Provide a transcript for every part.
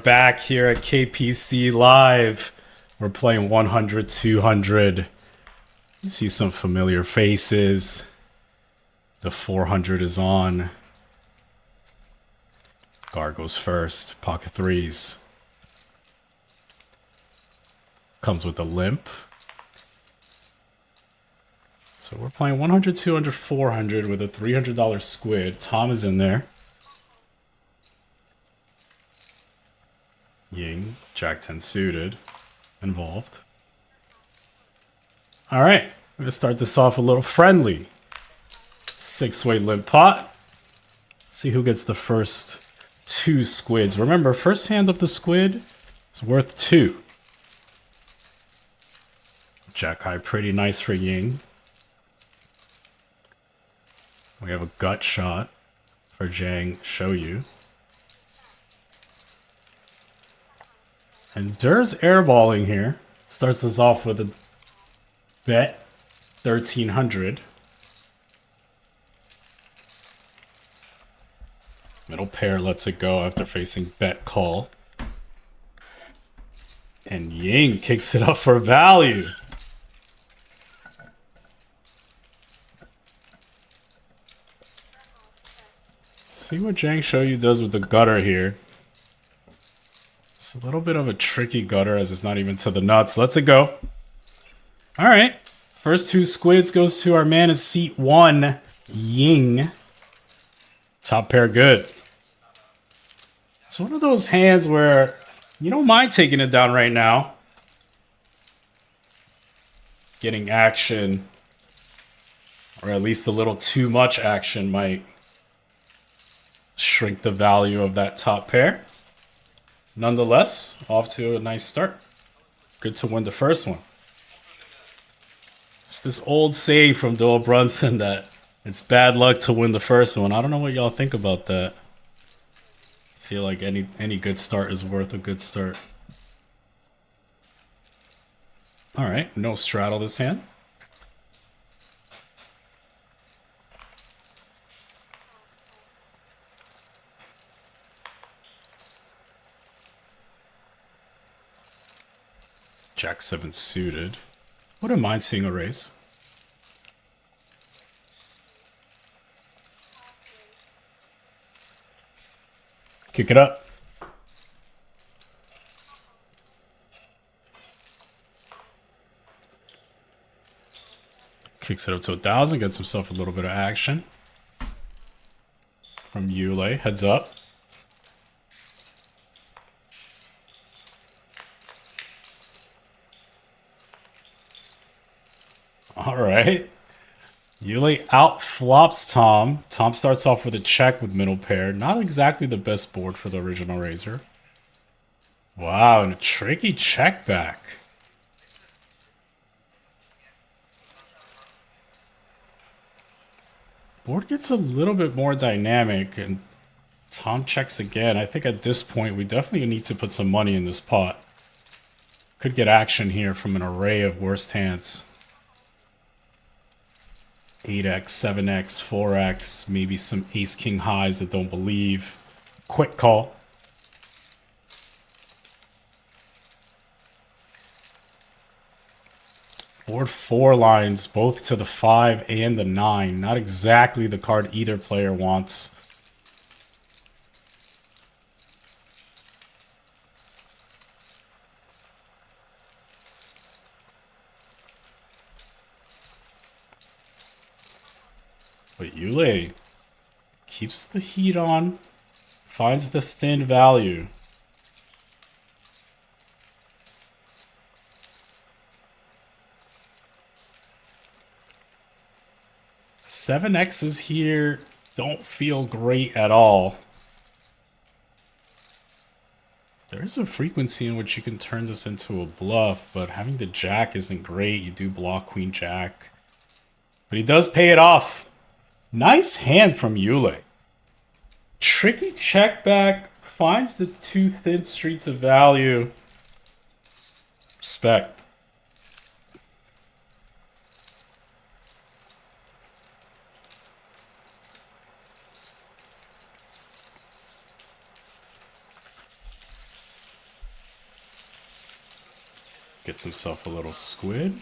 back here at KPC Live. We're playing 100, 200. You see some familiar faces. The 400 is on. Guard goes first. Pocket threes. Comes with a limp. So we're playing 100, 200, 400 with a $300 squid. Tom is in there. Ying, Jack 10 suited, involved. All right, we're going to start this off a little friendly. 6-way limp pot. See who gets the first 2 squids. Remember, first hand of the squid is worth 2. Jack high, pretty nice for Ying. We have a gut shot for Zhang, xiaoyu. And Dur's airballing here. Starts us off with a bet 1300. Middle pair lets it go after facing bet call. And Ying kicks it up for value. See what Zhang xiaoyu does with the gutter here. It's a little bit of a tricky gutter as it's not even to the nuts. Let's it go. All right. First 2 squids goes to our man in seat 1, Ying. Top pair good. It's one of those hands where you don't mind taking it down right now. Getting action, or at least a little too much action, might shrink the value of that top pair. Nonetheless, off to a nice start. Good to win the first one. It's this old saying from Doyle Brunson that it's bad luck to win the first one. I don't know what y'all think about that. I feel like any good start is worth a good start. All right, no straddle this hand. Jack 7 suited. Wouldn't mind seeing a raise. Kick it up. Kicks it up to 1,000. Gets himself a little bit of action. From Yule. Heads up. All right. Yule out flops Tom. Tom starts off with a check with middle pair. Not exactly the best board for the original raiser. Wow, and a tricky check back. Board gets a little bit more dynamic, and Tom checks again. I think at this point, we definitely need to put some money in this pot. Could get action here from an array of worst hands. 8x, 7x, 4x, maybe some ace-king highs that don't believe. Quick call. Board 4 lines, both to the 5 and the 9. Not exactly the card either player wants. But Yule keeps the heat on, finds the thin value. Seven X's here don't feel great at all. There is a frequency in which you can turn this into a bluff, but having the jack isn't great. You do block queen jack. But he does pay it off. Nice hand from Yule. Tricky check back. Finds the 2 thin streets of value. Respect. Gets himself a little squid.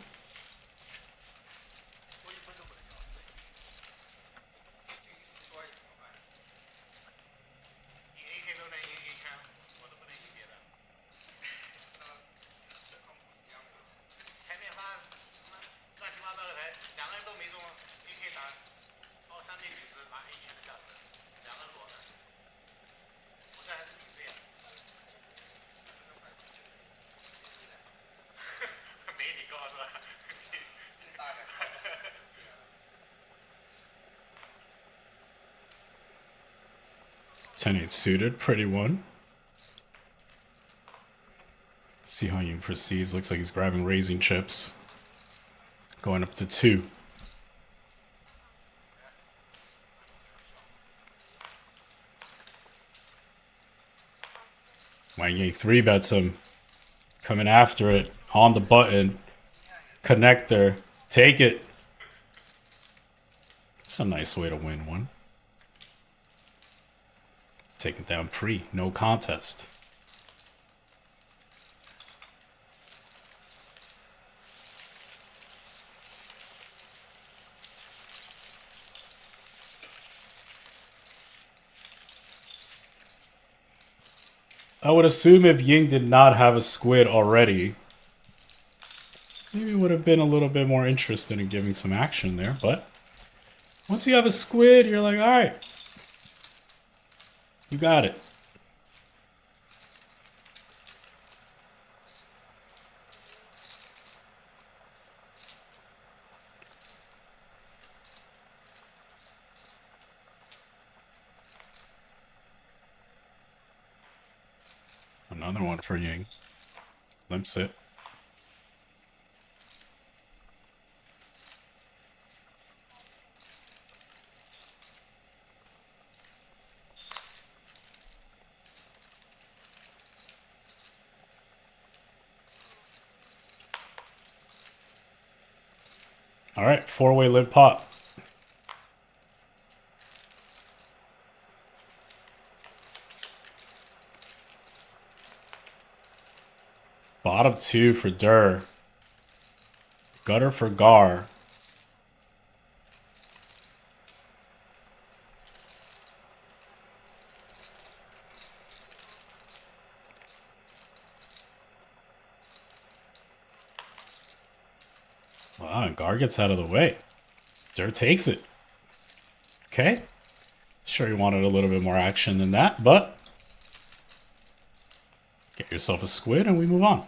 Ten-8 suited, pretty one. Xiaoyu proceeds. Looks like he's grabbing raising chips. Going up to 2. Wang 3-bets him. Coming after it. On the button. Connector. Take it. It's a nice way to win one. Taken down pre. No contest. I would assume if Ying did not have a squid already, maybe would have been a little bit more interested in giving some action there. But once you have a squid, you're like, all right, you got it. Another one for Ying. Limps it. All right, 4-way limp pot. Bottom 2 for Dur. Gutter for Gar. Wow, and Gar gets out of the way. Dur takes it. Okay. Sure you wanted a little bit more action than that, but get yourself a squid and we move on.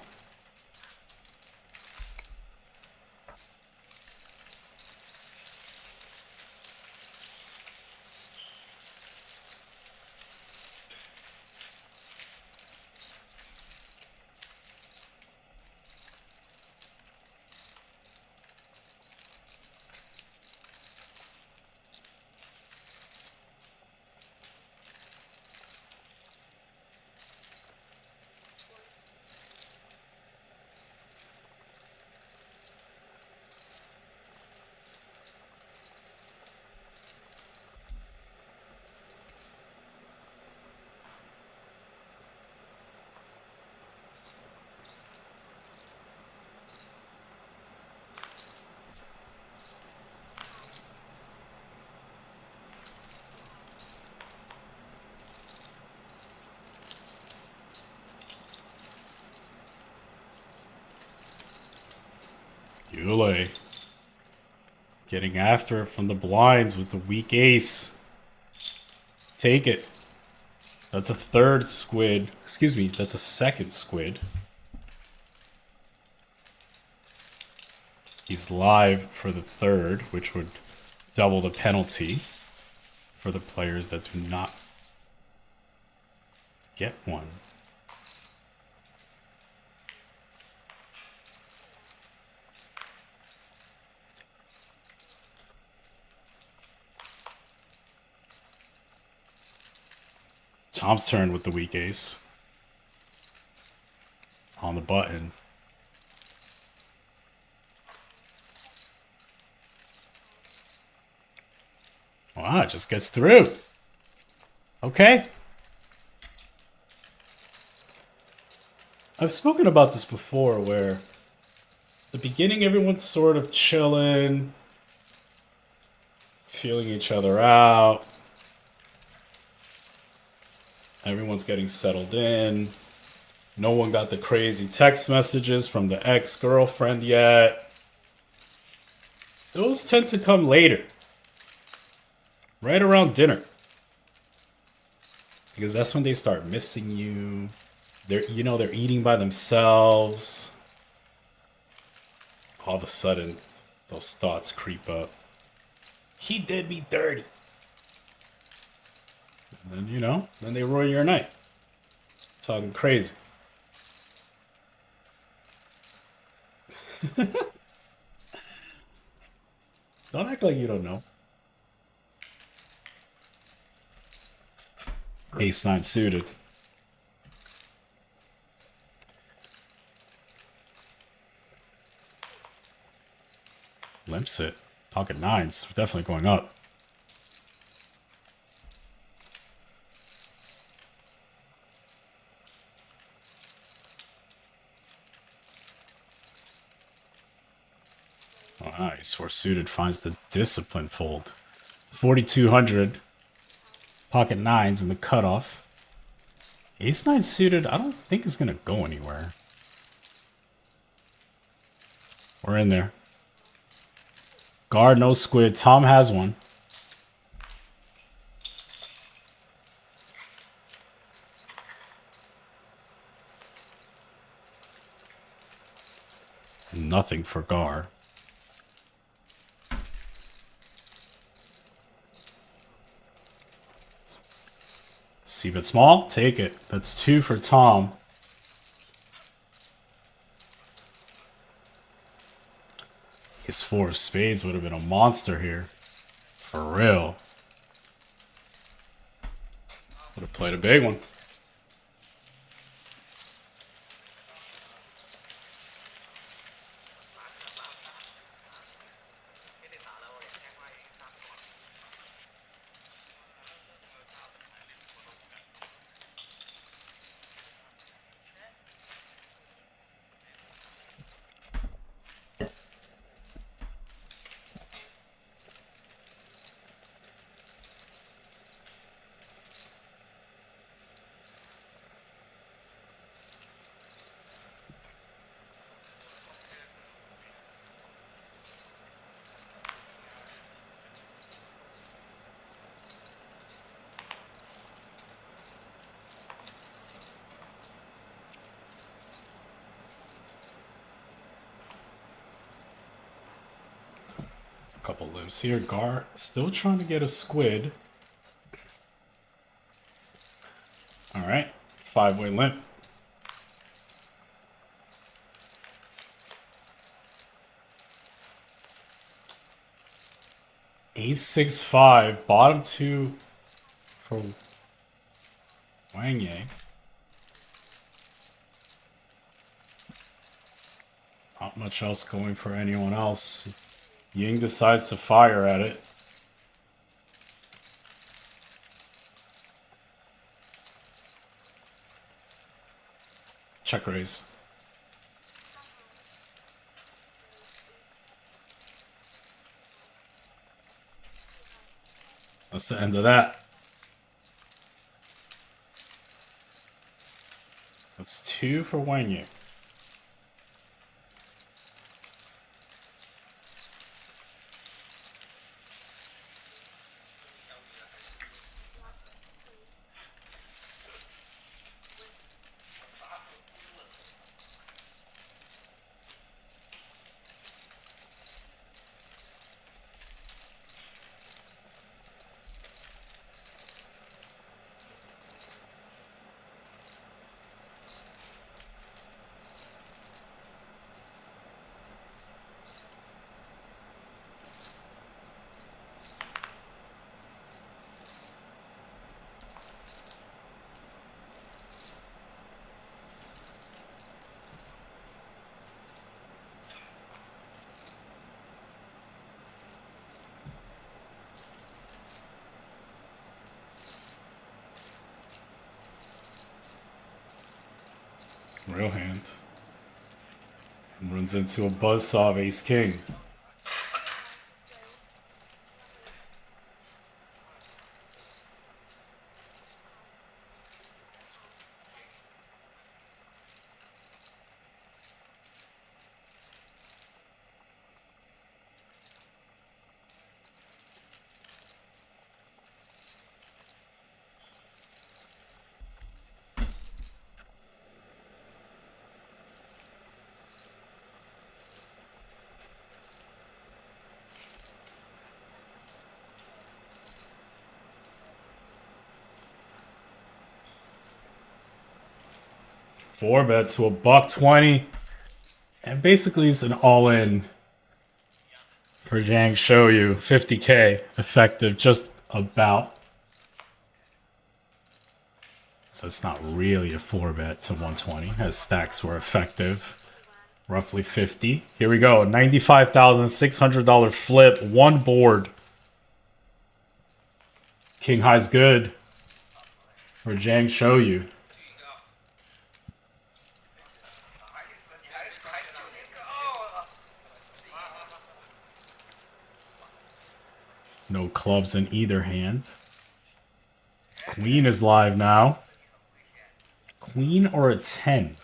Yule getting after it from the blinds with the weak ace. Take it. That's a third squid. Excuse me, that's a second squid. He's live for the third, which would double the penalty for the players that do not get one. Tom's turn with the weak ace. On the button. Wow, it just gets through. Okay. I've spoken about this before where The beginning, everyone's sort of chilling, feeling each other out. Everyone's getting settled in. No one got the crazy text messages from the ex-girlfriend yet. Those tend to come later. Right around dinner. Because that's when they start missing you. They're eating by themselves. All of a sudden, those thoughts creep up. He did me dirty. And then, then they ruin your night. Talking crazy. Don't act like you don't know. Ace-9 suited. Limps it. Pocket nines. Definitely going up. Oh, nice. 4 suited finds the discipline fold. 4,200. Pocket nines in the cutoff. Ace-9 suited, I don't think is going to go anywhere. We're in there. Guard, no squid. Tom has one. Nothing for Gar. See bet small? Take it. That's 2 for Tom. His 4 of spades would have been a monster here. For real. Would have played a big one. Couple limps here. Gar still trying to get a squid. Alright. 5-way limp. Ace-6-5. Bottom 2 for Wang. Not much else going for anyone else. Ying decides to fire at it. Check raise. That's the end of that. That's 2 for Wang. Real hand. Runs into a buzzsaw of ace king. Four bet to a $1.20. And basically it's an all-in for Zhang xiaoyu. 50k effective just about. So it's not really a 4-bet to 120, as stacks were effective. Roughly 50. Here we go. $95,600 flip. One board. King high's good for Zhang xiaoyu. No clubs in either hand. Queen is live now. Queen or a 10?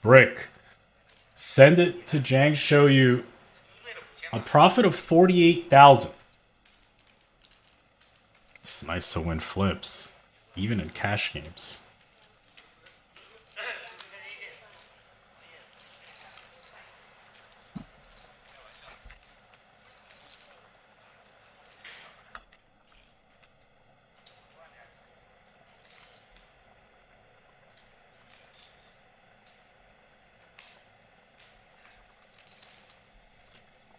Brick. Send it to Zhang xiaoyu. A profit of 48,000. It's nice to win flips, even in cash games.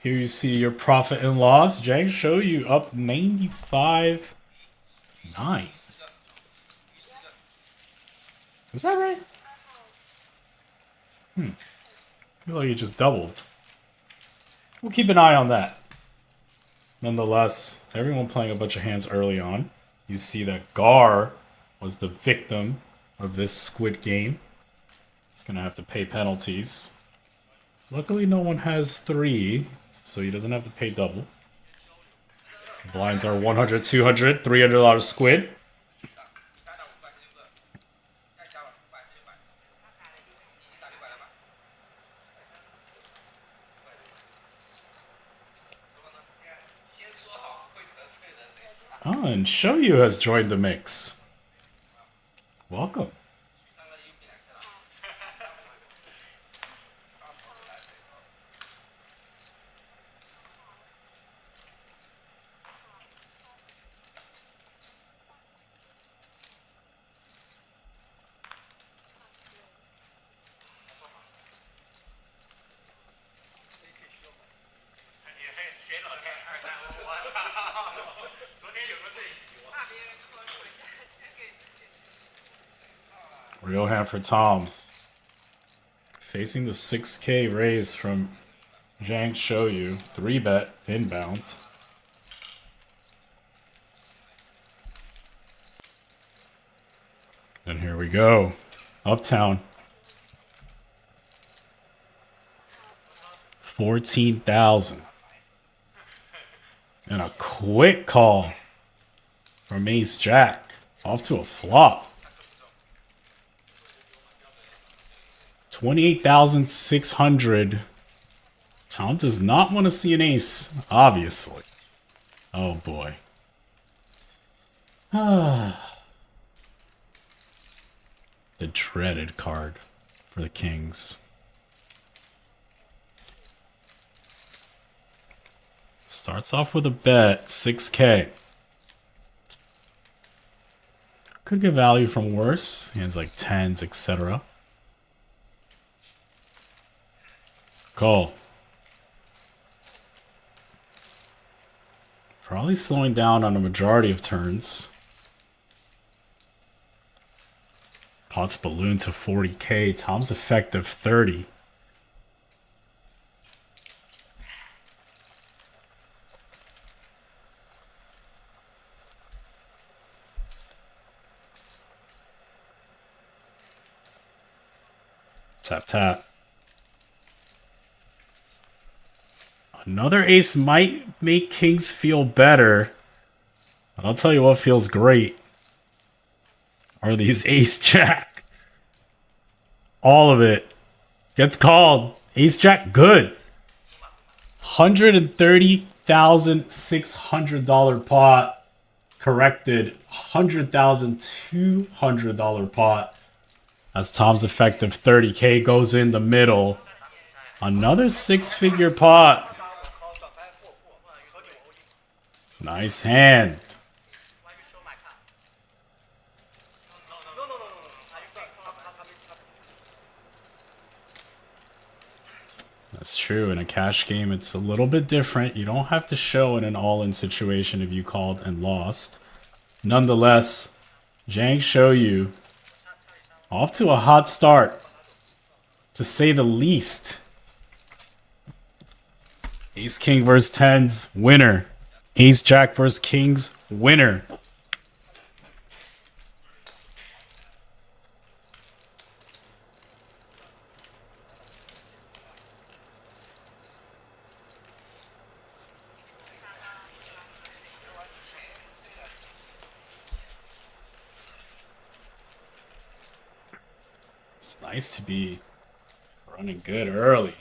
Here you see your profit and loss. Zhang xiaoyu up 95.9. Is that right? I feel like it just doubled. We'll keep an eye on that. Nonetheless, everyone playing a bunch of hands early on. You see that Gar was the victim of this Squid game. He's gonna have to pay penalties. Luckily, no one has 3, so he doesn't have to pay double. Blinds are 100, 200, $300 Squid. Oh, and xiaoyu has joined the mix. Welcome. Real hand for Tom. Facing the 6k raise from Zhang xiaoyu. 3-bet inbound. And here we go. Uptown. 14,000. And a quick call from Ace Jack. Off to a flop. 28,600. Tom does not want to see an ace, obviously. Oh boy. The dreaded card for the Kings. Starts off with a bet, 6k. Could get value from worse. Hands like 10s, etc. Call. Probably slowing down on a majority of turns. Pot's balloon to 40k. Tom's effective 30. Tap, tap. Another ace might make kings feel better. But I'll tell you what feels great are these ace jack. All of it gets called. Ace jack, good. $130,600 pot. Corrected. $100,200 pot. As Tom's effective 30K goes in the middle. Another 6-figure pot. Nice hand. That's true. In a cash game, it's a little bit different. You don't have to show in an all-in situation if you called and lost. Nonetheless, Zhang xiaoyu off to a hot start, to say the least. Ace King versus tens, winner. Ace Jack versus Kings, winner. It's nice to be running good early.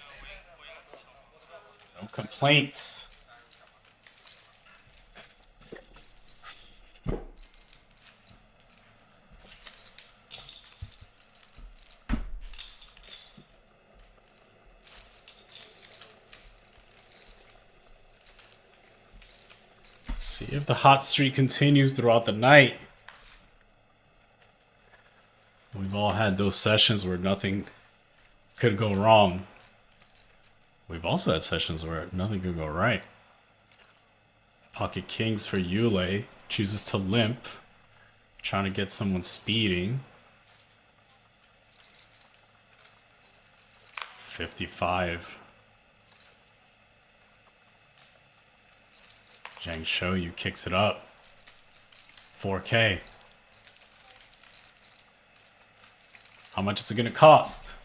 No complaints. See if the hot streak continues throughout the night. We've all had those sessions where nothing could go wrong. We've also had sessions where nothing could go right. Pocket kings for Yule. Chooses to limp. Trying to get someone speeding. 55. Zhang xiaoyu kicks it up. 4K. How much is it gonna cost?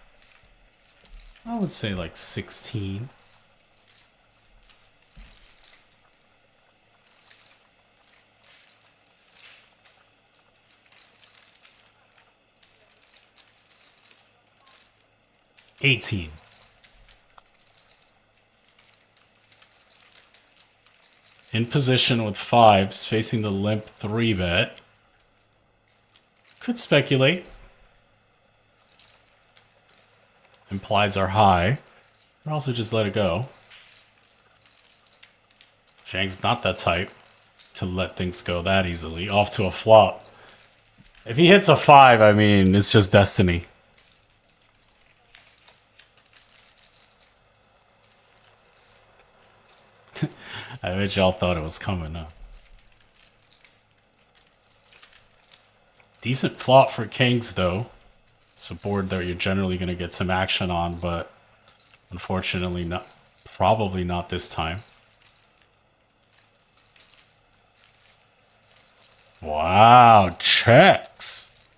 I would say like 16. $18. In position with fives, facing the limp 3-bet. Could speculate. Implieds are high. But also just let it go. Zhang's not that type to let things go that easily. Off to a flop. If he hits a 5, I mean, it's just destiny. I bet y'all thought it was coming up. Decent flop for kings, though. It's a board that you're generally going to get some action on, but unfortunately, probably not this time. Wow, checks.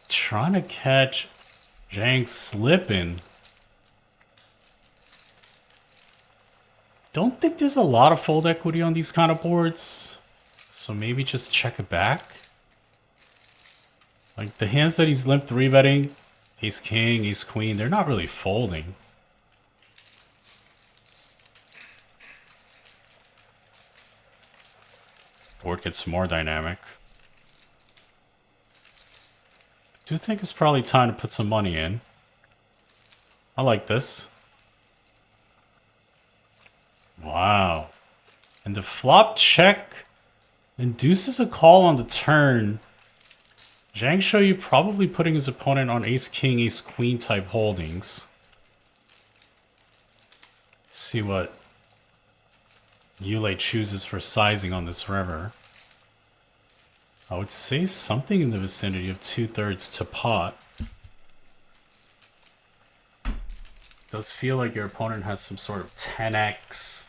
Trying to catch Zhang slipping. Don't think there's a lot of fold equity on these kind of boards. So maybe just check it back. Like the hands that he's limp 3-betting, ace king, ace queen, they're not really folding. Board gets more dynamic. I do think it's probably time to put some money in. I like this. Wow. And the flop check induces a call on the turn. Zhang xiaoyu probably putting his opponent on ace king, ace queen type holdings. Let's see what Yule chooses for sizing on this river. I would say something in the vicinity of 2/3 to pot. Does feel like your opponent has some sort of 10x.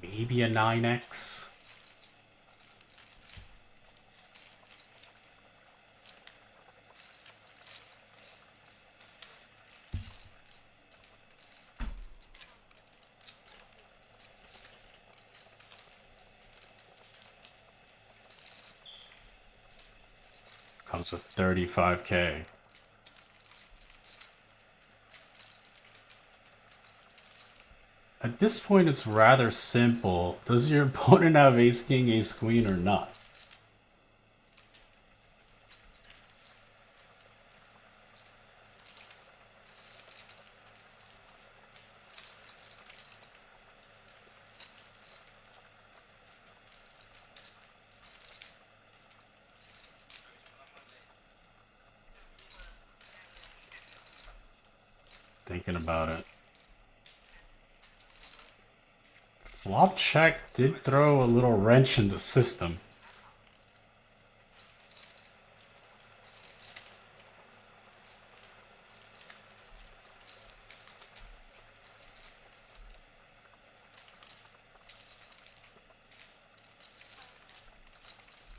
Maybe a 9x. Comes with 35K. At this point, it's rather simple. Does your opponent have ace king, ace queen, or not? Thinking about it. Flop check did throw a little wrench in the system.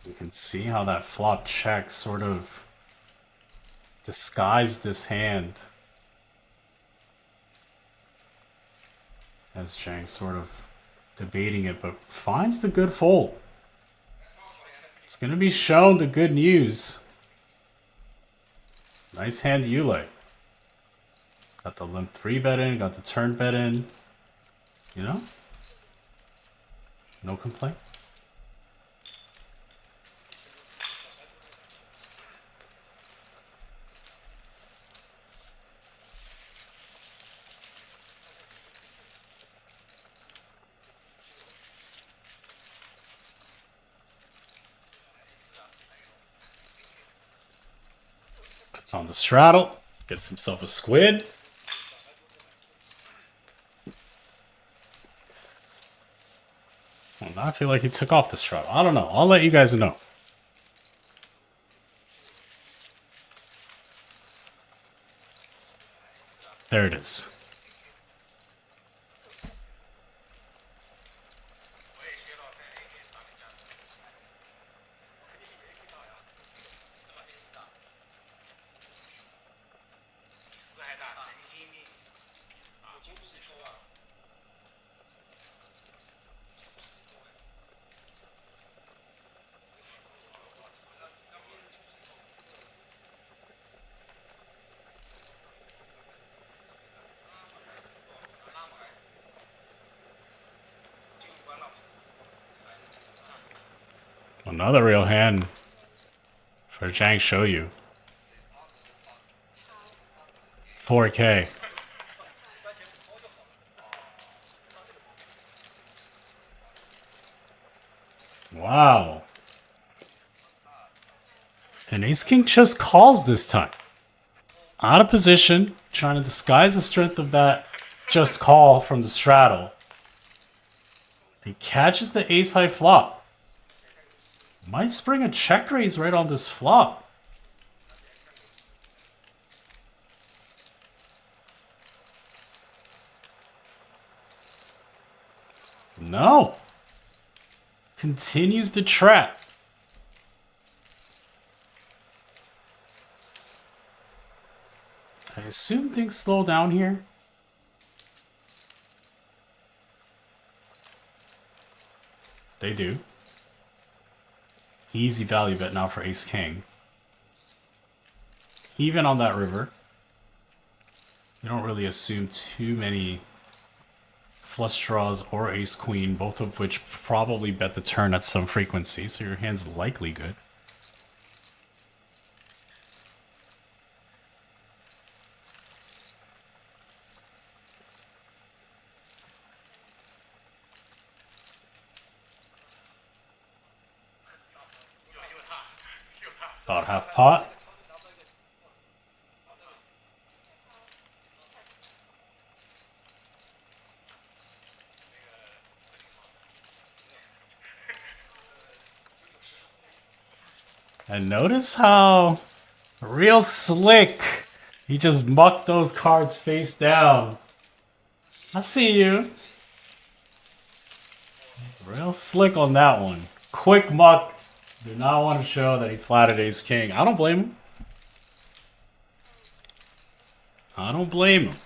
You can see how that flop check sort of disguised this hand. As Zhang sort of debating it, but finds the good fold. It's going to be shown the good news. Nice hand, Yule. Got the limp 3-bet in, got the turn bet in. You know? No complaint. Puts on the straddle, gets himself a squid. Well, now I feel like he took off the straddle. I don't know. I'll let you guys know. There it is. Another real hand for Zhang xiaoyu. 4K. Wow. And ace king just calls this time. Out of position, trying to disguise the strength of that just call from the straddle. He catches the ace high flop. Might spring a check raise right on this flop. No. Continues the trap. I assume things slow down here. They do. Easy value bet now for ace king. Even on that river. You don't really assume too many flush draws or ace queen, both of which probably bet the turn at some frequency, so your hand's likely good. About half pot. And notice how real slick he just mucked those cards face down. I see you. Real slick on that one. Quick muck. Do not want to show that he flatted ace king. I don't blame him. I don't blame him.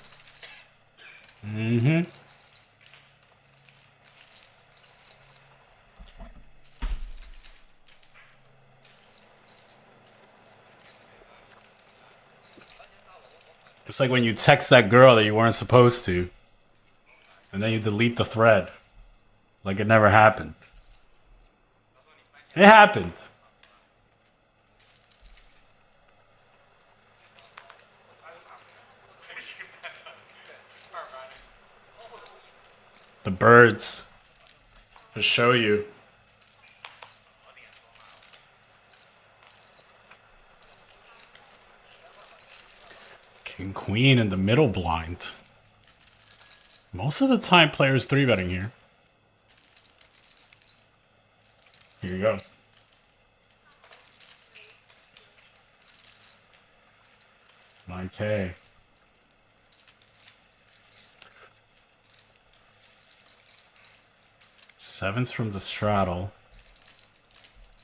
Mm-hmm. It's like when you text that girl that you weren't supposed to, and then you delete the thread. Like it never happened. It happened. The birds. To show you. King Queen in the middle blind. Most of the time players 3-betting here. Here you go. $9K. Sevens from the straddle.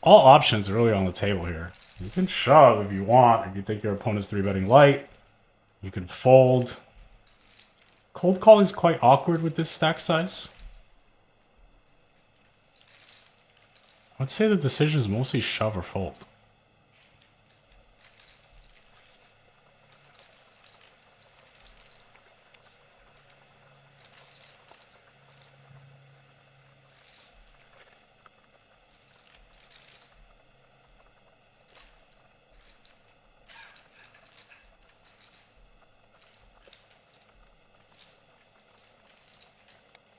All options are really on the table here. You can shove if you want, if you think your opponent's 3-betting light. You can fold. Cold calling is quite awkward with this stack size. I'd say the decision is mostly shove or fold.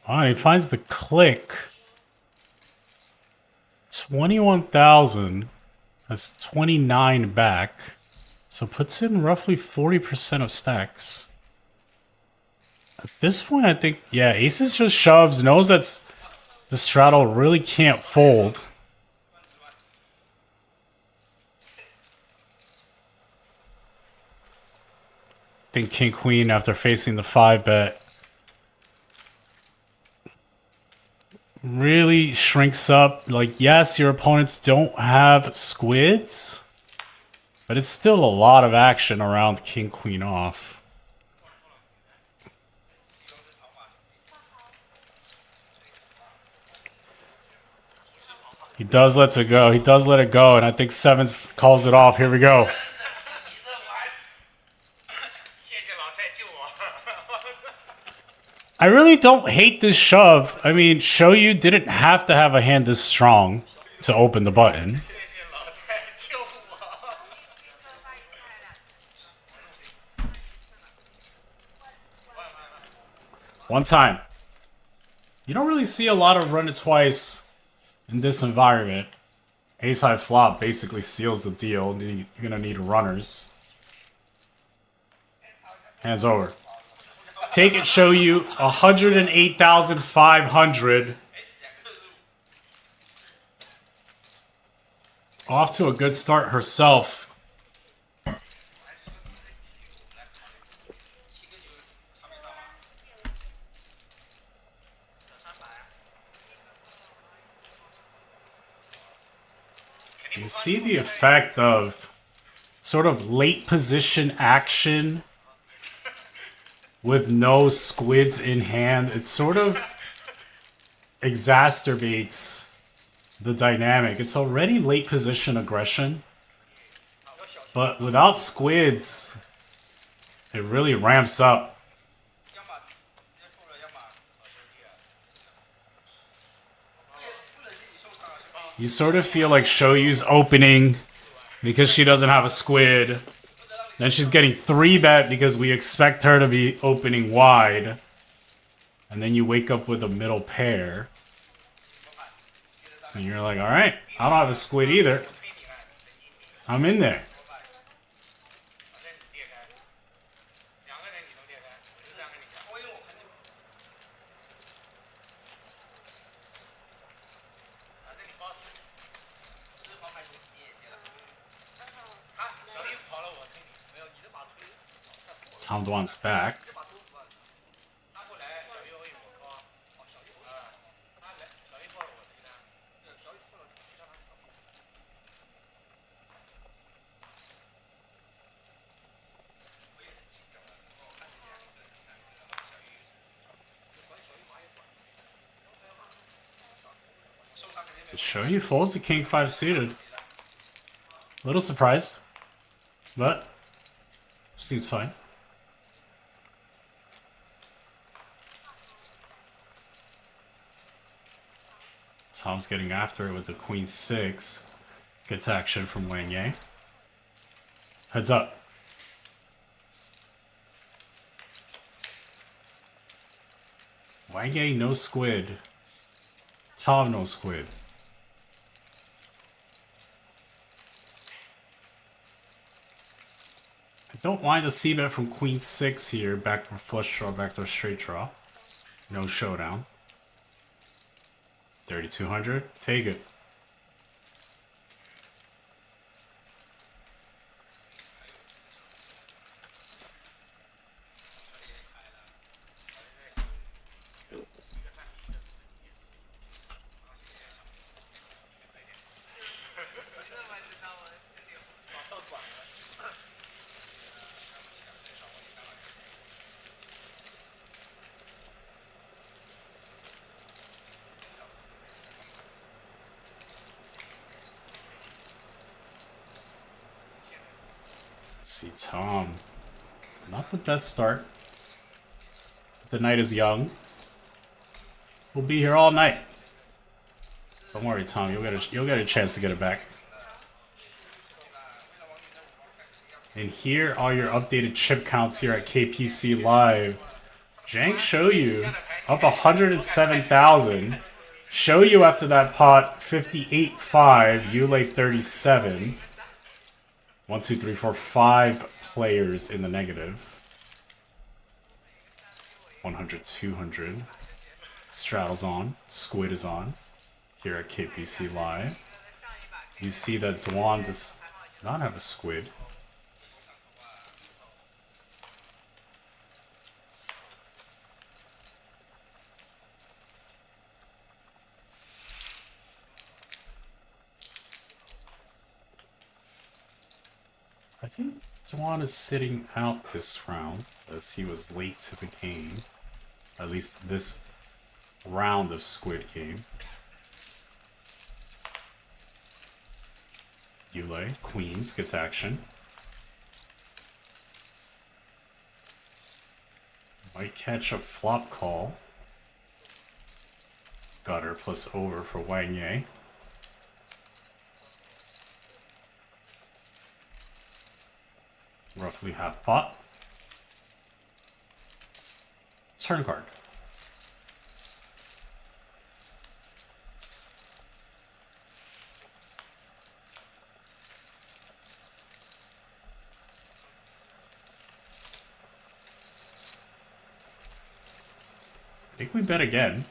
Alright, he finds the click. 21,000. That's 29 back. So puts in roughly 40% of stacks. At this point, I think, yeah, aces just shoves, knows that the straddle really can't fold. I think king queen after facing the 5-bet really shrinks up. Like, yes, your opponents don't have squids, but it's still a lot of action around king queen off. He does let it go. He does let it go, and I think sevens calls it off. Here we go. I really don't hate this shove. I mean, xiaoyu didn't have to have a hand this strong to open the button. One time. You don't really see a lot of run it twice in this environment. Ace high flop basically seals the deal. You're gonna need runners. Hands over. Take it, xiaoyu. 108,500. Off to a good start herself. You see the effect of sort of late position action with no squids in hand. It sort of exacerbates the dynamic. It's already late position aggression, but without squids, it really ramps up. You sort of feel like xiaoyu's opening because she doesn't have a squid. Then she's getting 3-bet because we expect her to be opening wide. And then you wake up with a middle pair. And you're like, alright, I don't have a squid either. I'm in there. Tom Dwan's back. xiaoyu folds the king 5 suited. A little surprised, but seems fine. Tom's getting after it with the queen 6. Gets action from Wang Yang. Heads up. Wang Yang no squid. Tom no squid. I don't mind a c-bet from queen 6 here. Backdoor flush draw, backdoor straight draw. No showdown. 3,200. Take it. See, Tom. Not the best start. The night is young. We'll be here all night. Don't worry, Tom. You'll get a chance to get it back. And here are your updated chip counts here at KPC Live. Zhang xiaoyu up 107,000. Xiaoyu after that pot 58.5. Yulei 37. 1, 2, 3, 4, 5 players in the negative. 100, 200. Straddle's on. Squid is on. Here at KPC Live. You see that Dwan does not have a squid. I think Dwan is sitting out this round as he was late to the game. At least this round of Squid game. Yulei, Queens, gets action. Might catch a flop call. Gutter plus over for Wang Yang. Roughly half pot. Turn card. I think we bet again.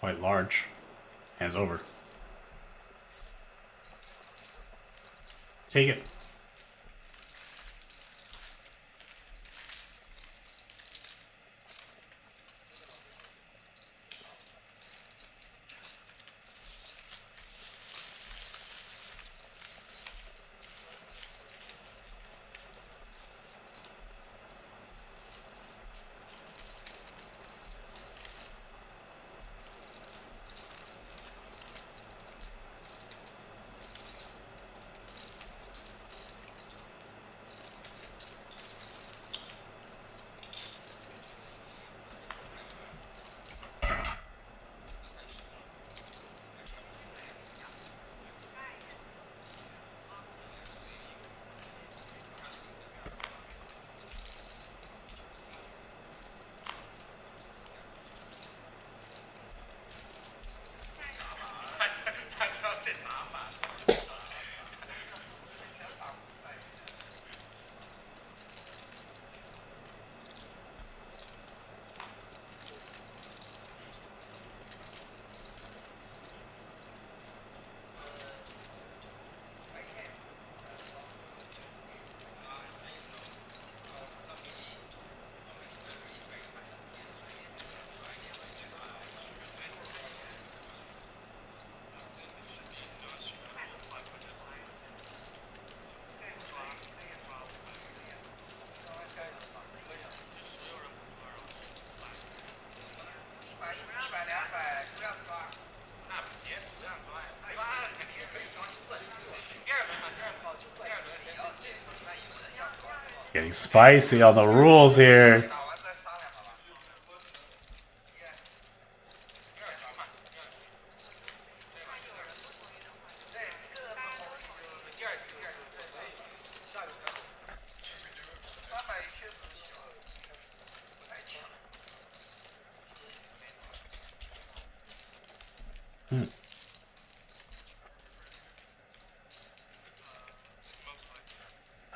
Quite large. Hands over. Take it. Getting spicy on the rules here.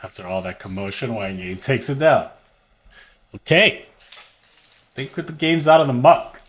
After all that commotion, Wang takes it down. Okay. Think the game's out of the muck.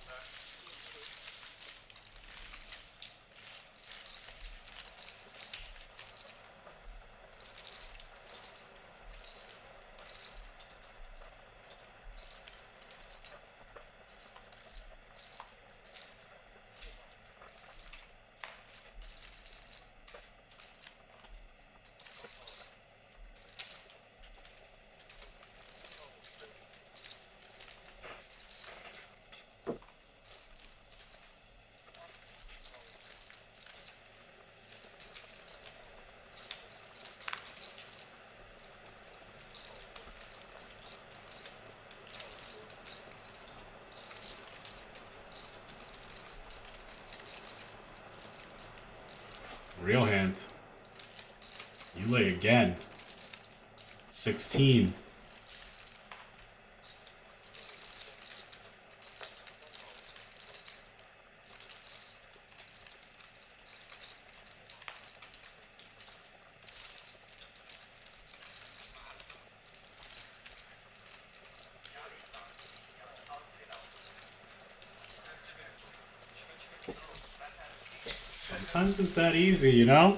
Real hand. You lay again. 16. Sometimes it's that easy, you know?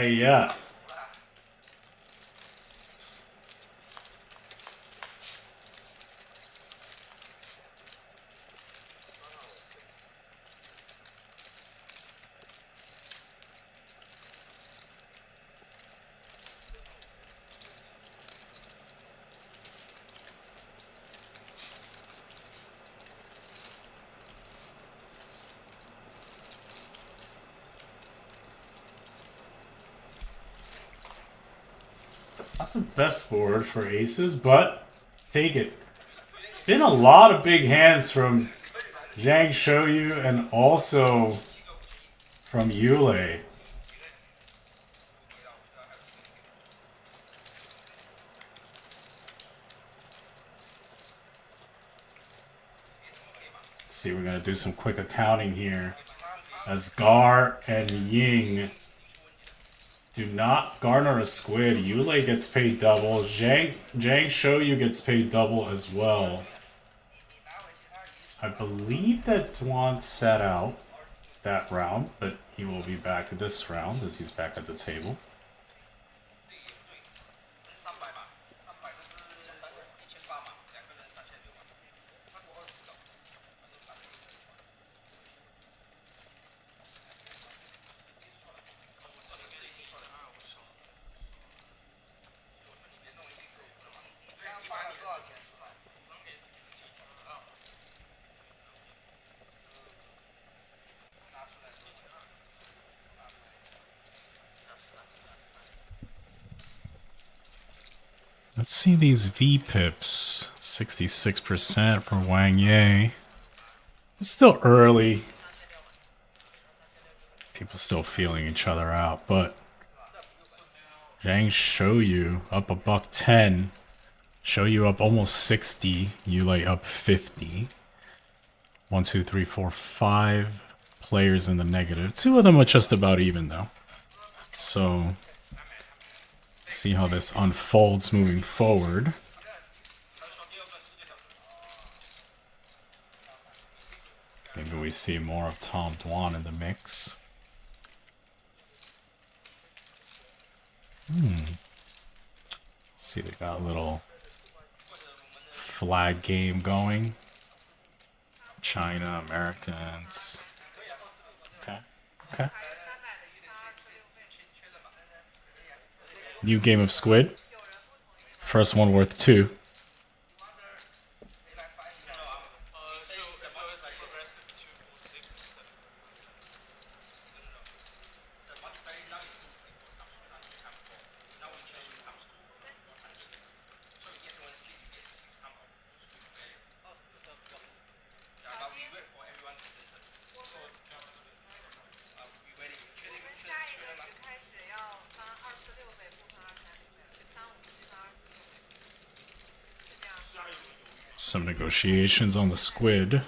Yeah. Not the best board for aces, but take it. It's been a lot of big hands from Zhang xiaoyu and also from Yulei. See, we're gonna do some quick accounting here. As Gar and Ying do not garner a squid, Yulei gets paid double. Zhang xiaoyu gets paid double as well. I believe that Dwan sat out that round, but he will be back this round as he's back at the table. Let's see these V pips. 66% for Wang Ye. It's still early. People still feeling each other out, but Zhang xiaoyu up $110. xiaoyu up almost 60. Yulei up 50. 1, 2, 3, 4, 5 players in the negative. 2 of them are just about even though. So see how this unfolds moving forward. Maybe we see more of Tom Dwan in the mix. See, they got a little flag game going. China, Americans. Okay, okay. New game of Squid. First one worth 2. Some negotiations on the Squid.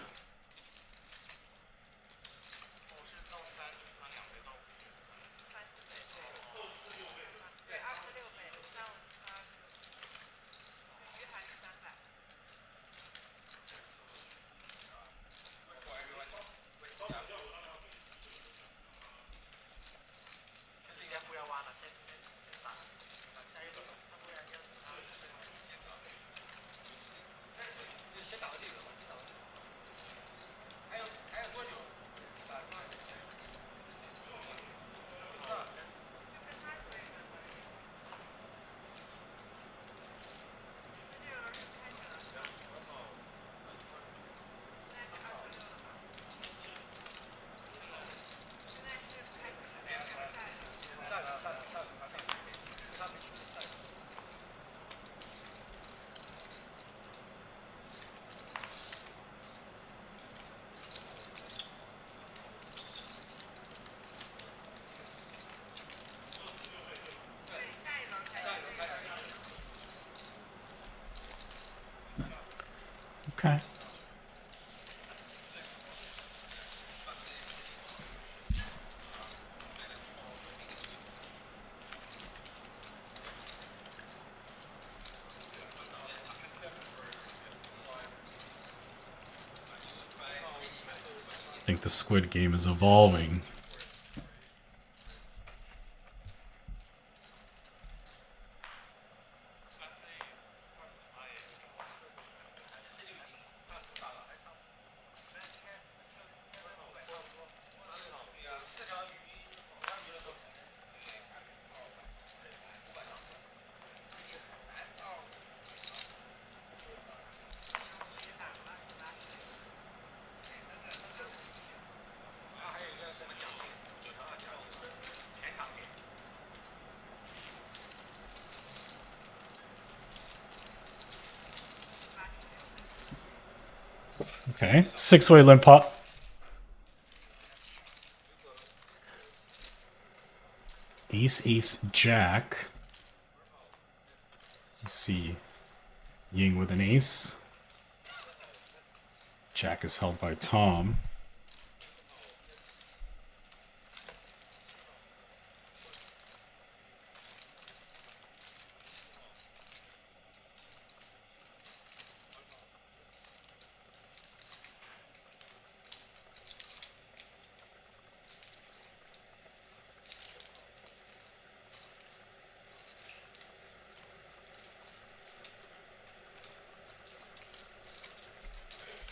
Okay. I think the Squid game is evolving. Okay, 6-way limp pot. Ace, ace, jack. You see Ying with an ace. Jack is held by Tom.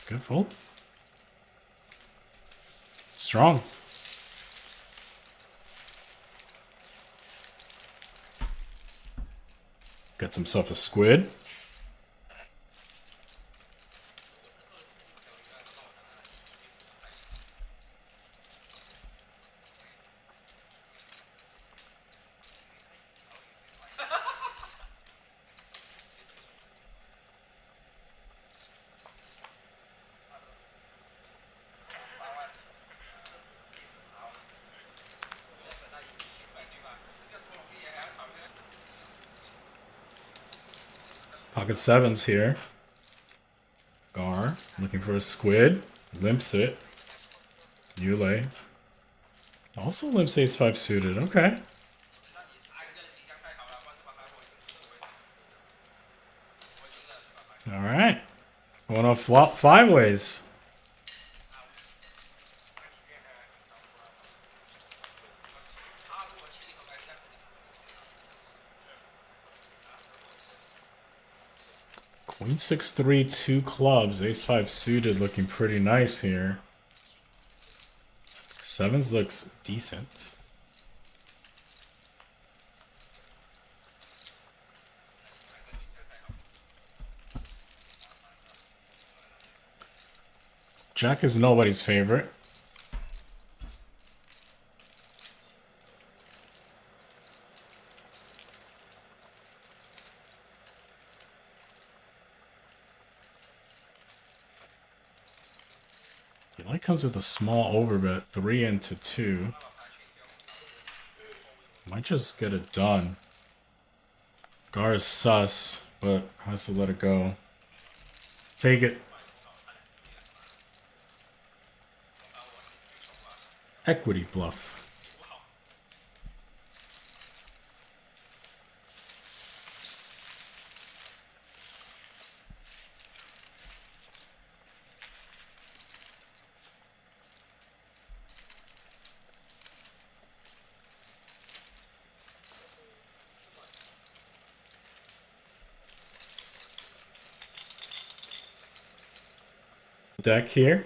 Good fold. Strong. Gets himself a squid. Pocket sevens here. Gar looking for a squid. Limps it. Yule. Also limps ace-5 suited. Okay. Alright. Going to flop 5 ways. Queen 6-3, 2 clubs, ace-5 suited, looking pretty nice here. Sevens looks decent. Jack is nobody's favorite. He only comes with a small overbet, 3 into 2. Might just get it done. Gar is sus, but has to let it go. Take it. Equity bluff. Deck here.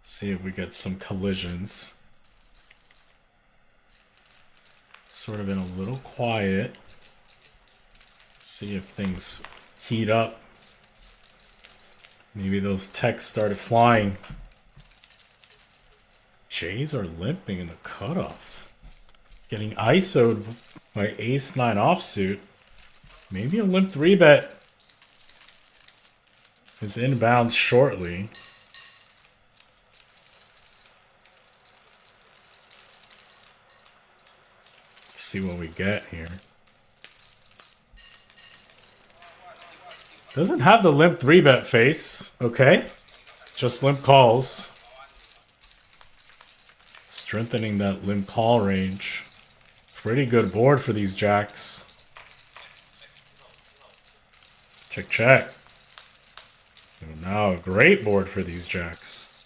See if we get some collisions. Sort of been a little quiet. See if things heat up. Maybe those texts started flying. Jays are limping in the cutoff. Getting ISO'd by ace-9 offsuit. Maybe a limp 3-bet is inbound shortly. See what we get here. Doesn't have the limp 3-bet face. Okay. Just limp calls. Strengthening that limp call range. Pretty good board for these jacks. Check, check. And now a great board for these jacks.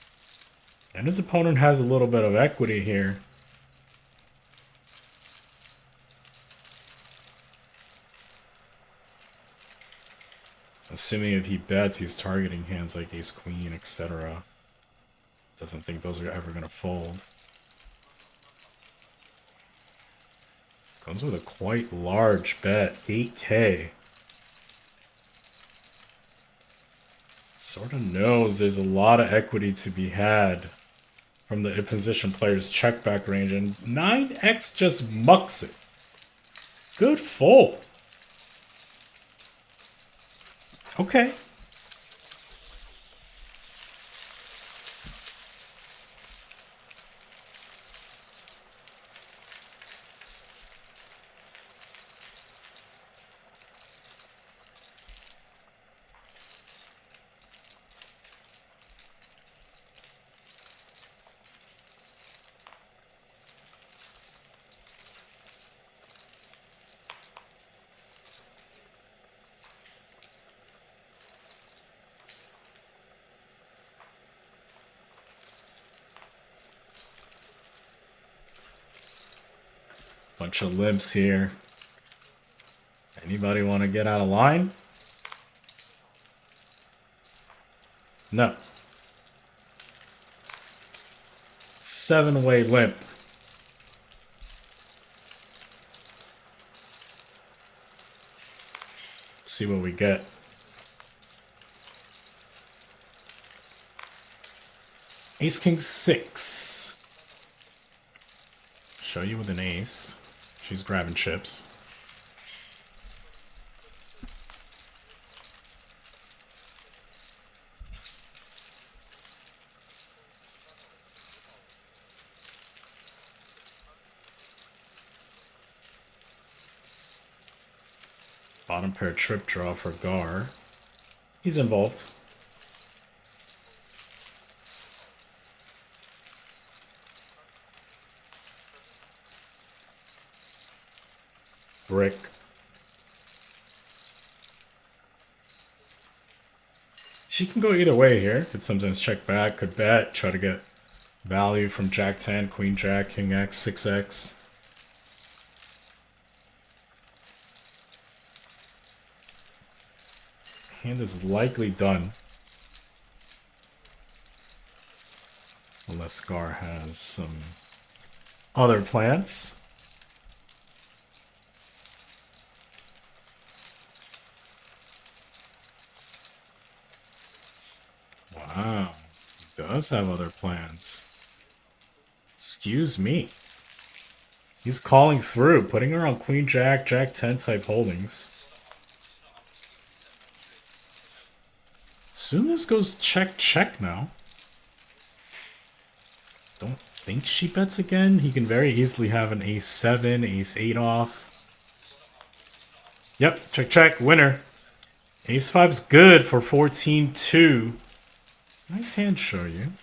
And his opponent has a little bit of equity here. Assuming if he bets, he's targeting hands like ace-queen, etc. Doesn't think those are ever going to fold. Goes with a quite large bet, 8K. Sort of knows there's a lot of equity to be had from the in-position player's check-back range, and 9X just mucks it. Good fold. Okay. Bunch of limps here. Anybody want to get out of line? No. 7-way limp. See what we get. Ace King 6. Show you with an ace. She's grabbing chips. Bottom pair trip draw for Gar. He's involved. Brick. She can go either way here. Could sometimes check back, could bet, try to get value from Jack 10, Queen Jack, King X, 6X. Hand is likely done. Unless Gar has some other plans. Wow, he does have other plans. Excuse me. He's calling through, putting her on Queen Jack, Jack 10 type holdings. Soon this goes check, check now. Don't think she bets again. He can very easily have an ace 7, ace 8 off. Yep, check, check, winner. Ace 5's good for 14-2. Nice hand, xiaoyu.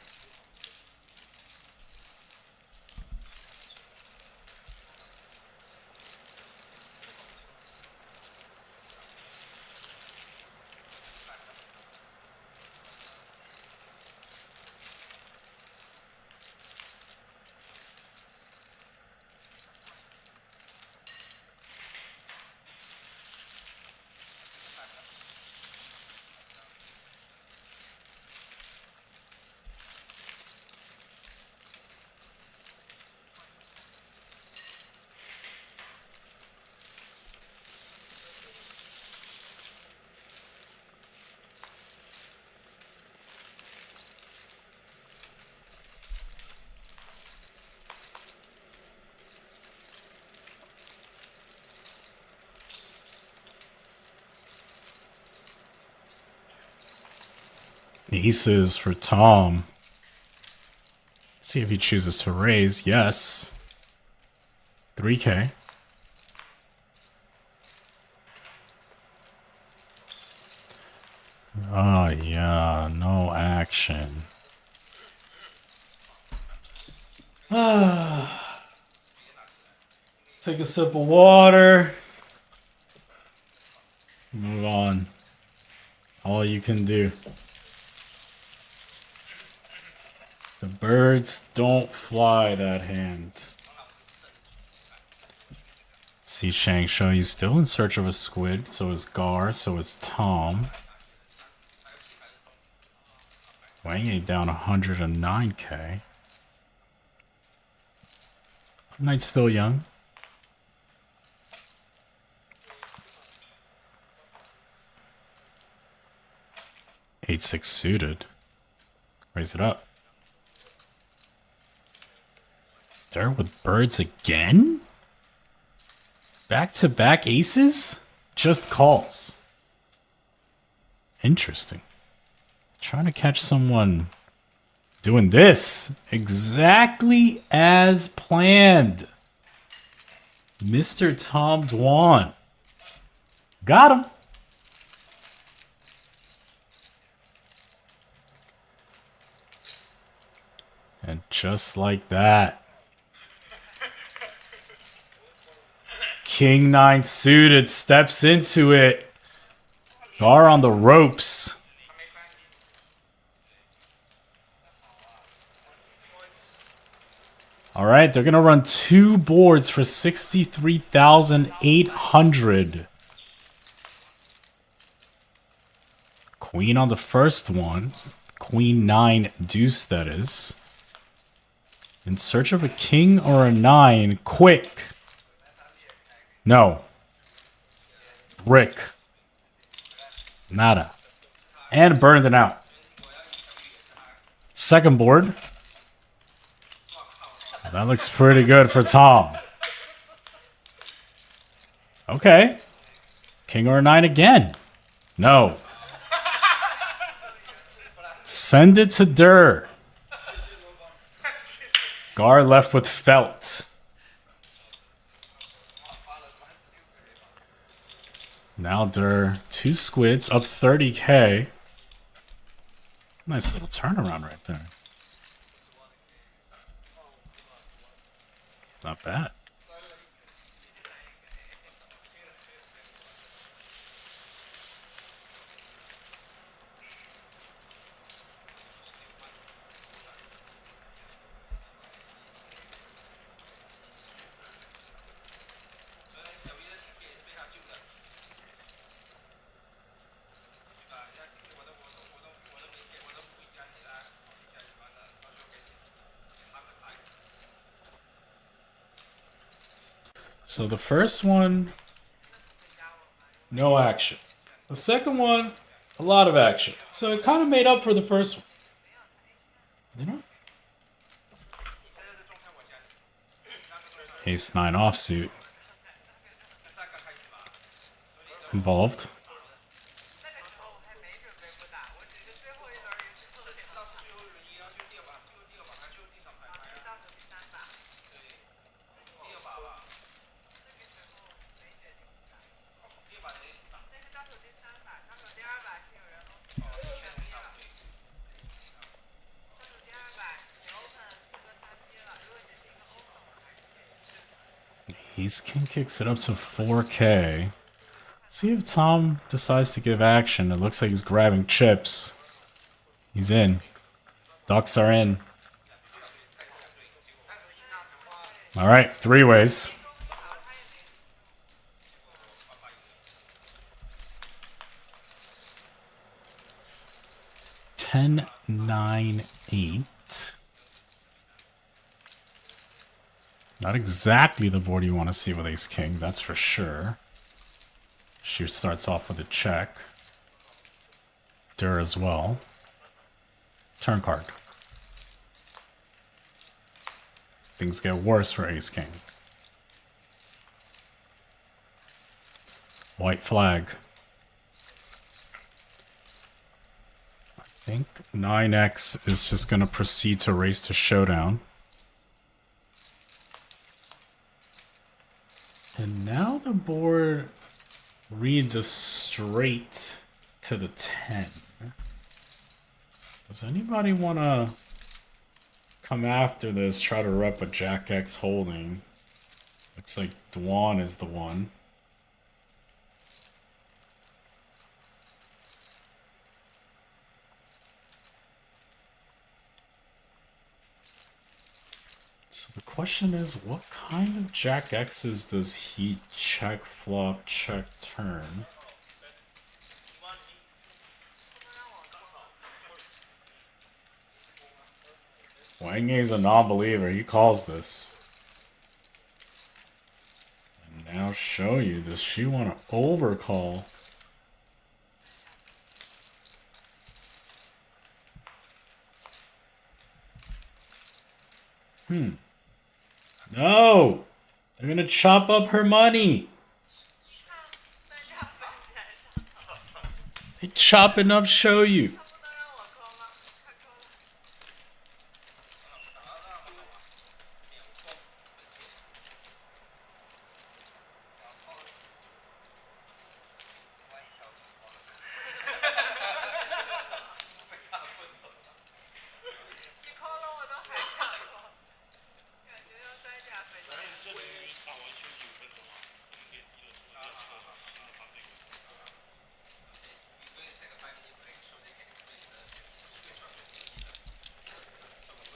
Aces for Tom. Let's see if he chooses to raise. Yes. 3K. Oh, yeah. No action. Take a sip of water. Move on. All you can do. The birds don't fly that hand. See Shang xiaoyu still in search of a squid. So is Gar. So is Tom. Wang down 109K. Knight's still young. 8-6 suited. Raise it up. There with birds again? Back-to-back aces? Just calls. Interesting. Trying to catch someone doing this exactly as planned. Mr. Tom Dwan. Got him. And just like that. King 9 suited steps into it. Gar on the ropes. All right, they're going to run 2 boards for 63,800. Queen on the first one. Queen 9 deuce, that is. In search of a king or a 9. Quick. No. Brick. Nada. And burned it out. Second board. That looks pretty good for Tom. Okay. King or a 9 again. No. Send it to Dur. Gar left with felt. Now they're 2 squids up 30k. Nice little turnaround right there. Not bad. So the first one, no action. The second one, a lot of action. So it kind of made up for the first one. You know? Ace-9 offsuit. Involved. Ace-King kicks it up to 4k. Let's see if Tom decides to give action. It looks like he's grabbing chips. He's in. Ducks are in. Alright, 3 ways. Ten, 9, 8. Not exactly the board you want to see with Ace-King, that's for sure. She starts off with a check. Dur as well. Turn card. Things get worse for Ace-King. White flag. I think 9x is just going to proceed to race to showdown. And now the board reads a straight to the 10. Does anybody want to come after this, try to rep a Jack X holding? Looks like Dwan is the one. So the question is, what kind of Jack X's does he check flop, check turn? Wang is a non-believer. He calls this. And now show you. Does she want to overcall? No! They're gonna chop up her money. They chopping up xiaoyu.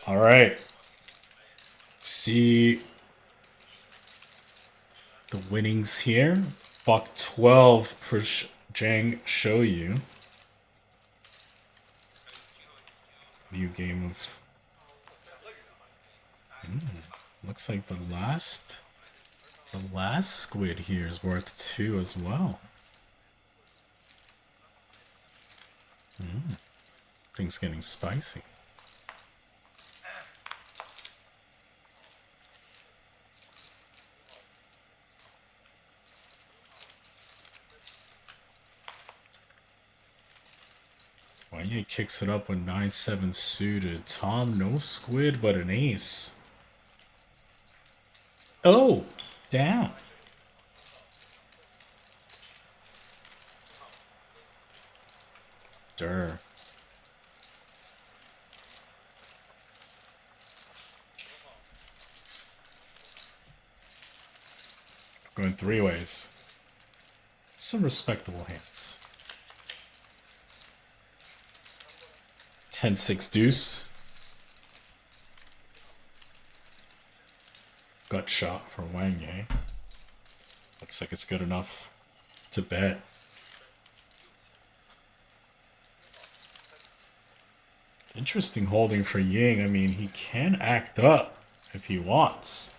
All right. See the winnings here. Buck 12 for Zhang xiaoyu. New game of... looks like the last squid here is worth 2 as well. Things getting spicy. Wang kicks it up with 9-7 suited. Tom, no squid, but an ace. Oh, down. Der. Going 3 ways. Some respectable hands. 10-6 deuce. Gut shot for Wang. Looks like it's good enough to bet. Interesting holding for Ying. I mean, he can act up if he wants.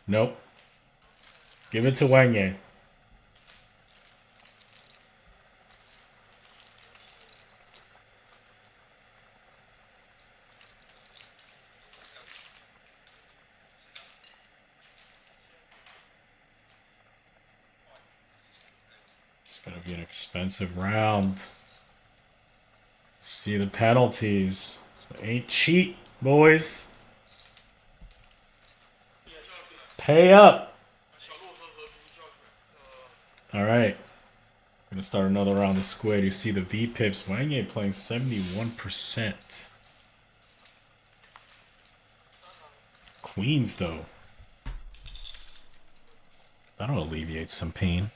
Nope. Give it to Wang. It's gonna be an expensive round. See the penalties. So ain't cheat, boys. Pay up. Alright. Gonna start another round of Squid. You see the V pips. Wang playing 71%. Queens, though. That'll alleviate some pain.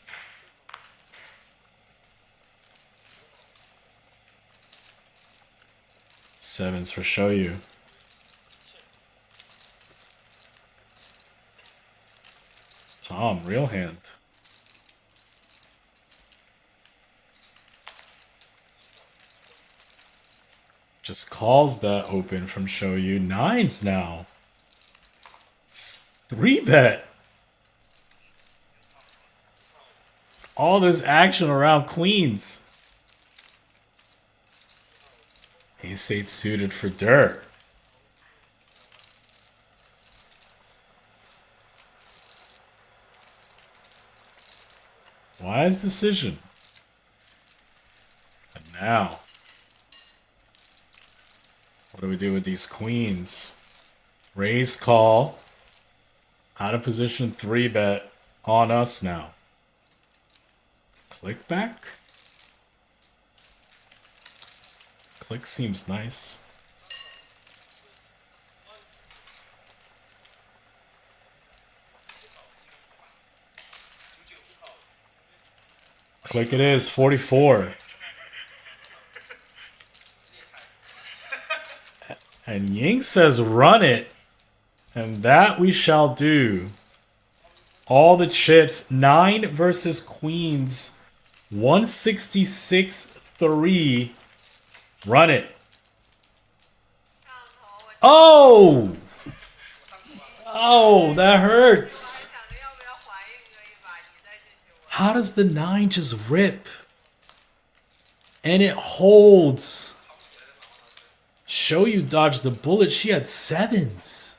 Sevens for xiaoyu. Tom, real hand. Just calls that open from xiaoyu. Nines now. 3-bet. All this action around queens. Ace-8 suited for der. Wise decision. And now, what do we do with these queens? Raise call. Out of position 3-bet on us now. Click back? Click seems nice. Click it is, 44. And Ying says run it. And that we shall do. All the chips, 9 versus queens, 166-3. Run it. Oh! Oh, that hurts. How does the 9 just rip? And it holds. xiaoyu dodged the bullet. She had 7s.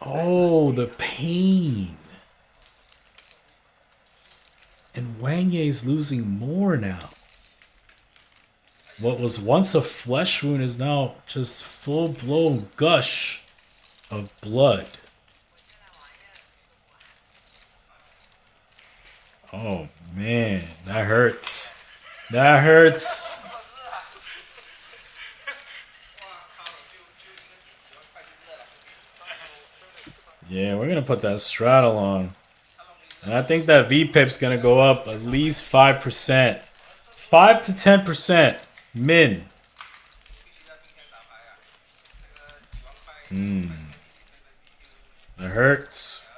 Oh, the pain. And Wang Ye's losing more now. What was once a flesh wound is now just full-blown gush of blood. Oh man, that hurts. That hurts. Yeah, we're gonna put that straddle on. And I think that V-pip's gonna go up at least 5%. 5 to 10%. Min. That hurts.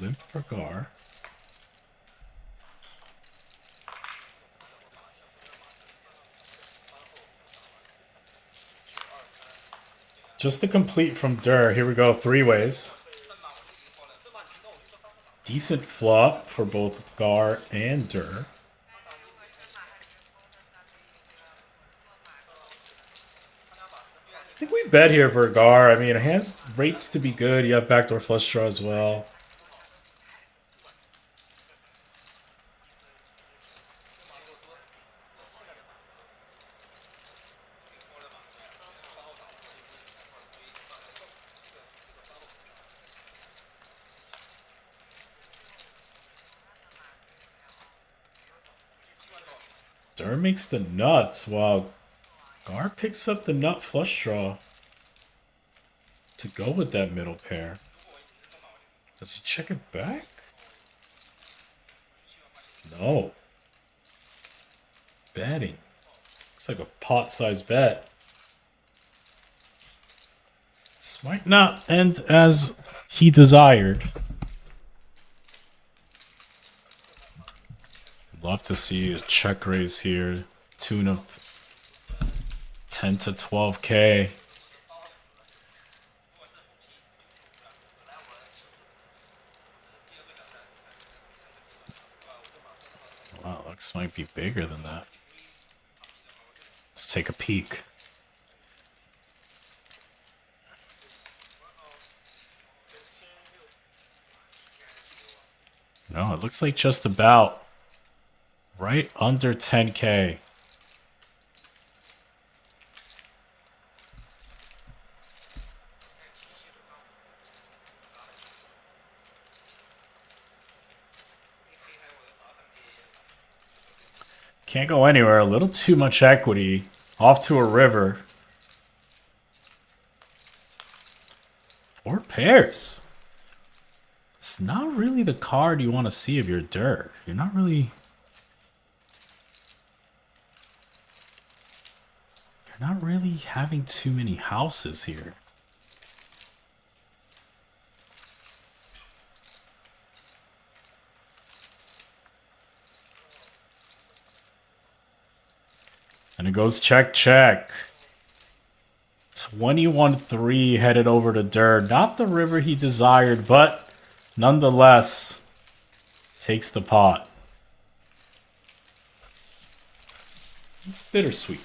Limp for Gar. Just to complete from Der, here we go, 3 ways. Decent flop for both Gar and Der. I think bet here for Gar. I mean, hands rates to be good. You have backdoor flush draw as well. Dur makes the nuts while Gar picks up the nut flush draw to go with that middle pair. Does he check it back? No. Betting. Looks like a pot-sized bet. This might not end as he desired. Love to see a check raise here. Tune of 10 to 12K. Wow, looks might be bigger than that. Let's take a peek. No, it looks like just about right under 10K. Can't go anywhere. A little too much equity. Off to a river. 4 pairs. It's not really the card you want to see of your dirt. You're not really... You're not really having too many houses here. And it goes check, check. 21-3 headed over to dirt. Not the river he desired, but nonetheless takes the pot. It's bittersweet.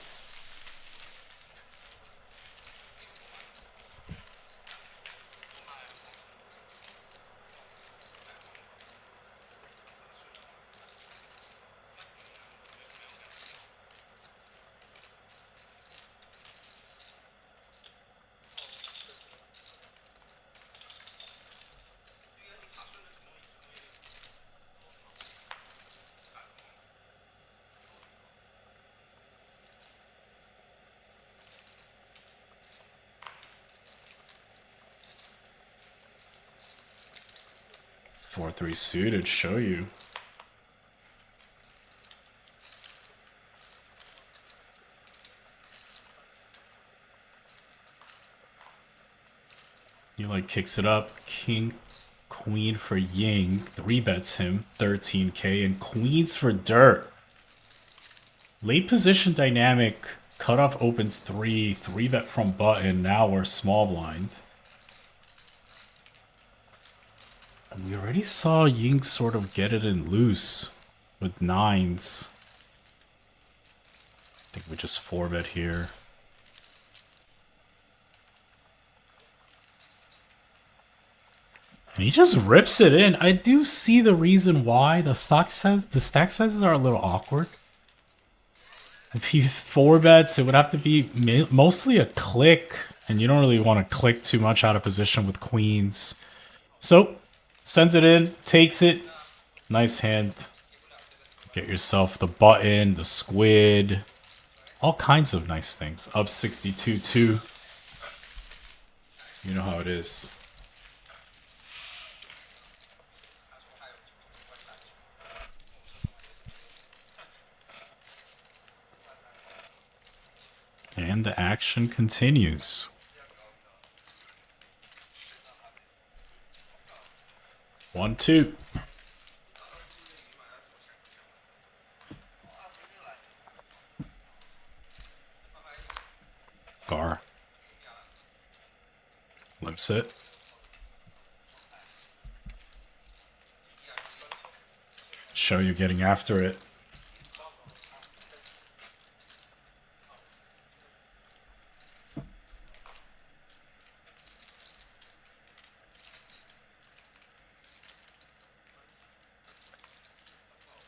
Four, 3 suited, show you. He like kicks it up. King, queen for Ying. 3 bets him. 13K. And queens for dirt. Late position dynamic. Cutoff opens 3. 3 bet from button. Now we're small blind. And we already saw Ying sort of get it in loose with 9s. I think we just 4-bet here. And he just rips it in. I do see the reason why the stack sizes are a little awkward. If he 4-bets, it would have to be mostly a click, and you don't really want to click too much out of position with queens. So sends it in, takes it. Nice hand. Get yourself the button, the squid. All kinds of nice things. Up 62-2. You know how it is. And the action continues. One, 2. Gar. Limps it. Show you getting after it.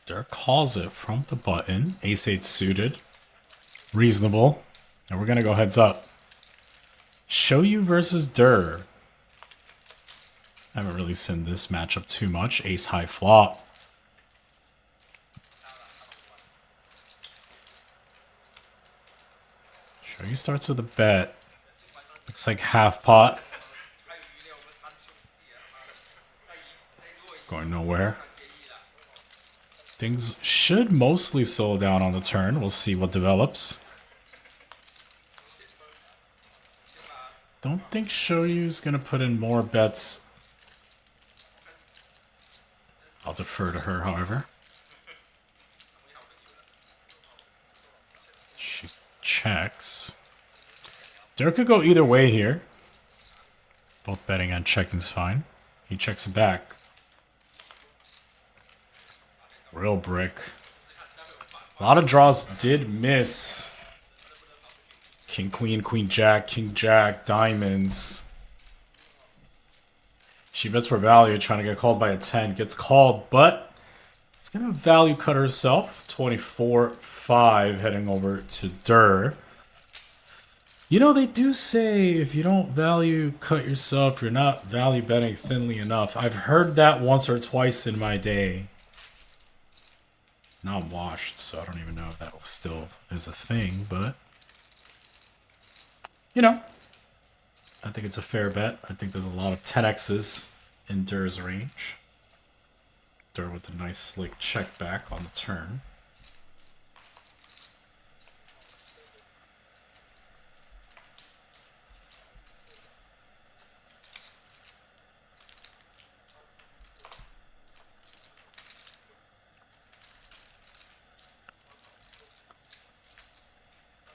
Dirk calls it from the button. Ace-8 suited. Reasonable. And we're going to go heads up. Xiaoyu versus Dur. I haven't really seen this matchup too much. Ace-high flop. Xiaoyu starts with a bet. Looks like half pot. Going nowhere. Things should mostly slow down on the turn. We'll see what develops. Don't think Xiaoyu's gonna put in more bets. I'll defer to her, however. She checks. Dirk could go either way here. Both betting and checking's fine. He checks it back. Real brick. A lot of draws did miss. King, queen, queen, jack, king, jack, diamonds. She bets for value, trying to get called by a 10. Gets called, but it's going to value cut herself. 24-5 heading over to Dur. You know, they do say if you don't value cut yourself, you're not value betting thinly enough. I've heard that once or twice in my day. Now I'm washed, so I don't even know if that still is a thing, but you know, I think it's a fair bet. I think there's a lot of 10x's in Dur's range. Dur with a nice slick check back on the turn.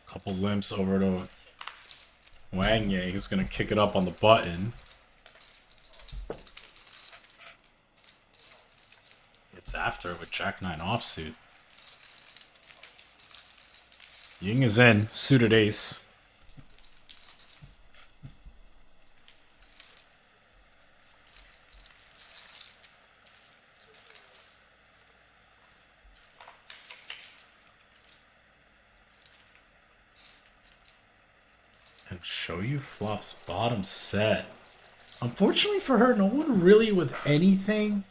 Couple limps over to Wang, who's going to kick it up on the button. It's after with Jack-9 offsuit. Ying is in, suited ace. And Xiaoyu flops bottom set. Unfortunately for her, no one really with anything.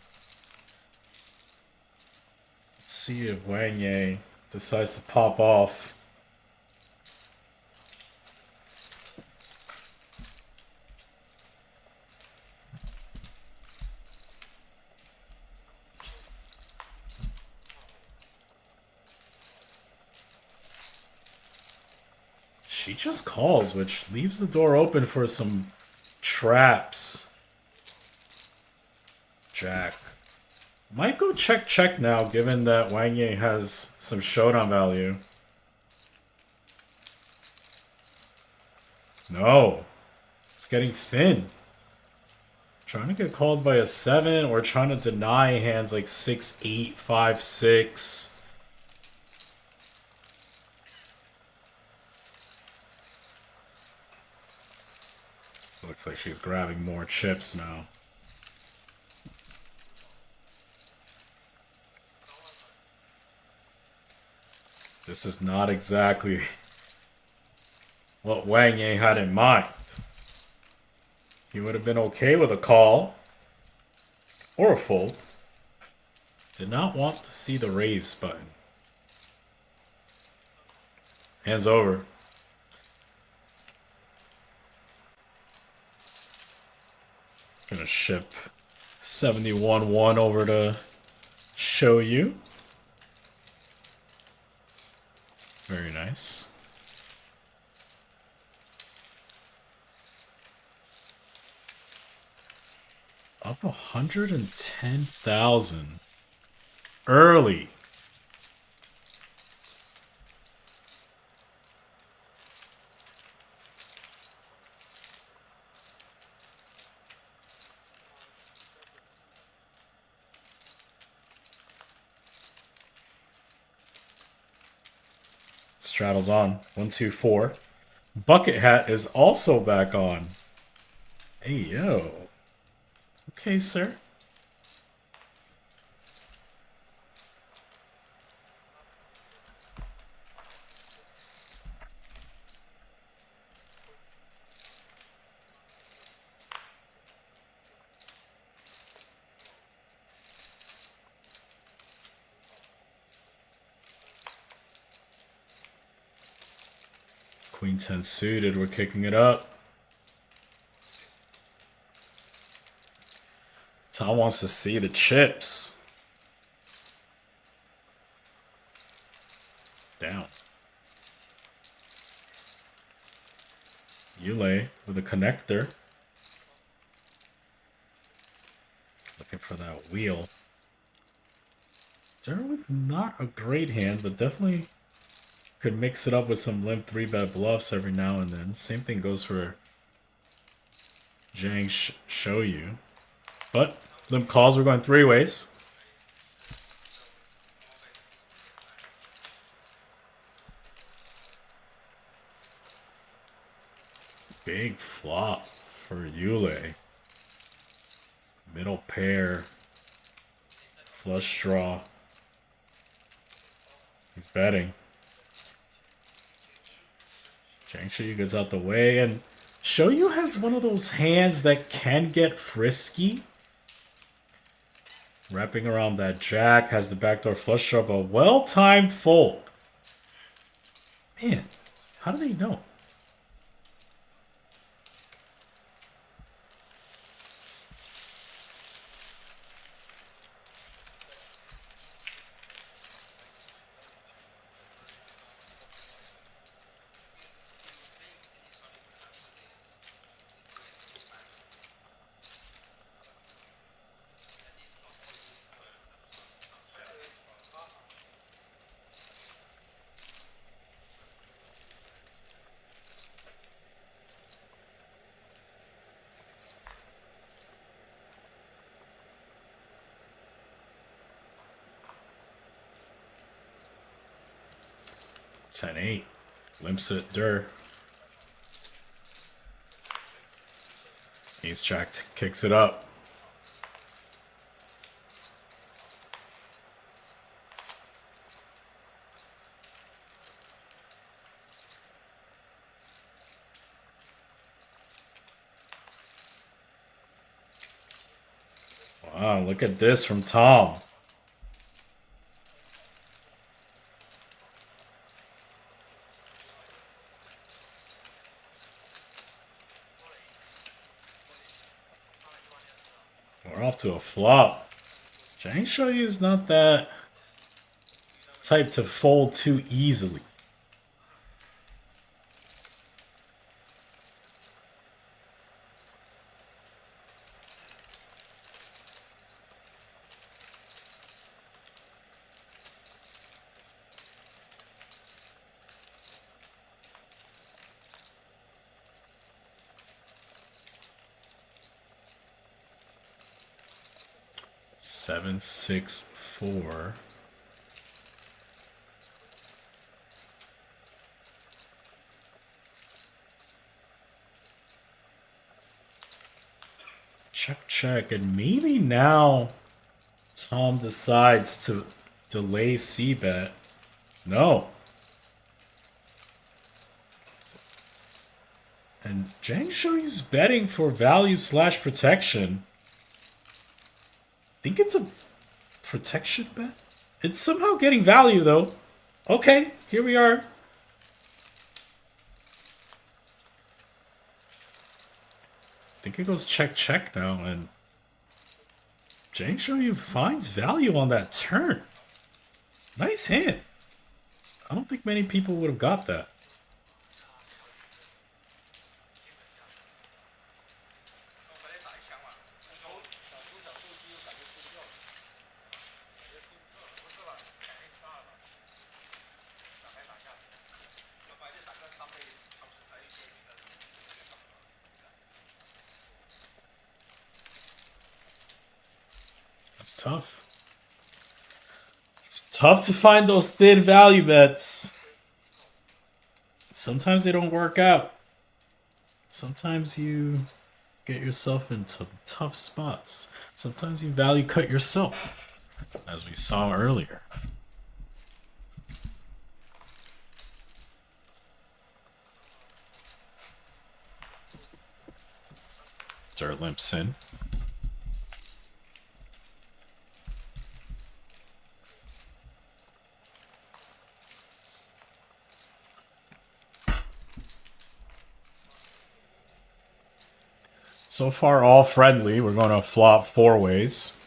Let's see if Wang Ye decides to pop off. She just calls, which leaves the door open for some traps. Jack. Might go check check now, given that Wang Ye has some showdown value. No. It's getting thin. Trying to get called by a 7 or trying to deny hands like 6, 8, 5, 6. Looks like she's grabbing more chips now. This is not exactly what Wang Ye had in mind. He would have been okay with a call or a fold. Did not want to see the raise button. Hands over. Gonna ship 71-1 over to Xiaoyu. Very nice. Up 110,000 early. Straddles on. 1, 2, 4. Bucket hat is also back on. Hey, yo. Okay, sir. Queen 10 suited, we're kicking it up. Tom wants to see the chips. Down. Yule with a connector. Looking for that wheel. Zhang with not a great hand, but definitely could mix it up with some limp 3-bet bluffs every now and then. Same thing goes for Zhang xiaoyu. But limp calls, we're going 3 ways. Big flop for Yule. Middle pair. Flush draw. He's betting. Zhang xiaoyu gets out the way, and xiaoyu has one of those hands that can get frisky. Wrapping around that jack, has the backdoor flush draw, a well-timed fold. Man, how do they know? Ten eight, limps it, der. Ace jack kicks it up. Wow, look at this from Tom. We're off to a flop. Zhang xiaoyu is not that type to fold too easily. Seven, 6, 4. Check, check, and maybe now Tom decides to delay c-bet. No. And Zhang xiaoyu's betting for value / protection. I think it's a protection bet. It's somehow getting value though. Okay, here we are. I think it goes check check now, and Zhang xiaoyu finds value on that turn. Nice hand. I don't think many people would have got that. That's tough. It's tough to find those thin value bets. Sometimes they don't work out. Sometimes you get yourself into tough spots. Sometimes you value cut yourself, as we saw earlier. Dirt limps in. So far, all friendly. We're going to flop 4 ways.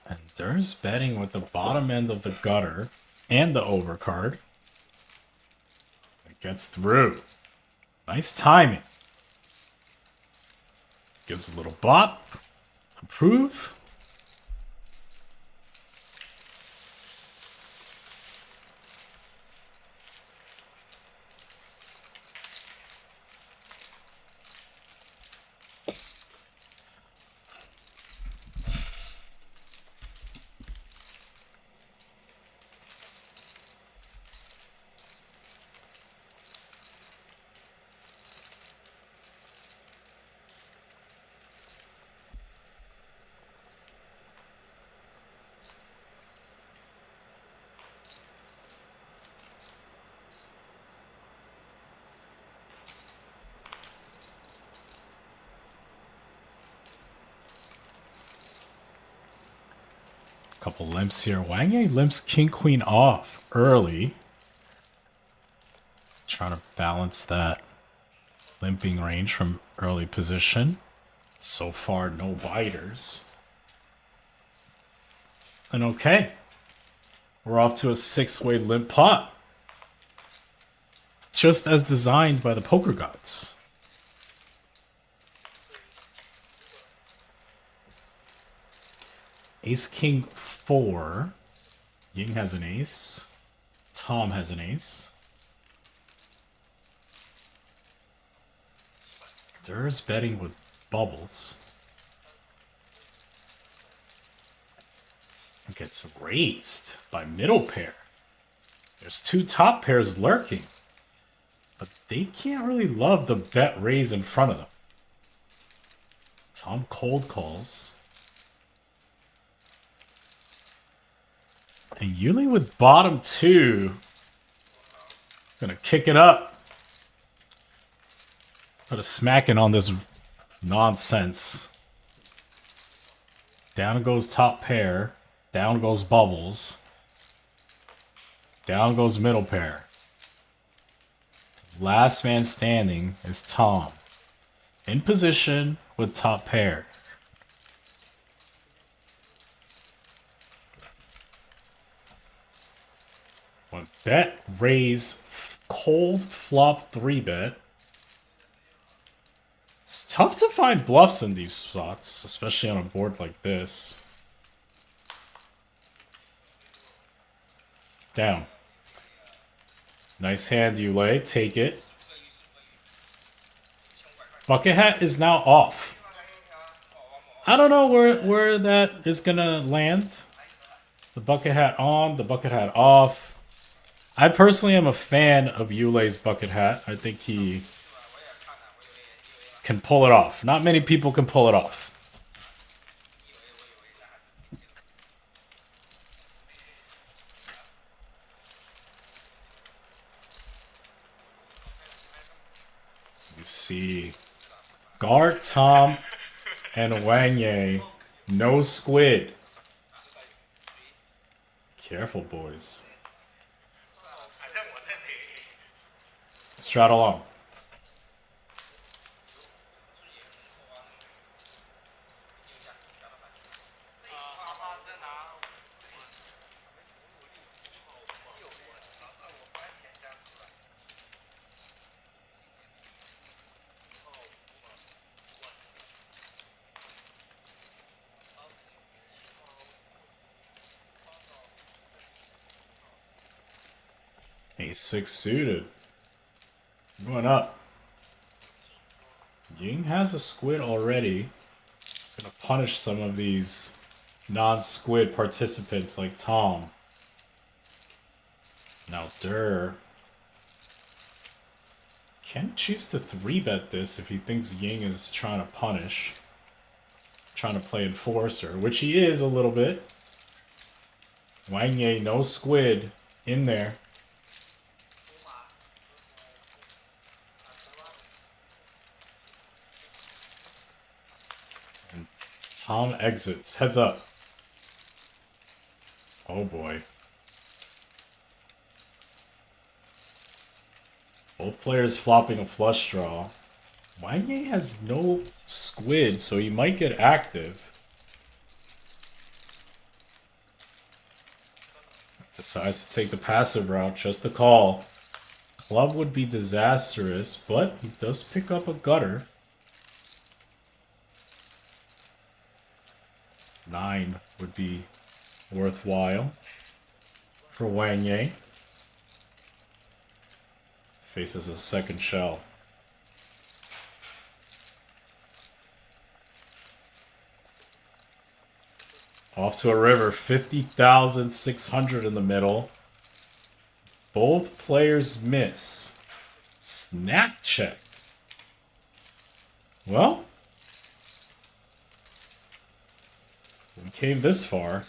And there's betting with the bottom end of the gutter and the overcard. It gets through. Nice timing. Gives a little bop. Approve. Couple limps here. Wang limps king queen off early. Trying to balance that limping range from early position. So far, no biters. And okay, we're off to a 6-way limp pot. Just as designed by the poker gods. Ace king 4. Ying has an ace. Tom has an ace. There's betting with bubbles. It gets raised by middle pair. There's 2 top pairs lurking. But they can't really love the bet raise in front of them. Tom cold calls. And Yuli with bottom 2. Gonna kick it up. Put a smacking on this nonsense. Down goes top pair. Down goes bubbles. Down goes middle pair. Last man standing is Tom. In position with top pair. One bet, raise, cold flop 3-bet. It's tough to find bluffs in these spots, especially on a board like this. Down. Nice hand you lay, take it. Bucket hat is now off. I don't know where that is gonna land. The bucket hat on, the bucket hat off. I personally am a fan of Yulei's bucket hat. I think he can pull it off. Not many people can pull it off. You see Guard, Tom, and Wang Yang. No squid. Careful, boys. Straddle on. Ace 6 suited. Going up. Ying has a squid already. He's gonna punish some of these non-squid participants like Tom. Now Durr can choose to 3-bet this if he thinks Ying is trying to punish. Trying to play enforcer, which he is a little bit. Wang Ye, no squid in there. Tom exits. Heads up. Oh boy. Both players flopping a flush draw. Wang has no squid, so he might get active. Decides to take the passive route, just a call. Club would be disastrous, but he does pick up a gutter. 9 would be worthwhile for Wang Yang. Faces a second shell. Off to a river, 50,600 in the middle. Both players miss. Snap check. Well, we came this far.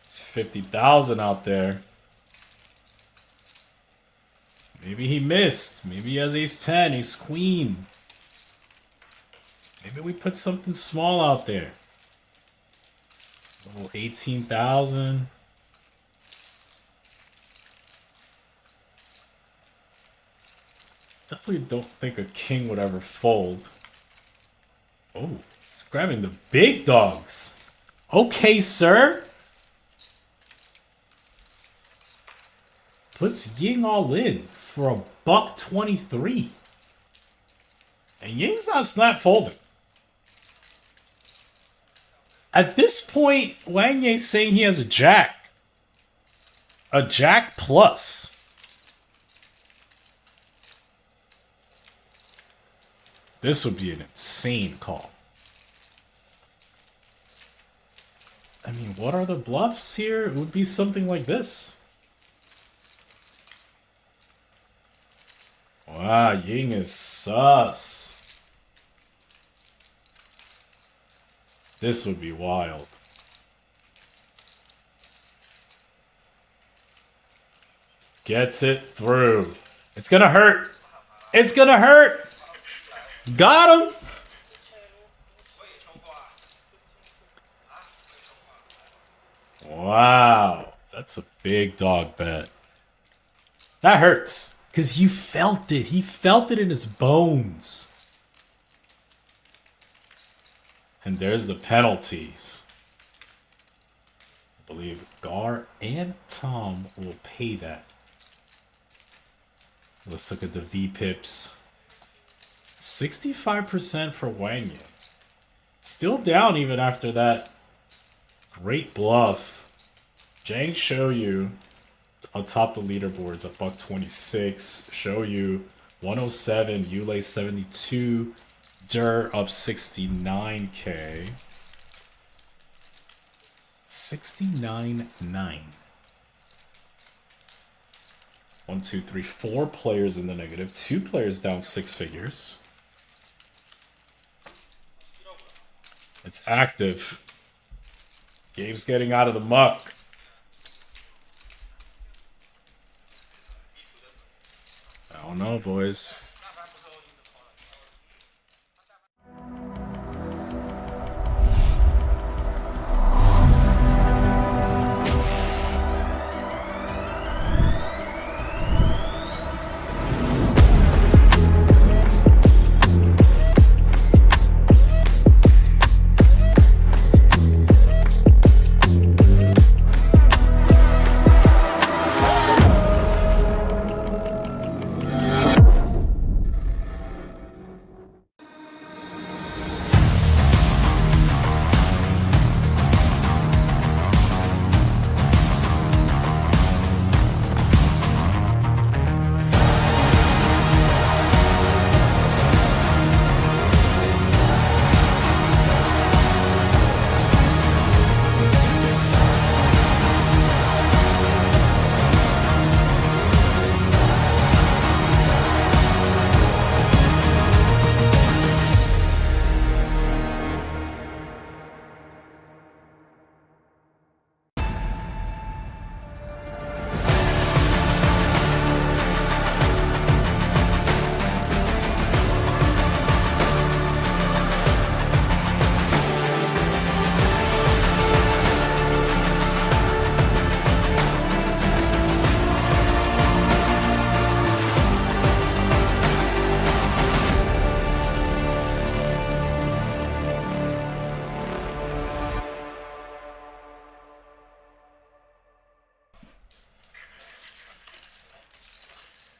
It's 50,000 out there. Maybe he missed. Maybe he has ace 10, ace queen. Maybe we put something small out there. Oh, 18,000. Definitely don't think a king would ever fold. Oh, he's grabbing the big dogs. Okay, sir. Puts Ying all in for a $1.23. And Ying's not snap folding. At this point, Wang Yang's saying he has a jack. A jack plus. This would be an insane call. I mean, what are the bluffs here? It would be something like this. Wow, Ying is sus. This would be wild. Gets it through. It's gonna hurt. It's gonna hurt. Got him. Wow. That's a big dog bet. That hurts. Because you felt it. He felt it in his bones. And there's the penalties. I believe Gar and Tom will pay that. Let's look at the V-pips. 65% for Wang Yang. Still down even after that great bluff. Zhang xiaoyu atop the leaderboards at $1.26. Xiaoyu 107, Yulei 72. Dur up 69k. 69.9. 1, 2, 3, 4 players in the negative. 2 players down 6 figures. It's active. Game's getting out of the muck. I don't know, boys.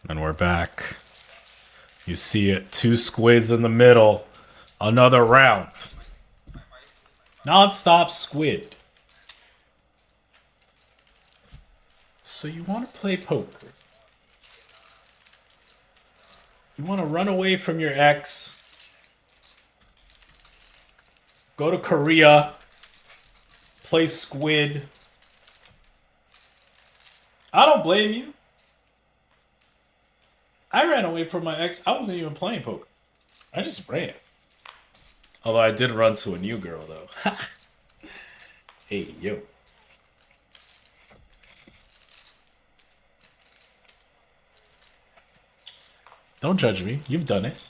And we're back. You see it. 2 squids in the middle. Another round. Non-stop squid. So you want to play poker. You want to run away from your ex. Go to Korea. Play squid. I don't blame you. I ran away from my ex. I wasn't even playing poker. I just ran. Although I did run to a new girl, though. Hey, yo. Don't judge me. You've done it.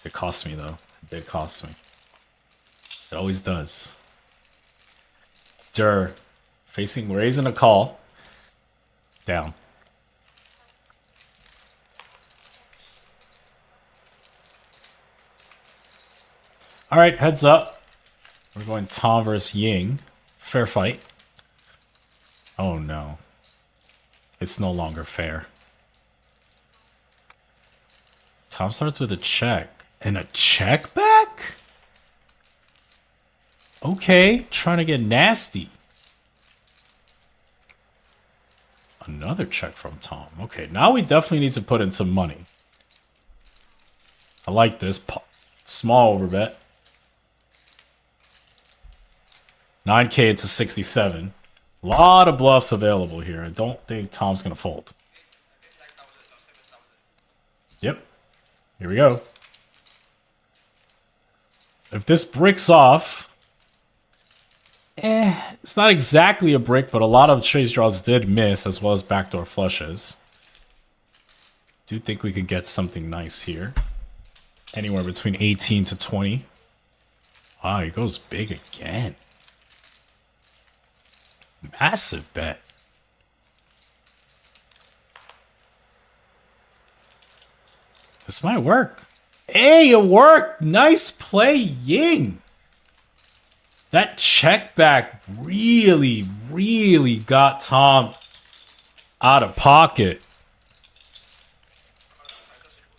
It cost me, though. It did cost me. It always does. Facing, raising a call. Down. Alright, heads up. We're going Tom versus Ying. Fair fight. Oh no. It's no longer fair. Tom starts with a check. And a check back? Okay, trying to get nasty. Another check from Tom. Okay, now we definitely need to put in some money. I like this. Small overbet. 9K into 67. A lot of bluffs available here. I don't think Tom's going to fold. Yep. Here we go. If this bricks off... it's not exactly a brick, but a lot of chase draws did miss, as well as backdoor flushes. Do think we could get something nice here. Anywhere between 18 to 20. Wow, he goes big again. Massive bet. This might work. Hey, it worked! Nice play, Ying! That check back really, really got Tom out of pocket.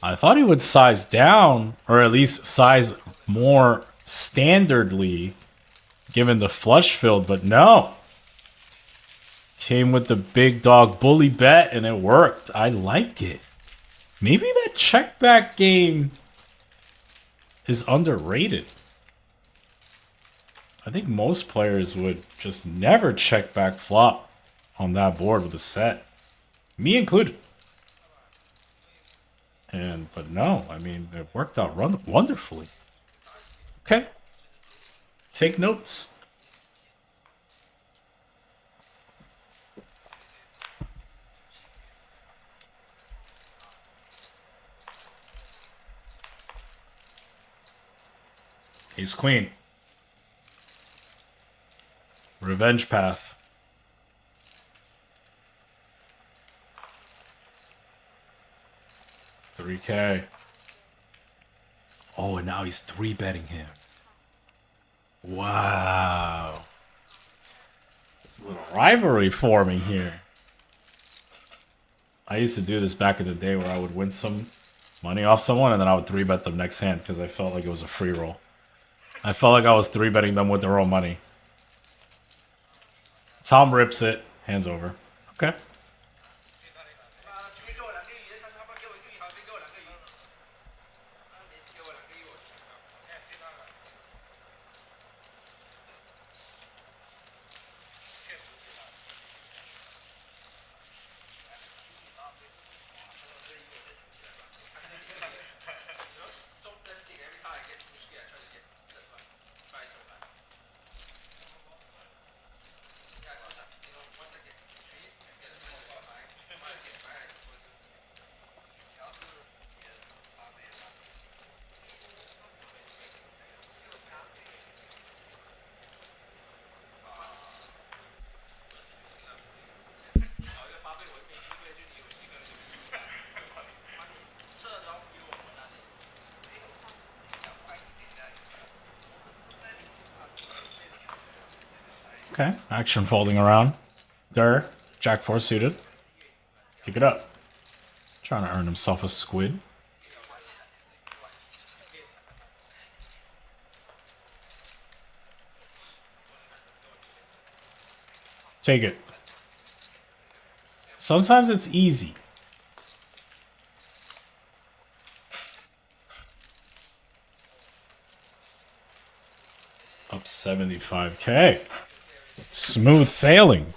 I thought he would size down, or at least size more standardly, given the flush field, but no. Came with the big dog bully bet, and it worked. I like it. Maybe that check back game is underrated. I think most players would just never check back flop on that board with a set. Me included. But no, I mean, it worked out wonderfully. Okay. Take notes. Ace Queen. Revenge path. $3K. Oh, and now he's 3-betting him. Wow. There's a little rivalry forming here. I used to do this back in the day where I would win some money off someone and then I would 3-bet them next hand because I felt like it was a free roll. I felt like I was 3-betting them with their own money. Tom rips it. Hands over. Okay. Okay, action folding around. Jack 4 suited. Pick it up. Trying to earn himself a squid. Take it. Sometimes it's easy. Up 75k. Smooth sailing.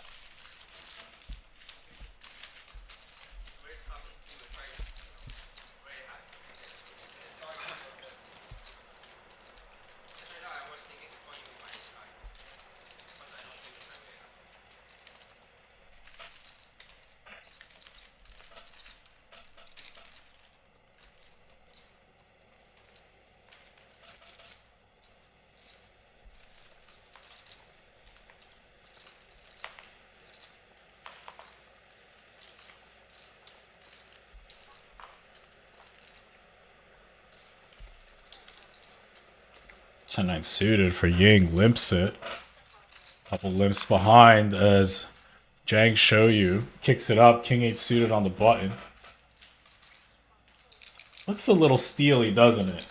Ten-9 suited for Ying, limps it. Couple limps behind as Zhang xiaoyu kicks it up. King-8 suited on the button. Looks a little steely, doesn't it?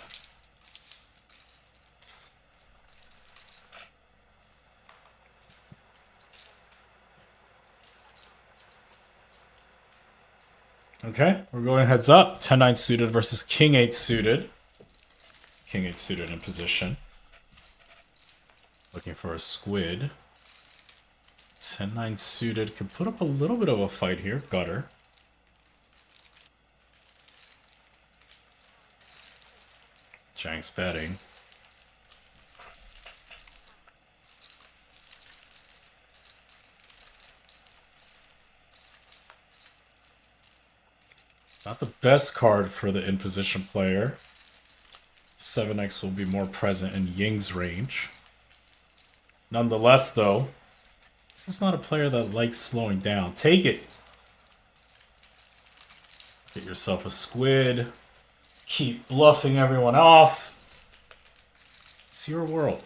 Okay, we're going heads up. 10-9 suited versus King-8 suited. King-8 suited in position. Looking for a squid. 10-9 suited can put up a little bit of a fight here. Gutter. Zhang's betting. Not the best card for the in-position player. 7x will be more present in Ying's range. Nonetheless, though, this is not a player that likes slowing down. Take it. Get yourself a squid. Keep bluffing everyone off. It's your world.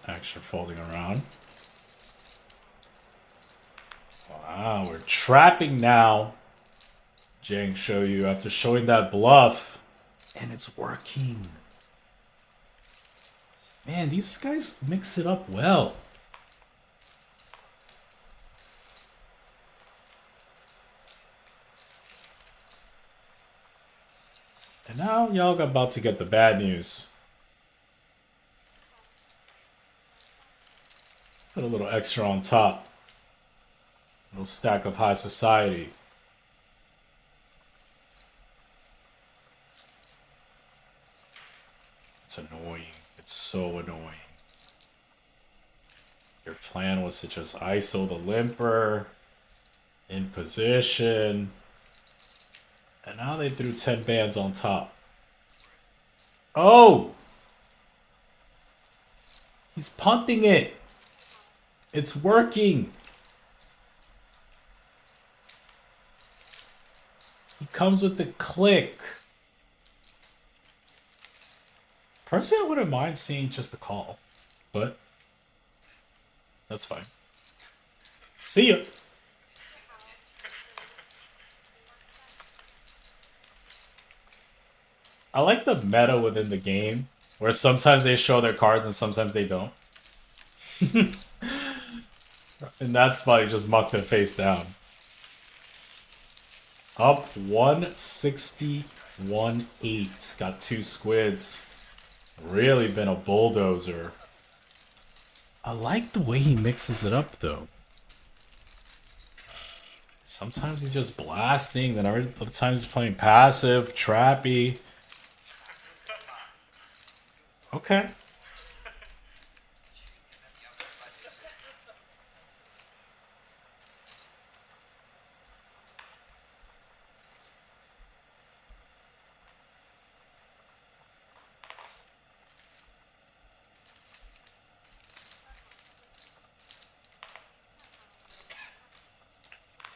Action folding around. Wow, we're trapping now. Zhang xiaoyu after showing that bluff. And it's working. Man, these guys mix it up well. And now y'all about to get the bad news. Put a little extra on top. A little stack of high society. It's annoying. It's so annoying. Your plan was to just ISO the limper. In position. And now they threw 10 bands on top. Oh! He's punting it. It's working. He comes with the click. Personally, I wouldn't mind seeing just a call, but that's fine. See ya. I like the meta within the game, where sometimes they show their cards and sometimes they don't. In that spot, he just mucked it face down. Up 161.8. Got 2 squids. Really been a bulldozer. I like the way he mixes it up, though. Sometimes he's just blasting, then other times he's playing passive, trappy. Okay.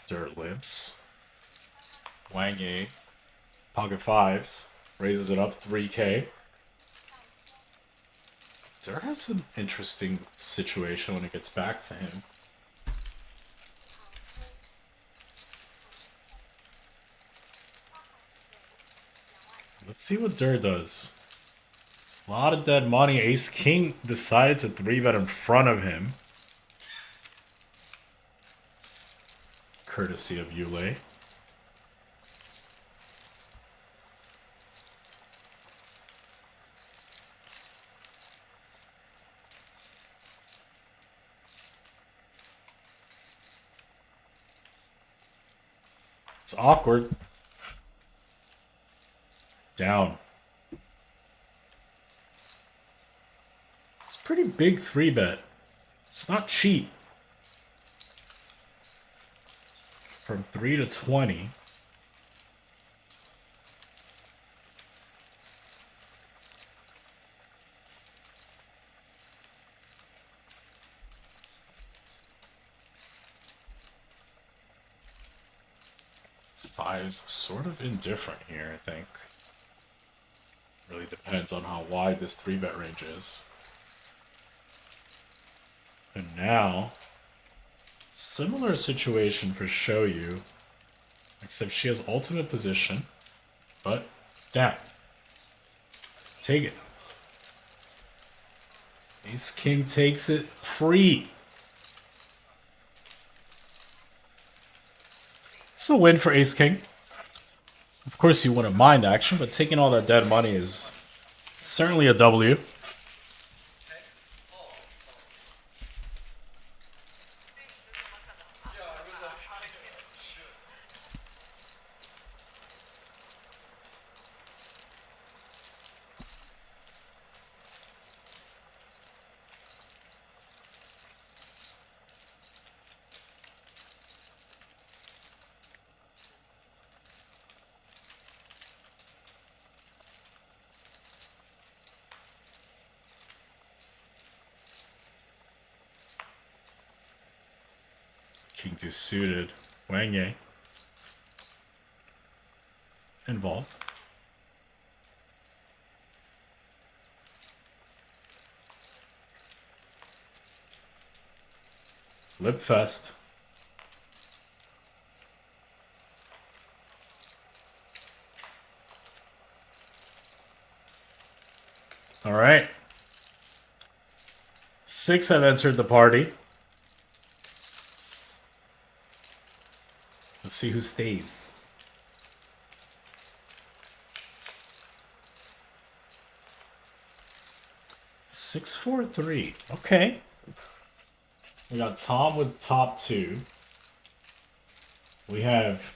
Dirt lips. Wang pocket fives, raises it up 3k. Dirt has an interesting situation when it gets back to him. Let's see what Dirt does. A lot of dead money. Ace King decided to 3-bet in front of him. Courtesy of Yule. It's awkward. Down. It's a pretty big 3-bet. It's not cheap. From 3 to 20. Five's sort of indifferent here, I think. Really depends on how wide this 3-bet range is. And now, similar situation for xiaoyu, except she has ultimate position, but down. Take it. Ace King takes it free. It's a win for Ace King. Of course, you wouldn't mind action, but taking all that dead money is certainly a W. King 2 suited. Wang involved. Lip fest. All right. 6 have entered the party. Let's see who stays. Six, 4, 3. Okay. We got Tom with top 2. We have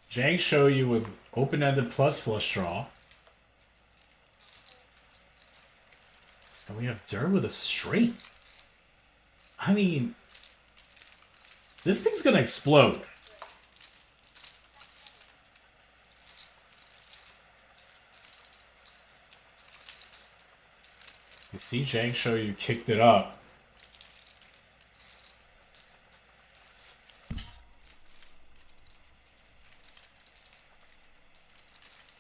Zhang xiaoyu with open-ended plus flush draw. And we have Dirt with a straight. I mean, this thing's gonna explode. You see Zhang xiaoyu kicked it up.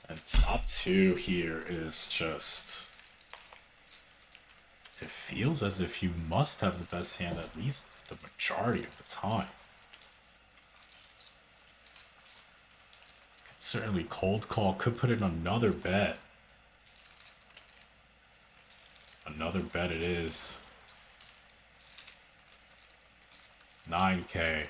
And top 2 here is just... It feels as if you must have the best hand at least the majority of the time. Could certainly cold call, could put in another bet. Another bet it is. 9k.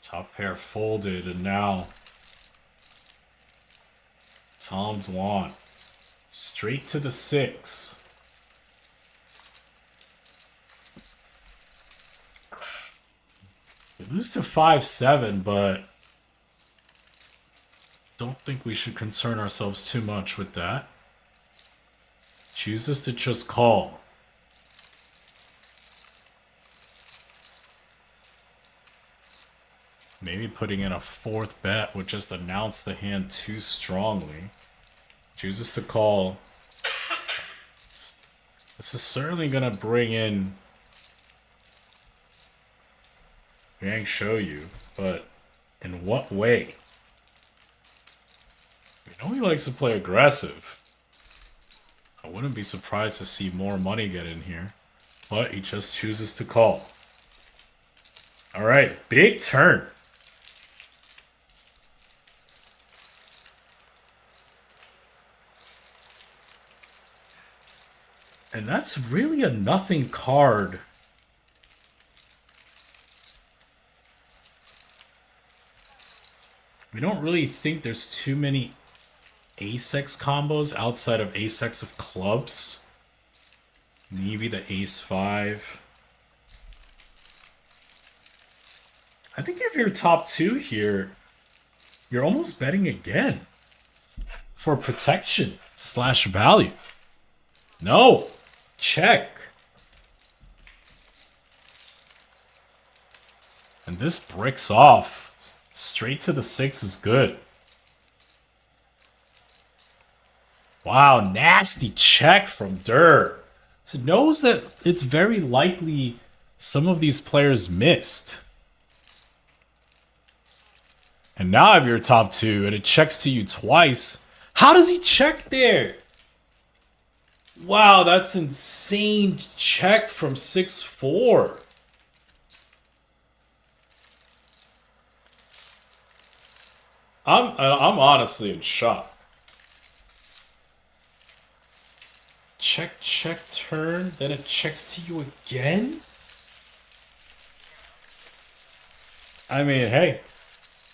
Top pair folded, and now Tom Dwan Straight to the 6. We lose to 5-7, but don't think we should concern ourselves too much with that. Chooses to just call. Maybe putting in a 4th bet would just announce the hand too strongly. Chooses to call. This is certainly going to bring in xiaoyu, but in what way? We know he likes to play aggressive. I wouldn't be surprised to see more money get in here, but he just chooses to call. Alright, big turn. And that's really a nothing card. We don't really think there's too many ace-x combos outside of ace-x of clubs. Maybe the ace-5. I think if you're top 2 here, you're almost betting again. For protection / value. No! Check. And this bricks off. Straight to the 6 is good. Wow, nasty check from Dur. So it knows that it's very likely some of these players missed. And now if you're top 2 and it checks to you twice, how does he check there? Wow, that's insane check from 6-4. I'm honestly in shock. Check, check, turn, then it checks to you again? I mean, hey,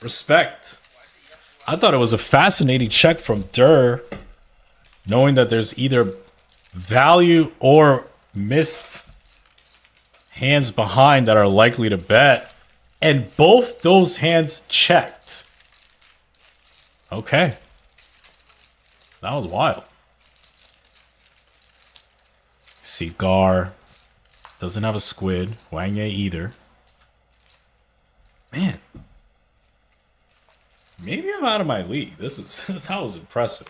respect. I thought it was a fascinating check from Dur, knowing that there's either value or missed hands behind that are likely to bet, and both those hands checked. Okay. That was wild. See, Gar doesn't have a squid. Wang either. Man. Maybe I'm out of my league. That was impressive.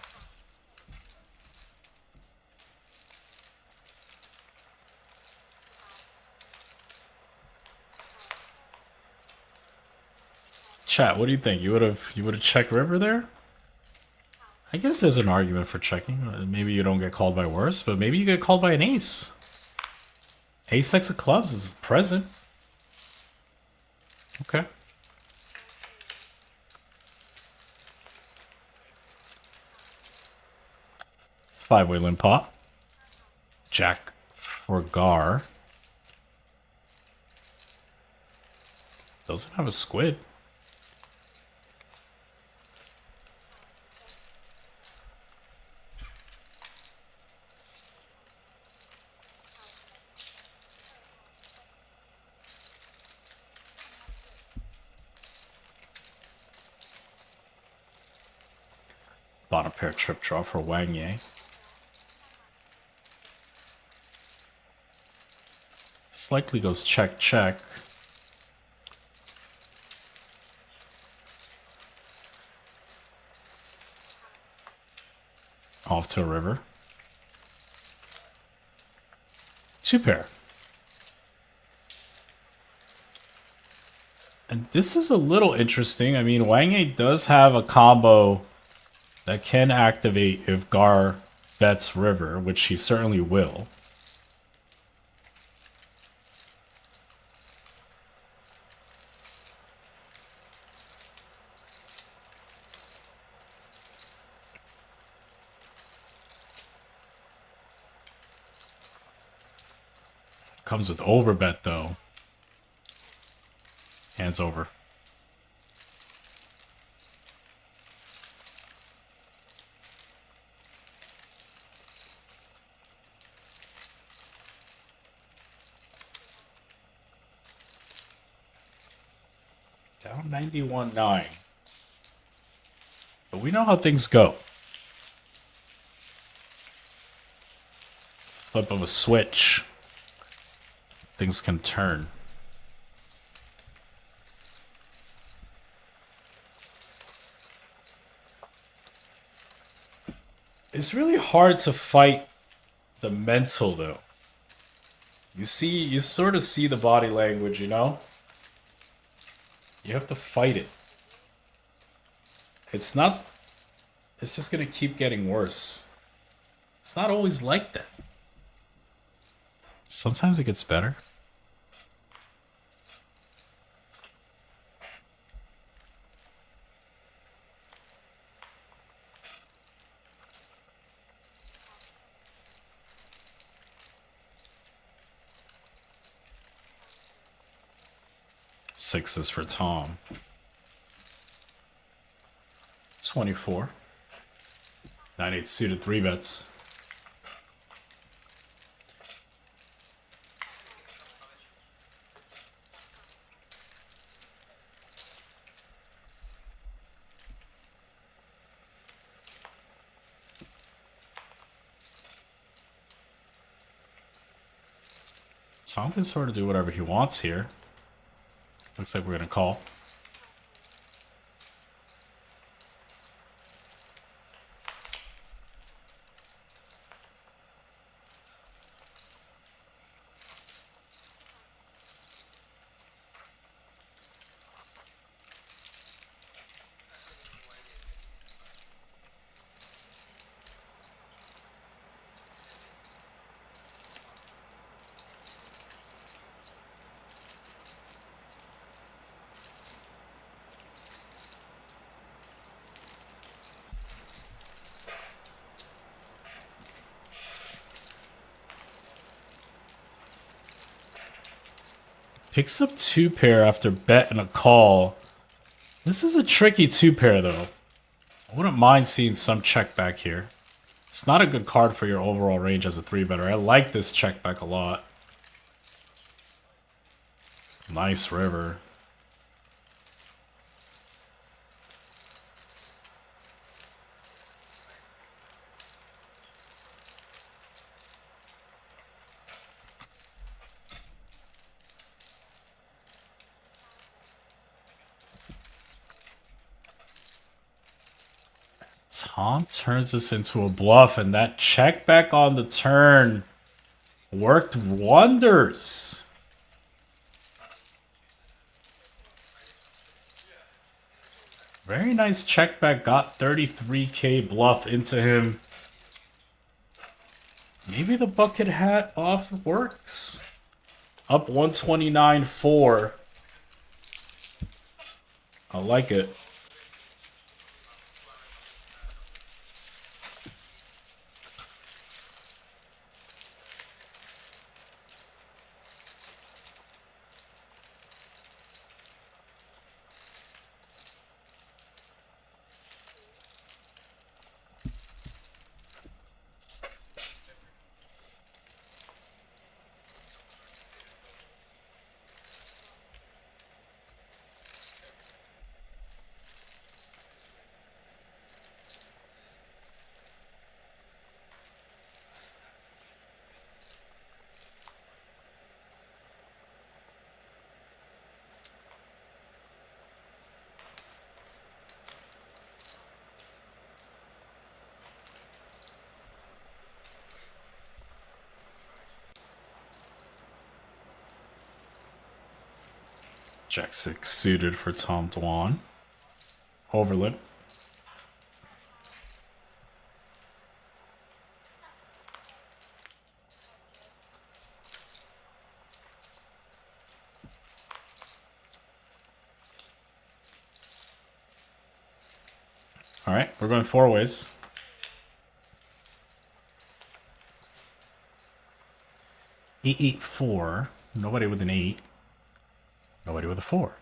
Chat, what do you think? You would have checked river there? I guess there's an argument for checking. Maybe you don't get called by worse, but maybe you get called by an ace. Ace-x of clubs is present. Okay. Five-way limp pot. Jack for Gar. Doesn't have a squid. Bottom pair trip draw for Wang. This likely goes check, check. Off to a river. Two pair. And this is a little interesting. I mean, Wang does have a combo that can activate if Gar bets river, which he certainly will. Comes with overbet though. Hands over. Down 91-9. But we know how things go. Flip of a switch. Things can turn. It's really hard to fight the mental, though. You sort of see the body language, you know? You have to fight it. It's just gonna keep getting worse. It's not always like that. Sometimes it gets better. Sixes for Tom. 24. 9-8 suited 3-bets. Tom can sort of do whatever he wants here. Looks like we're going to call. Picks up 2-pair after bet and a call. This is a tricky 2-pair, though. I wouldn't mind seeing some check back here. It's not a good card for your overall range as a 3-better. I like this check back a lot. Nice river. Tom turns this into a bluff, and that check back on the turn worked wonders. Very nice check back, got 33k bluff into him. Maybe the bucket hat off works. Up 129.4. I like it. Jack 6 suited for Tom Dwan. Overlip. All right, we're going 4 ways. Eight, 4. Nobody with an 8. Nobody with a 4.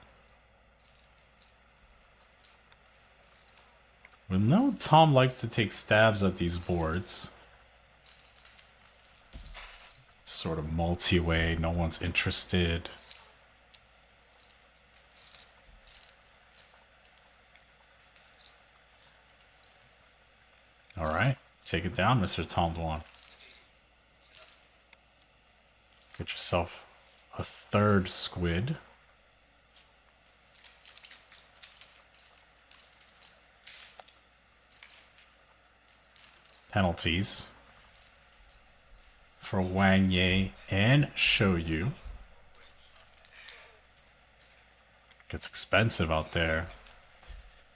We know Tom likes to take stabs at these boards. Sort of multi-way, no one's interested. All right, take it down, Mr. Tom Dwan. Get yourself a third squid. Penalties for Wang and xiaoyu. Gets expensive out there.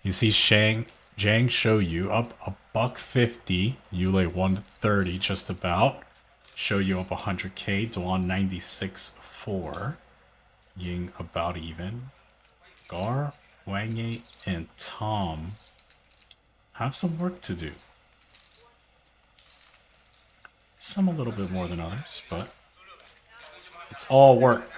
You see Zhang xiaoyu up $150, Yule 130 just about. xiaoyu up 100k, Dwan 96.4. Ying about even. Gar, Wang and Tom have some work to do. Some a little bit more than others, but it's all work.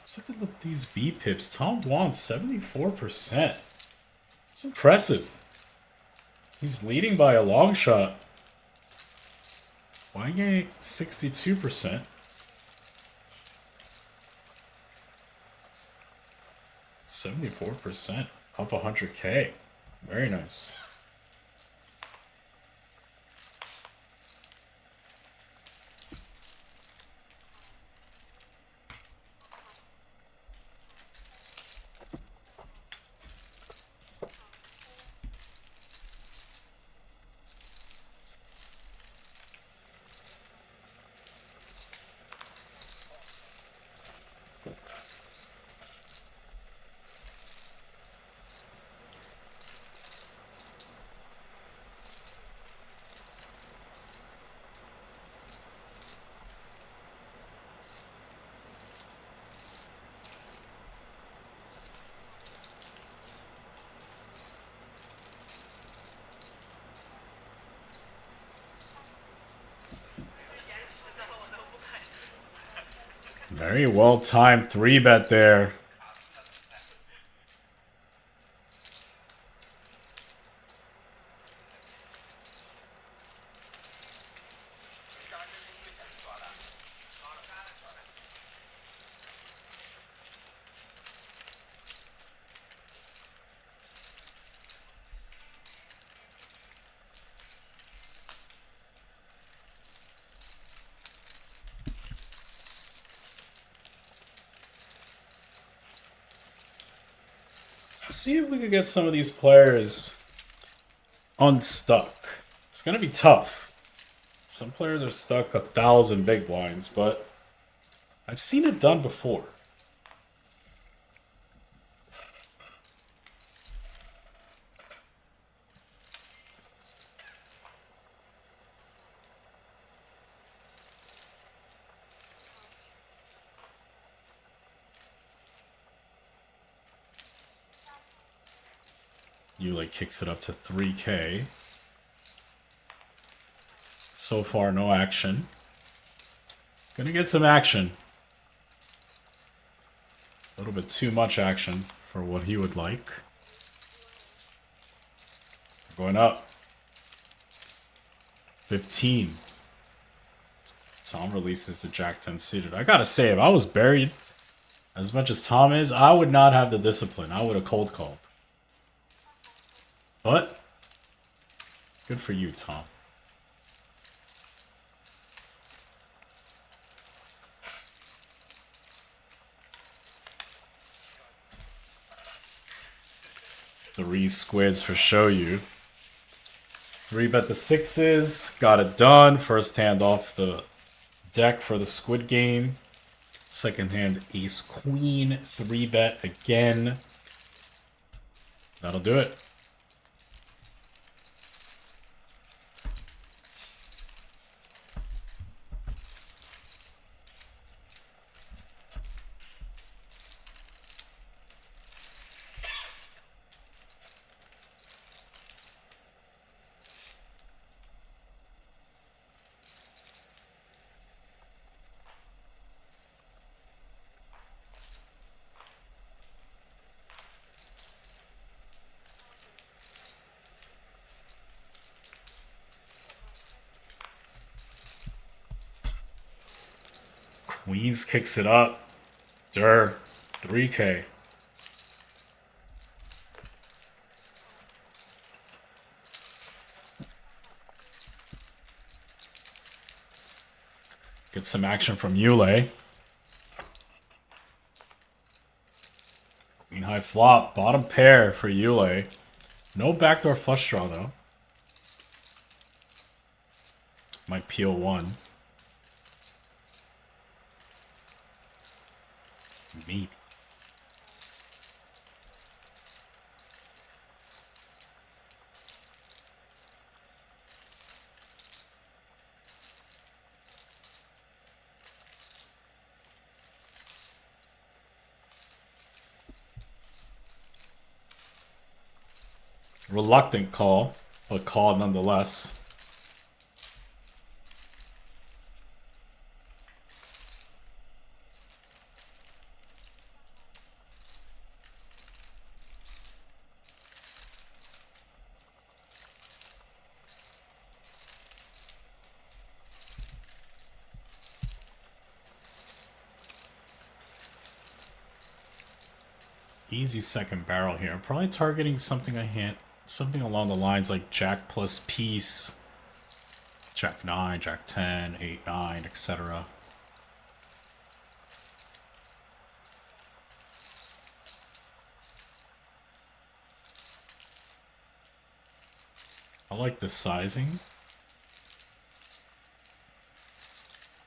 Let's look at these B pips. Tom Dwan, 74%. It's impressive. He's leading by a long shot. Wang 62%. 74%. Up 100k. Very nice. Very well timed 3-bet there. Let's see if we can get some of these players unstuck. It's gonna be tough. Some players are stuck 1,000 big blinds, but I've seen it done before. Yule kicks it up to 3k. So far, no action. Gonna get some action. A little bit too much action for what he would like. Going up. 15. Tom releases the Jack 10 suited. I gotta say, if I was buried as much as Tom is, I would not have the discipline. I would have cold called. But good for you, Tom. Three squids for xiaoyu. 3-bet the 6s. Got it done. First hand off the deck for the squid game. Second hand ace queen. 3-bet again. That'll do it. Queens kicks it up. 3K. Get some action from Yule. Queen high flop. Bottom pair for Yule. No backdoor flush draw though. Might peel one. Maybe. Reluctant call, but call nonetheless. Easy second barrel here. I'm probably targeting something something along the lines like Jack plus piece, Jack 9, Jack 10, 8, 9, etc. I like the sizing.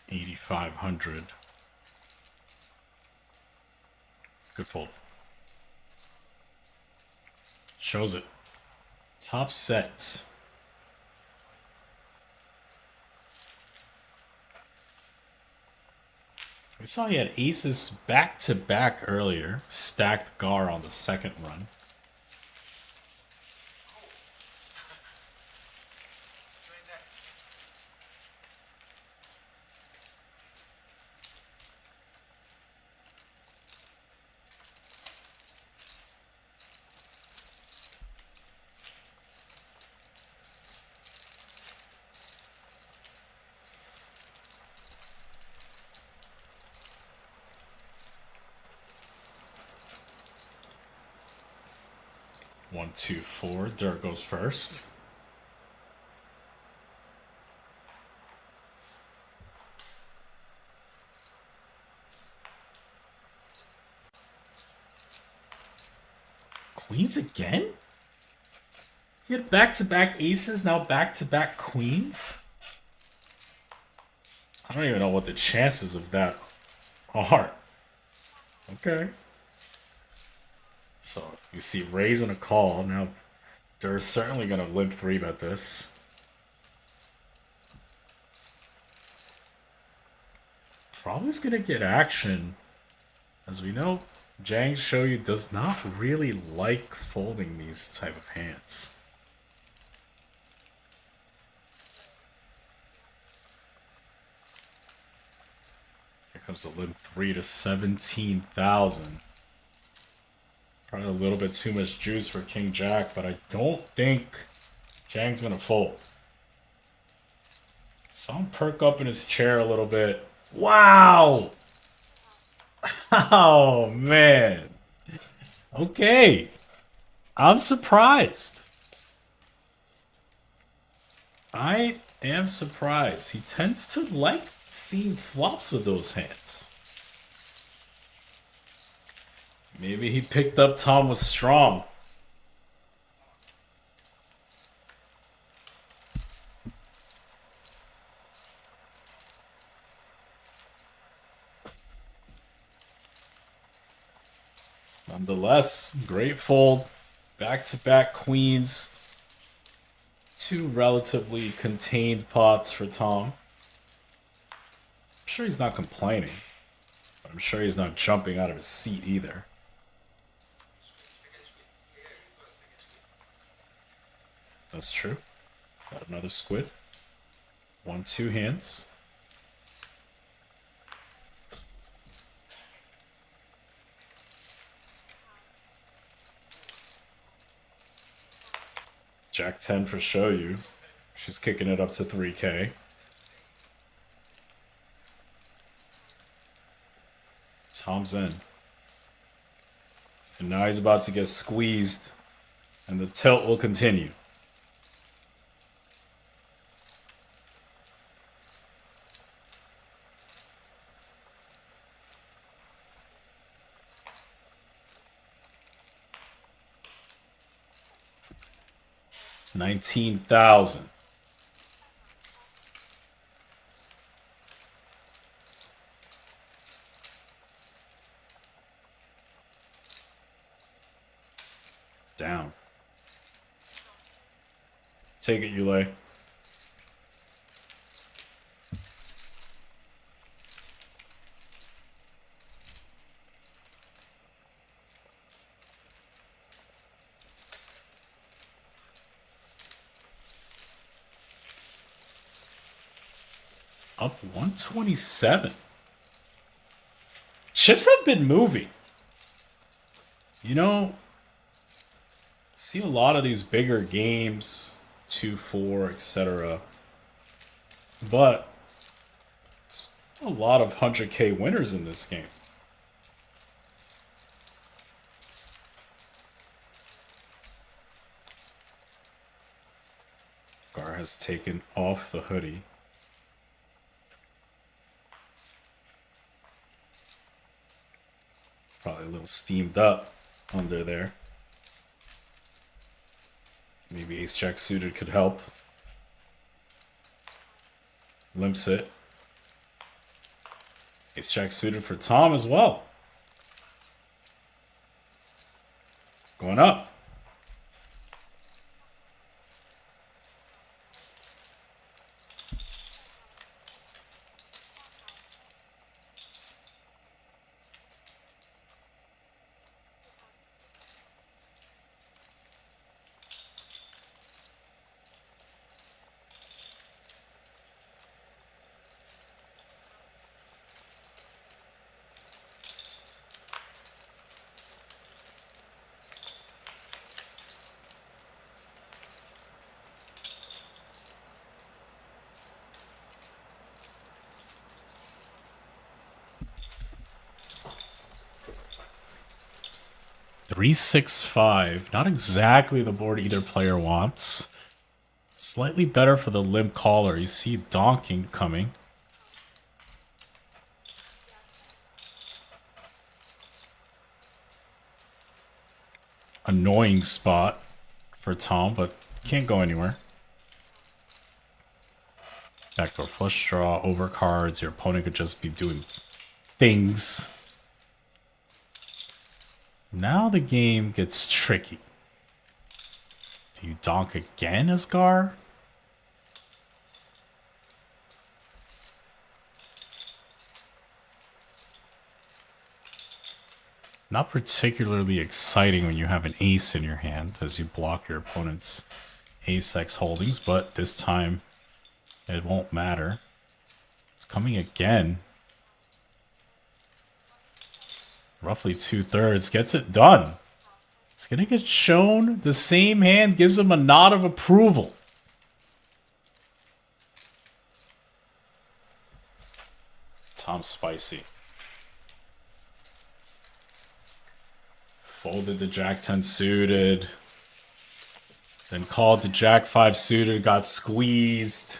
8,500. Good fold. Shows it. Top set. We saw he had aces back to back earlier. Stacked Gar on the second run. One, two, four. Dirt goes first. Queens again? He had back-to-back aces, now back-to-back queens? I don't even know what the chances of that are. Okay. So, you see raise and a call. Now, they're certainly going to limp 3-bet this. Probably is going to get action. As we know, Zhang xiaoyu does not really like folding these type of hands. Here comes the limp 3 to 17,000. Probably a little bit too much juice for King Jack, but I don't think Zhang's gonna fold. Saw him perk up in his chair a little bit. Wow! Oh, man. Okay. I'm surprised. I am surprised. He tends to like seeing flops of those hands. Maybe he picked up Tom was strong. Nonetheless, great fold. Back-to-back queens. Two relatively contained pots for Tom. I'm sure he's not complaining. But I'm sure he's not jumping out of his seat either. That's true. Got another squid. 1-2 hands. Jack 10 for xiaoyu. She's kicking it up to 3K. Tom's in. And now he's about to get squeezed. And the tilt will continue. $19,000. Down. Take it, Yulei. Up 127. Chips have been moving. You know, see a lot of these bigger games, 2-4, etc. But it's a lot of 100K winners in this game. Gar has taken off the hoodie. Probably a little steamed up under there. Maybe ace-jack suited could help. Limps it. Ace-jack suited for Tom as well. Going up. $365. Not exactly the board either player wants. Slightly better for the limp caller. You see donking coming. Annoying spot for Tom, but can't go anywhere. Backdoor flush draw, overcards. Your opponent could just be doing things. Now the game gets tricky. Do you donk again, Asgar? Not particularly exciting when you have an ace in your hand as you block your opponent's ace-x holdings, but this time it won't matter. It's coming again. Roughly 2/3 gets it done. It's gonna get shown. The same hand gives him a nod of approval. Tom's spicy. Folded the Jack 10 suited. Then called the Jack 5 suited, got squeezed.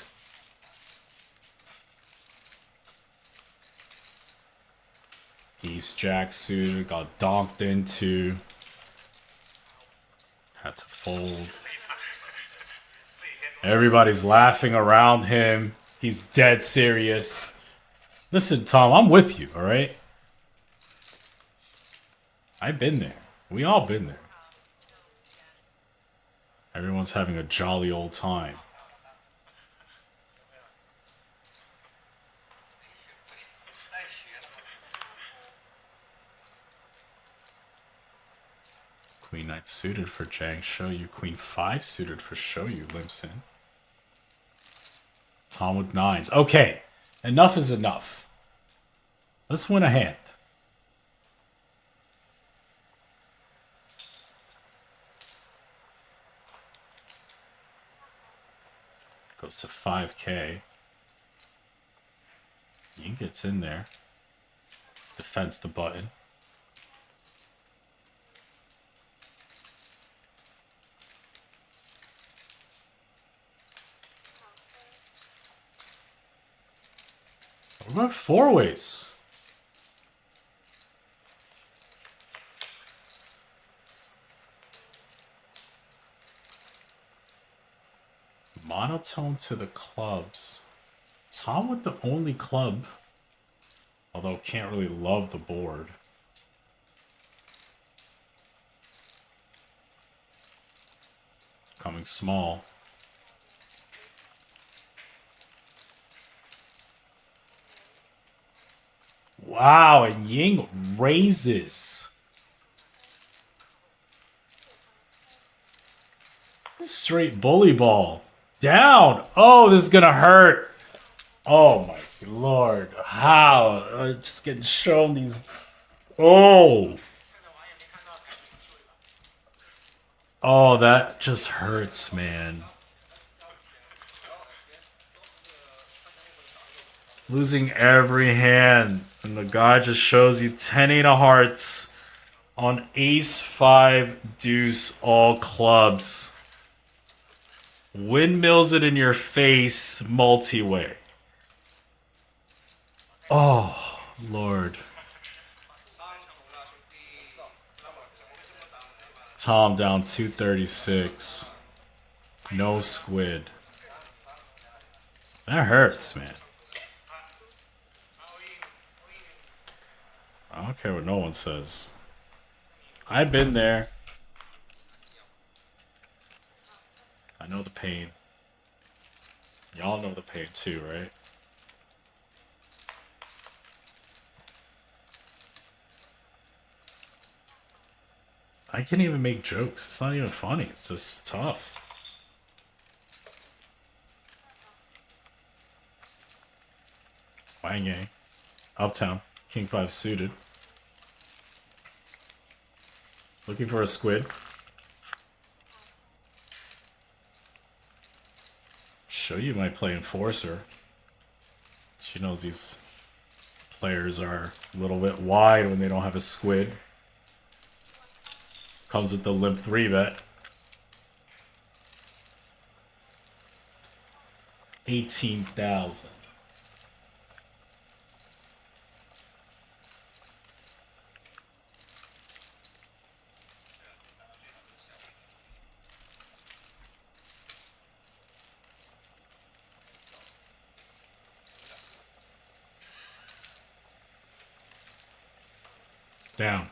Ace Jack suited, got donked into. Had to fold. Everybody's laughing around him. He's dead serious. Listen, Tom, I'm with you, alright? I've been there. We all been there. Everyone's having a jolly old time. Queen 9 suited for Zhang, xiaoyu. Queen 5 suited for xiaoyu, limps in. Tom with 9s. Okay, enough is enough. Let's win a hand. Goes to 5K. Ying gets in there. Defense the button. What about four ways? Monotone to the clubs. Tom with the only club. Although can't really love the board. Coming small. Wow, and Ying raises. Straight bully ball. Down. Oh, this is gonna hurt. Oh my lord. How? Just getting shown these. Oh. Oh, that just hurts, man. Losing every hand. And the guy just shows you 10-8 of hearts on ace 5 deuce all clubs. Windmills it in your face multi-way. Oh, Lord. Tom down 236. No squid. That hurts, man. I don't care what no one says. I've been there. I know the pain. Y'all know the pain too, right? I can't even make jokes. It's not even funny. It's just tough. Wang, uptown, king 5 suited. Looking for a squid. Xiaoyu might play enforcer. She knows these players are a little bit wide when they don't have a squid. Comes with the limp 3-bet. 18,000. Down.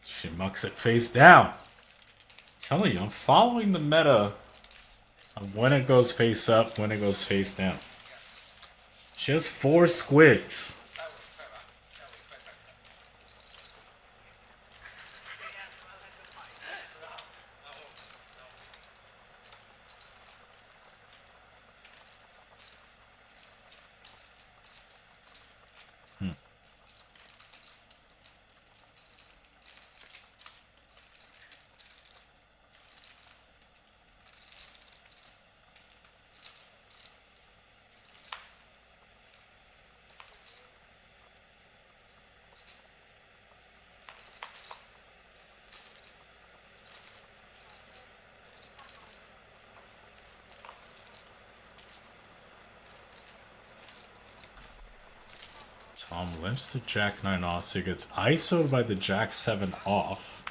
She mucks it face down. I'm telling you, I'm following the meta of when it goes face up, when it goes face down. She has 4 squids. Tom limps the Jack 9 off, so he gets ISO'd by the Jack 7 off.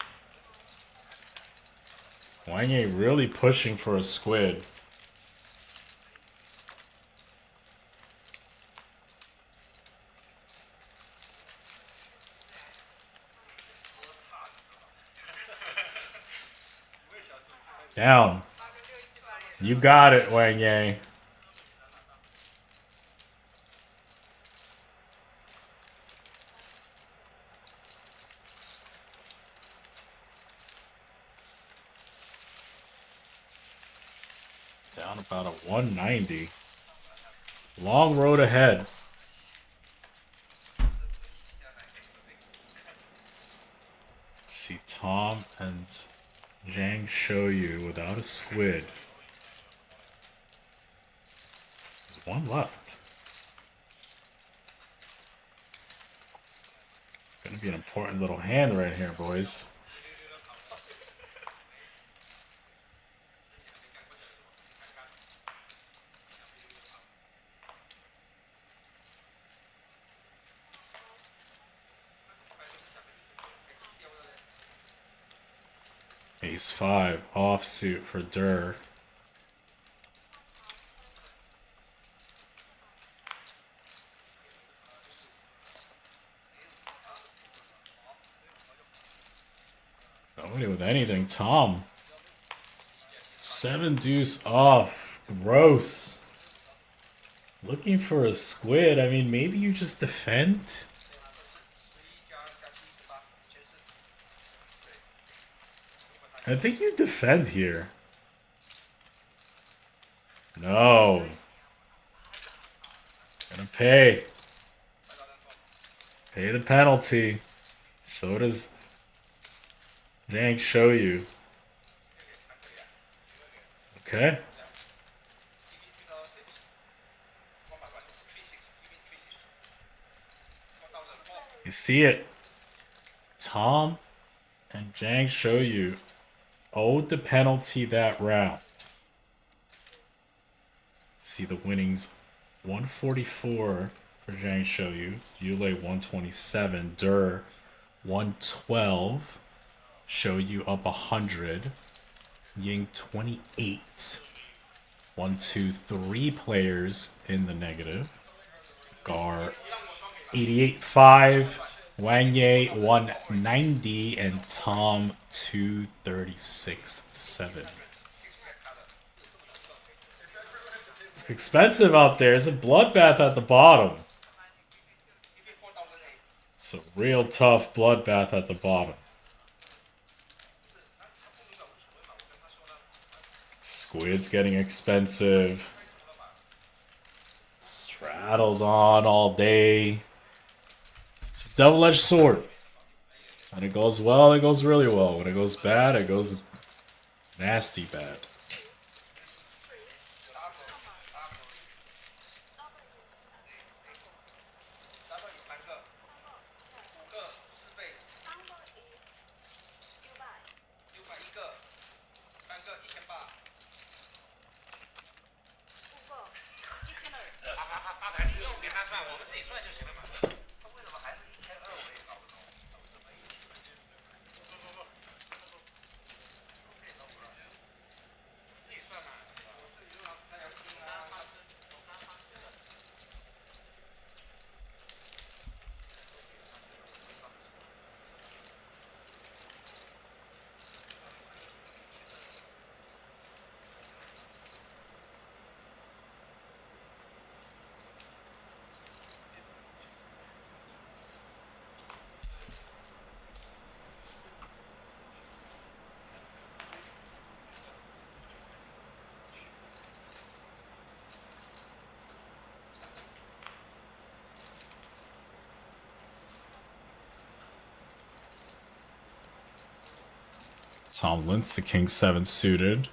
Wang really pushing for a squid. Down. You got it, Wang Yang. Down about a 190. Long road ahead. See Tom and Zhang show you without a squid. One left. Gonna be an important little hand right here, boys. Ace-5, offsuit for Durr. Nobody with anything. Tom. 7 deuce off. Gross. Looking for a squid. I mean, maybe you just defend? I think you defend here. No. Gonna pay. Pay the penalty. So does Zhang xiaoyu. Okay. You see it. Tom and Zhang xiaoyu owed the penalty that round. See the winnings 144 for Zhang xiaoyu, Yulei 127, Durr 112, xiaoyu up 100, Ying 28. 1, 2, 3 players in the negative. Gar 88.5, Wang 190, and Tom 236.7. It's expensive out there. It's a bloodbath at the bottom. It's a real tough bloodbath at the bottom. Squid's getting expensive. Straddle's on all day. It's a double-edged sword. When it goes well, it goes really well. When it goes bad, it goes nasty bad. Tom Lintz, the King 7 suited.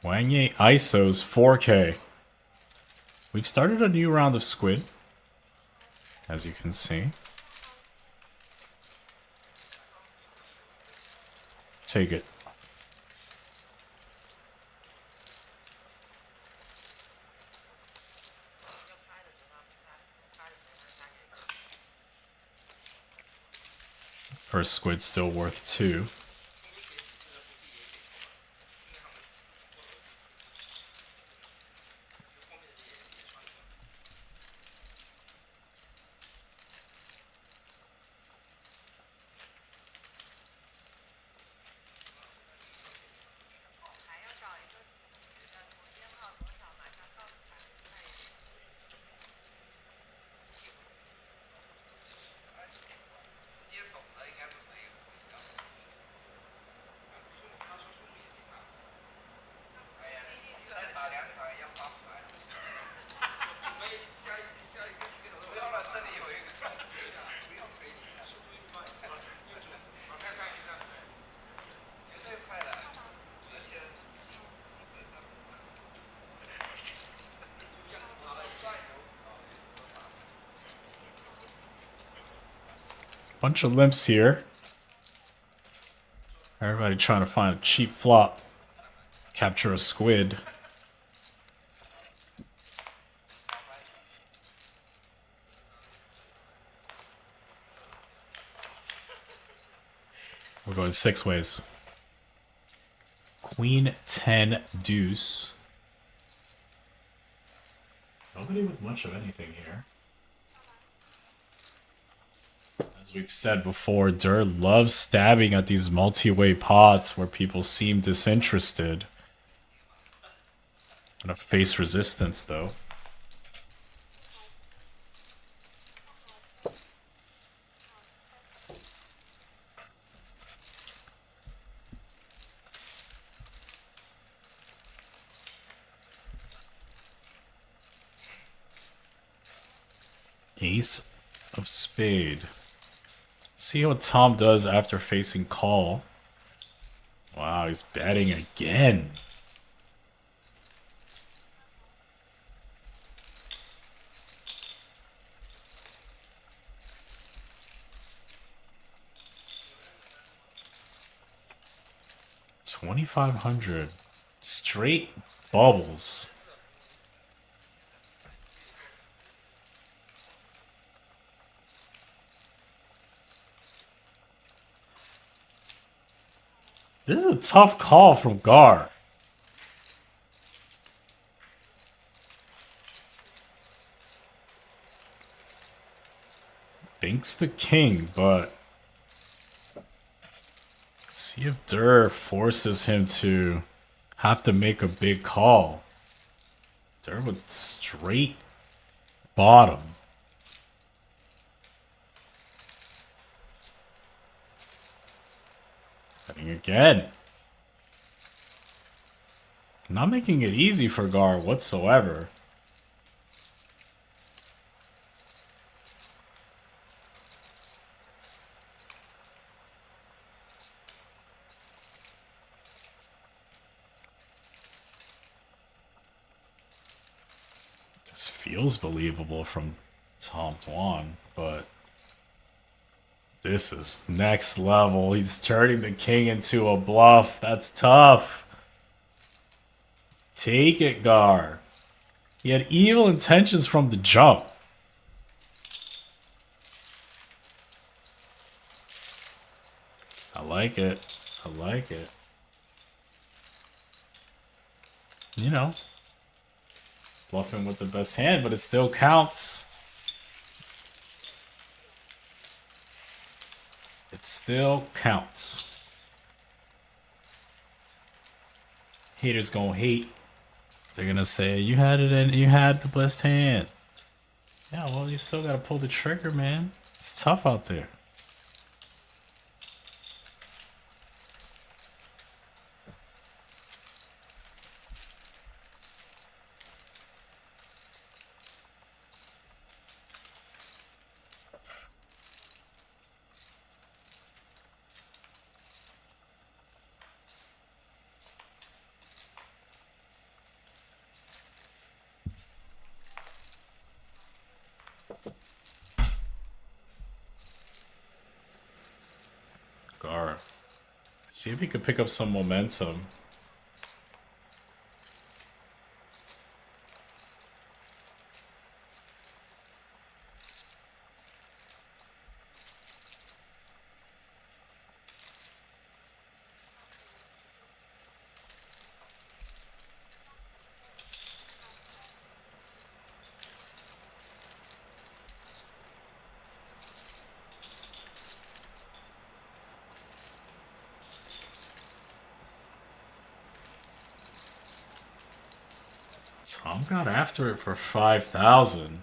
Wang ISO's 4K. We've started a new round of Squid, as you can see. Take it. First Squid still worth 2. Bunch of limps here. Everybody trying to find a cheap flop. Capture a squid. We're going 6 ways. Queen 10 deuce. Nobody with much of anything here. As we've said before, Dur loves stabbing at these multi-way pots where people seem disinterested. Gonna face resistance though. Ace of spade. See what Tom does after facing call. Wow, he's betting again. $2,500 straight bubbles. This is a tough call from Gar. Binks the king, but let's see if Dur forces him to have to make a big call. Dur with straight bottom. Betting again. Not making it easy for Gar whatsoever. This feels believable from Tom Dwan, but this is next level. He's turning the king into a bluff. That's tough. Take it, Gar. He had evil intentions from the jump. I like it. I like it. You know, bluffing with the best hand, but it still counts. It still counts. Haters gonna hate. They're gonna say you had it and you had the best hand. Yeah, well, you still gotta pull the trigger, man. It's tough out there. Gar. See if he could pick up some momentum. Tom got after it for 5,000.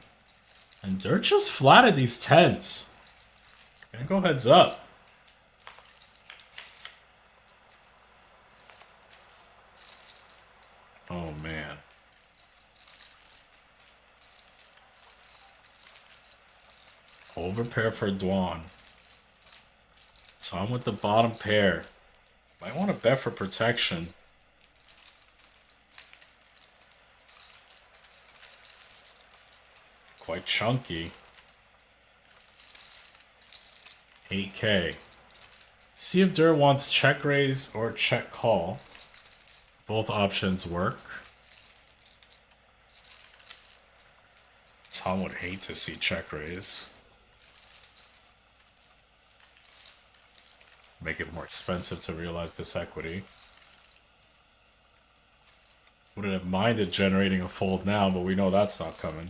And Dirt just flatted these tens. Gonna go heads up. Oh man. Overpair for Dwan. Tom with the bottom pair. Might want to bet for protection. Quite chunky. 8K. See if Der wants check raise or check call. Both options work. Tom would hate to see check raise. Make it more expensive to realize this equity. Wouldn't have minded generating a fold now, but we know that's not coming.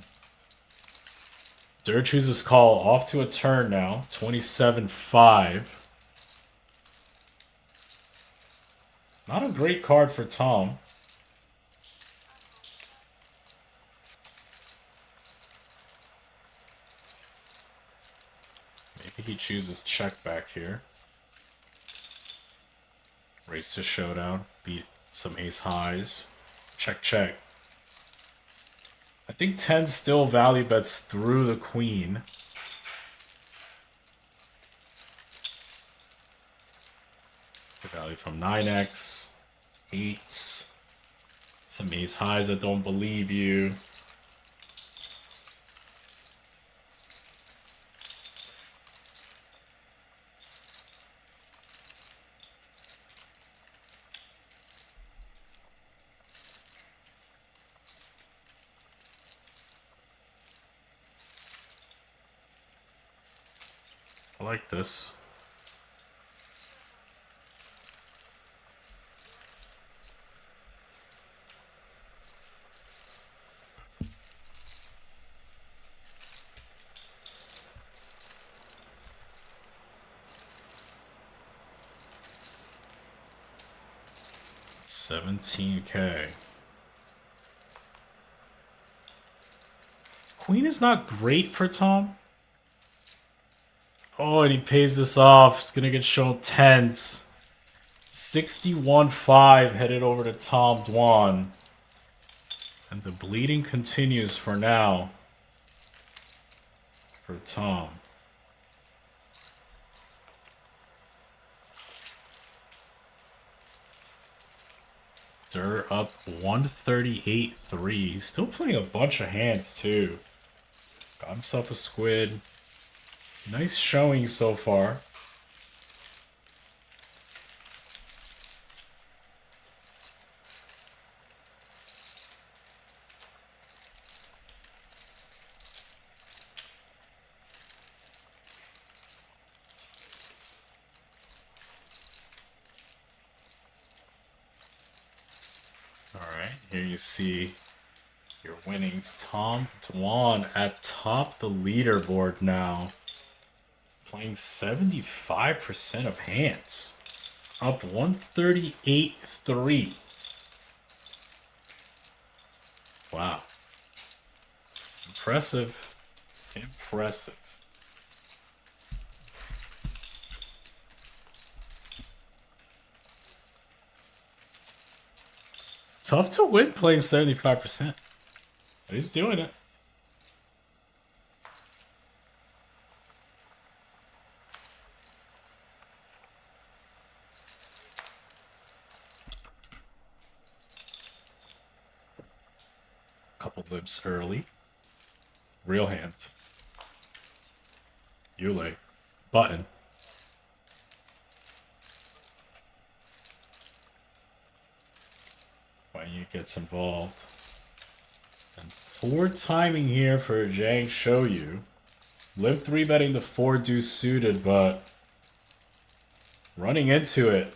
Der chooses call, off to a turn now. 27-5. Not a great card for Tom. Maybe he chooses check back here. Race to showdown. Beat some ace highs. Check, check. I think 10 still value bets through the queen. The value from 9x, 8s, some ace highs that don't believe you. I like this. $17K. Queen is not great for Tom. Oh, and he pays this off. He's gonna get shown tens. 61-5 headed over to Tom Dwan. And the bleeding continues for now. For Tom. Der up 138-3. He's still playing a bunch of hands too. Got himself a squid. Nice showing so far. Alright, here you see your winnings. Tom Dwan at top the leaderboard now. Playing 75% of hands. Up 138-3. Wow. Impressive. Impressive. Tough to win playing 75%. But he's doing it. Couple lips early. Real hand. Yule. Button. Wang gets involved. And poor timing here for Zhang xiaoyu. Limp 3 betting the 4 deuce suited, but running into it.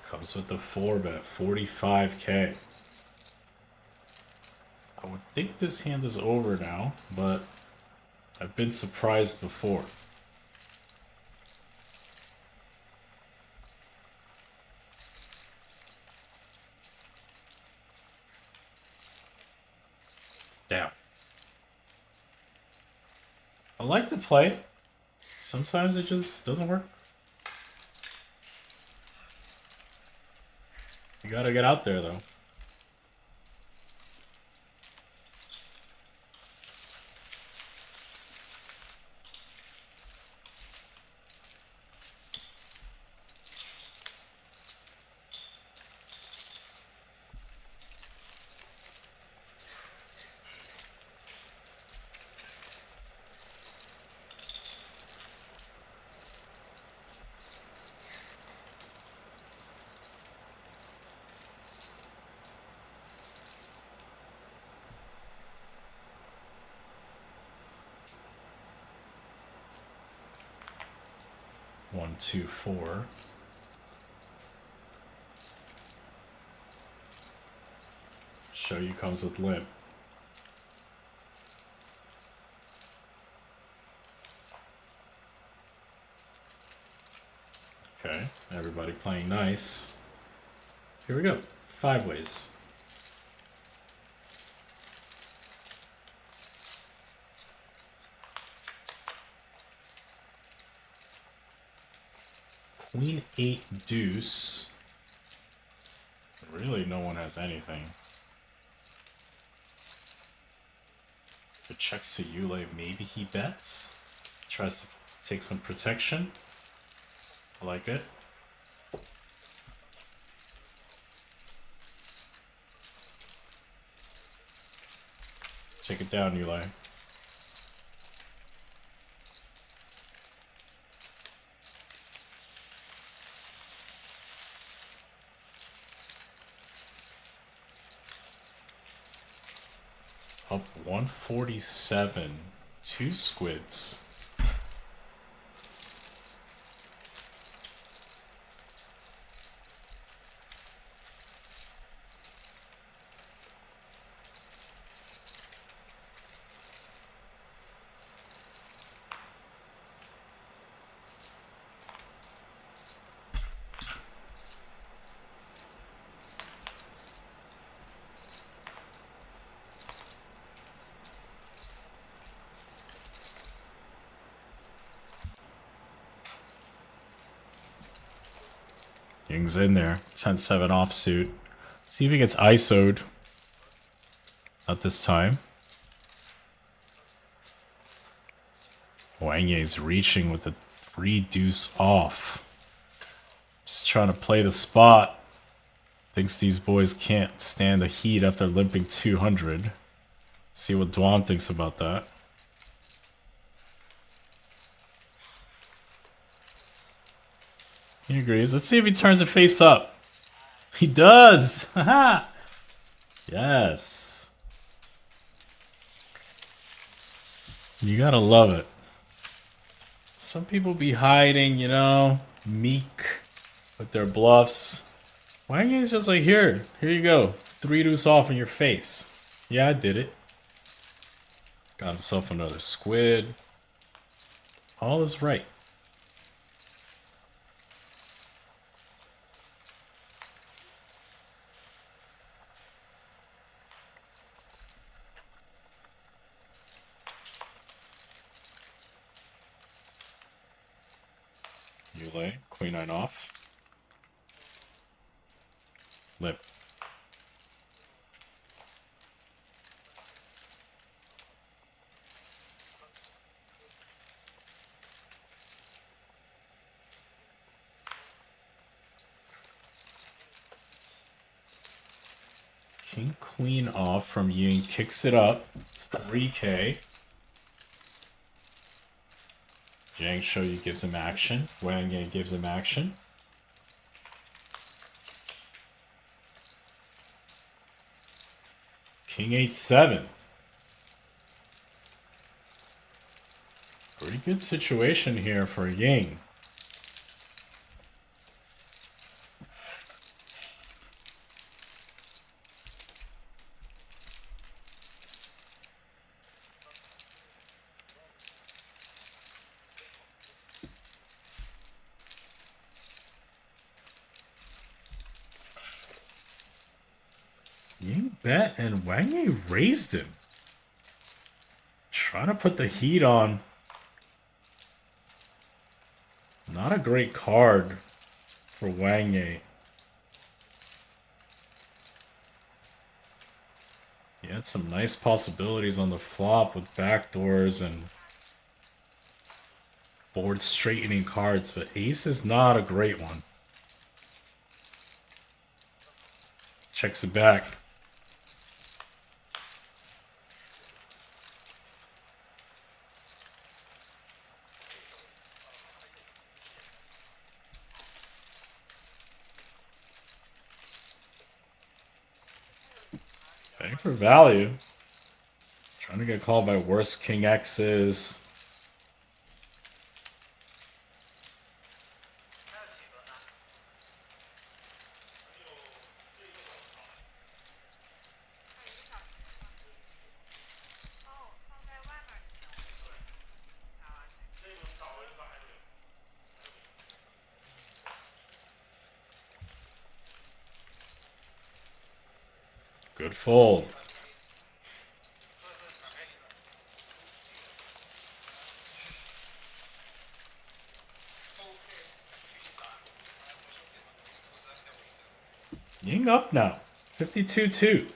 Comes with the 4 bet, 45K. I would think this hand is over now, but I've been surprised before. Damn. I like the play. Sometimes it just doesn't work. You gotta get out there, though. One, two, four. Xiaoyu comes with limp. Okay, everybody playing nice. Here we go. 5 ways. Queen 8 deuce. Really, no one has anything. If it checks to Yule, maybe he bets. Tries to take some protection. I like it. Take it down, Yule. Up 147. 2 squids. Ying's in there. 10-7 offsuit. See if he gets ISO'd. Not this time. Wang is reaching with the 3 deuce off. Just trying to play the spot. Thinks these boys can't stand the heat after limping 200. See what Dwan thinks about that. He agrees. Let's see if he turns it face up. He does! Haha! Yes. You gotta love it. Some people be hiding, you know, meek with their bluffs. Wang is just like, here you go. 3 deuce off in your face. Yeah, I did it. Got himself another squid. All is right. Yule, queen 9 off. Lip. King queen off from Ying kicks it up. 3K. Zhang xiaoyu gives him action. Wang gives him action. King 8-7. Pretty good situation here for Ying. bet, and Wang raised him. Trying to put the heat on. Not a great card for Wang. He had some nice possibilities on the flop with backdoors and board straightening cards, but ace is not a great one. Checks it back. Betting for value. Trying to get called by worse king X's. Good fold. Ying up now. 52-2.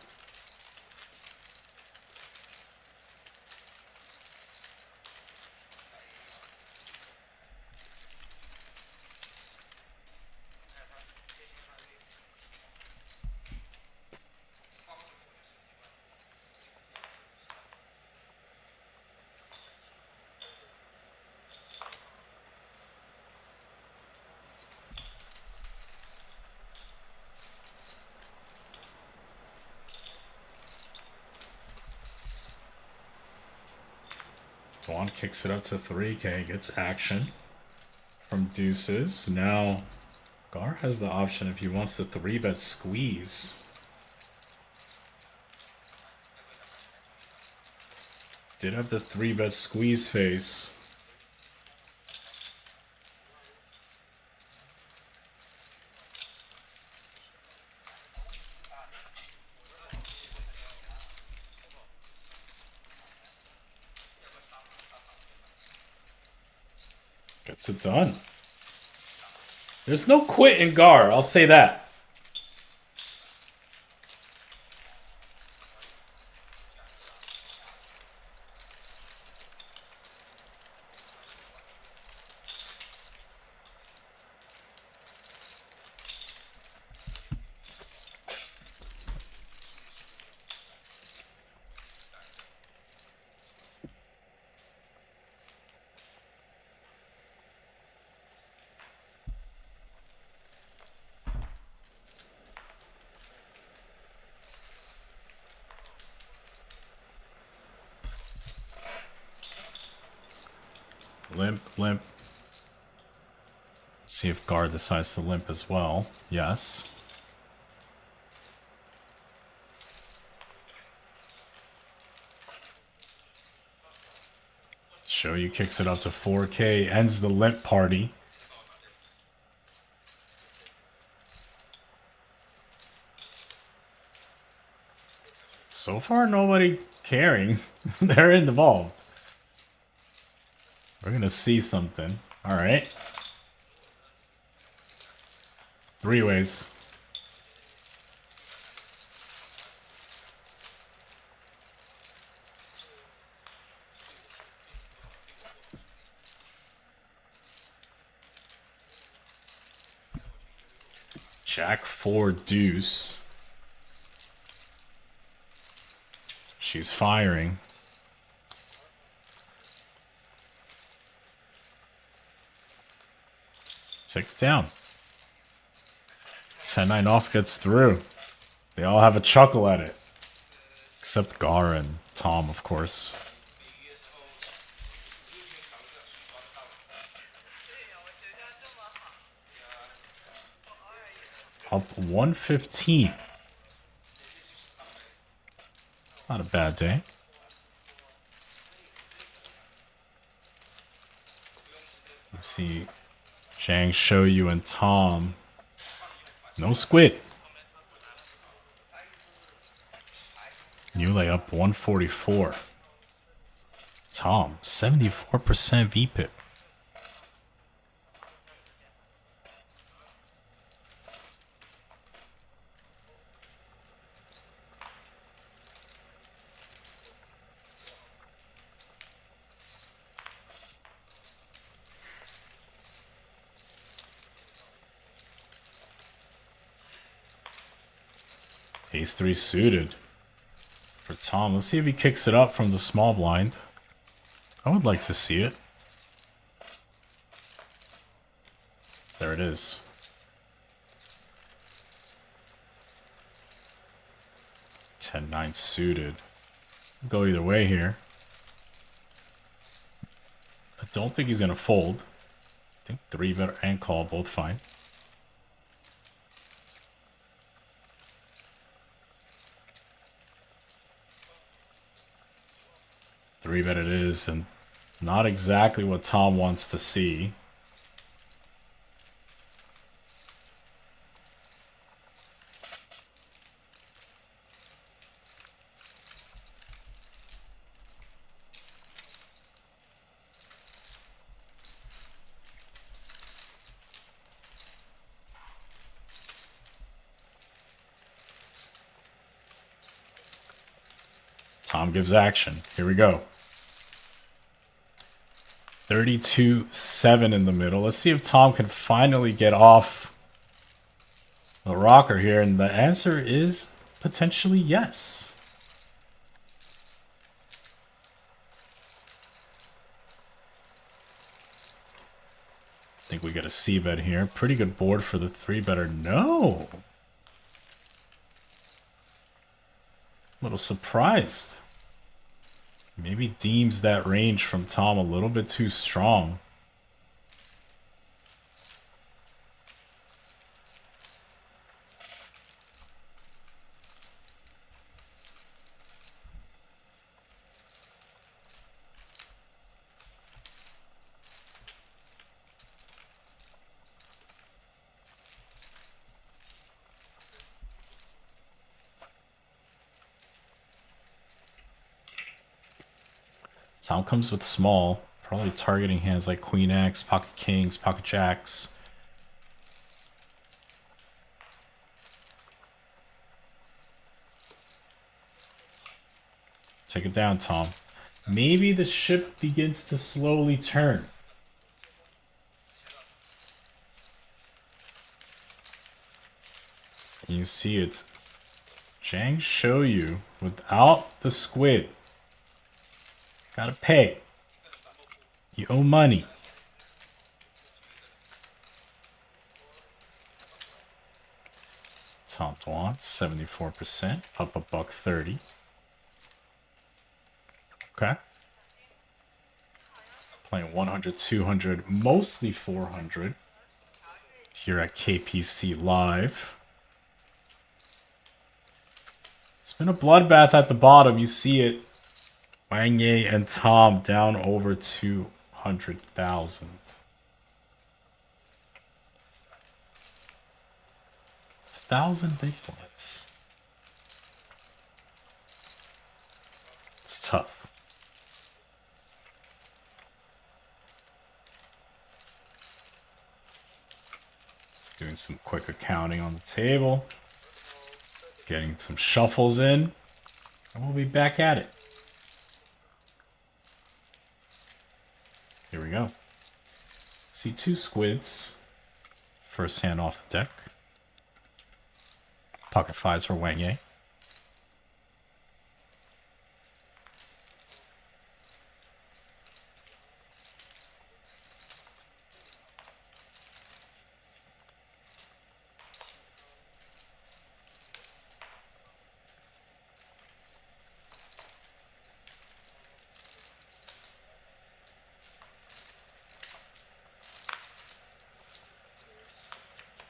Dwan kicks it up to 3K, gets action from deuces. Now, Gar has the option if he wants to 3-bet squeeze. Did have the 3-bet squeeze face. Gets it done. There's no quit in Gar, I'll say that. Limp, limp. See if Gar decides to limp as well. Yes. xiaoyu kicks it up to 4K, ends the limp party. So far, nobody caring. They're involved. We're gonna see something. Alright. 3 ways. Jack 4 deuce. She's firing. Take it down. 10-9 off gets through. They all have a chuckle at it. Except Gar and Tom, of course. Up 115. Not a bad day. Let's see. Zhang, xiaoyu, and Tom. No squid. Muley up 144. Tom, 74% VPIP. Ace 3 suited for Tom. Let's see if he kicks it up from the small blind. I would like to see it. There it is. Ten-9 suited. Go either way here. I don't think he's going to fold. I think 3-bet and call both fine. Three-bet it is, and not exactly what Tom wants to see. Tom gives action. Here we go. 32-7 in the middle. Let's see if Tom can finally get off the rocker here. And the answer is potentially yes. I think we get a C-bet here. Pretty good board for the 3-better. No. A little surprised. Maybe deems that range from Tom a little bit too strong. Tom comes with small, probably targeting hands like Queen X, Pocket Kings, Pocket Jacks. Take it down, Tom. Maybe the ship begins to slowly turn. You see it's Zhang xiaoyu without the squid. Gotta pay. You owe money. Tom Dwan, 74%, up $1.30. Okay. Playing 100, 200, mostly 400 here at KPC Live. It's been a bloodbath at the bottom. You see it. Wang and Tom down over 200,000. 1,000 big ones. It's tough. Doing some quick accounting on the table. Getting some shuffles in. And we'll be back at it. Here we go. See two squids. First hand off the deck. Pocket fives for Wang.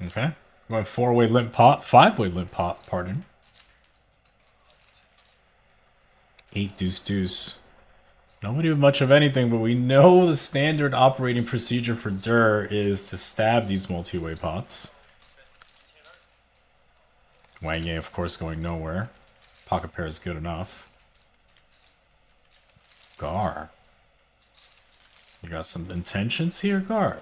Okay. Going 4-way limp pot, 5-way limp pot, pardon. 8 deuce deuce. Nobody with much of anything, but we know the standard operating procedure for Dur is to stab these multi-way pots. Wang, of course, going nowhere. Pocket pair is good enough. Gar. You got some intentions here, Gar?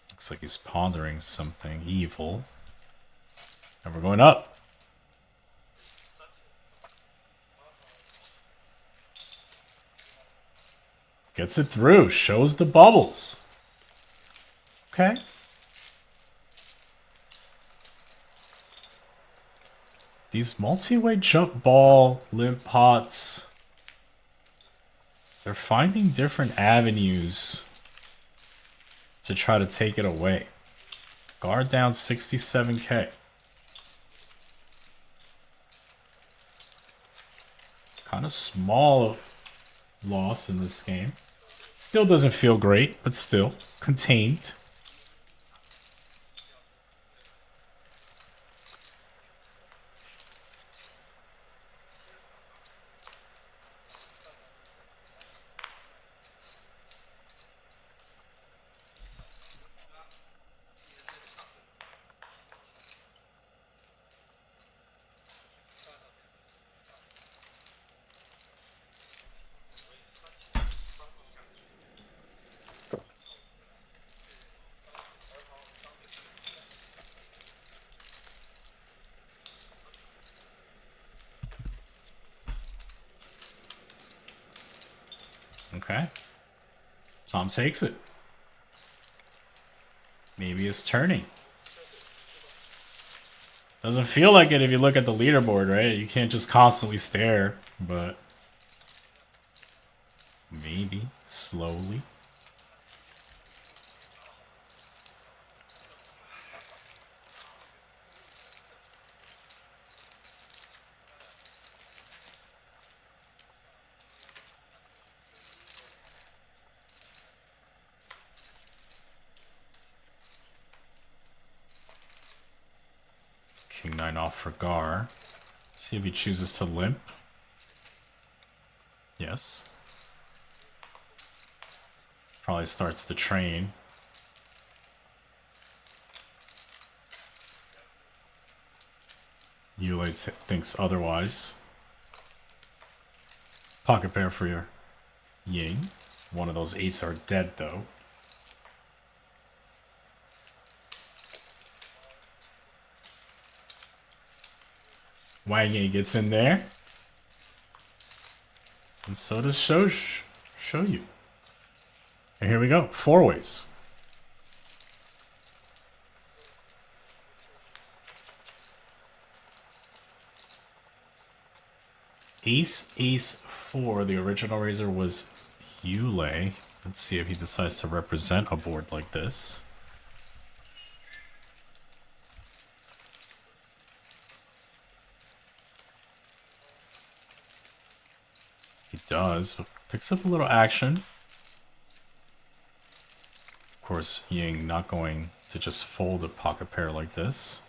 Looks like he's pondering something evil. And we're going up. Gets it through. Shows the bubbles. Okay. These multi-way jump ball limp pots, they're finding different avenues to try to take it away. Guard down 67k. Kind of small loss in this game. Still doesn't feel great, but still contained. Okay. Tom takes it. Maybe it's turning. Doesn't feel like it if you look at the leaderboard, right? You can't just constantly stare, but maybe slowly. King 9 off for Gar. See if he chooses to limp. Yes. Probably starts the train. Yulei thinks otherwise. Pocket pair for your Ying. One of those 8s are dead though. Wang gets in there. And so does xiaoyu. And here we go. 4 ways. Ace, ace, 4. The original raiser was Yulei. Let's see if he decides to represent a board like this. He does, but picks up a little action. Of course, Ying not going to just fold a pocket pair like this.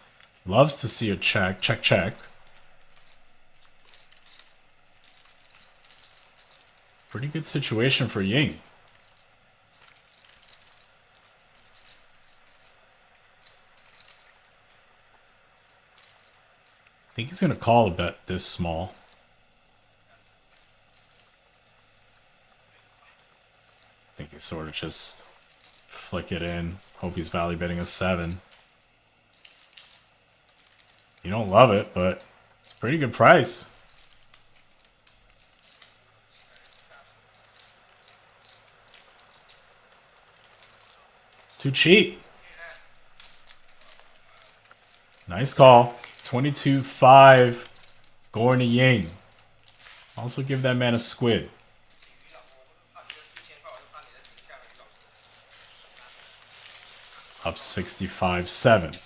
Loves to see a check. Check, check. Pretty good situation for Ying. I think he's going to call a bet this small. I think he sort of just flick it in. Hope he's value betting a 7. You don't love it, but it's a pretty good price. Too cheap. Nice call. 22-5 going to Ying. Also give that man a squid. Up 65-7.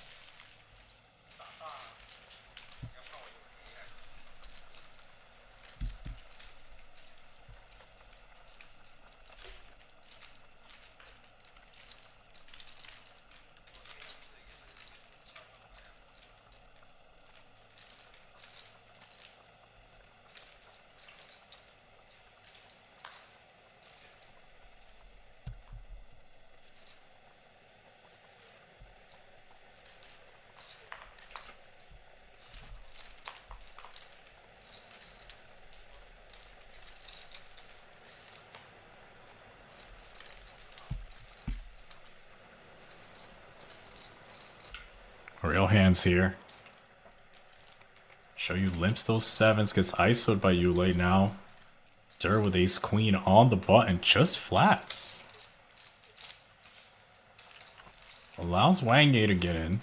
real hands here. Show you limps those sevens, gets ISO'd by Yulei now. Dur with ace queen on the button, just flats. Allows Wang to get in.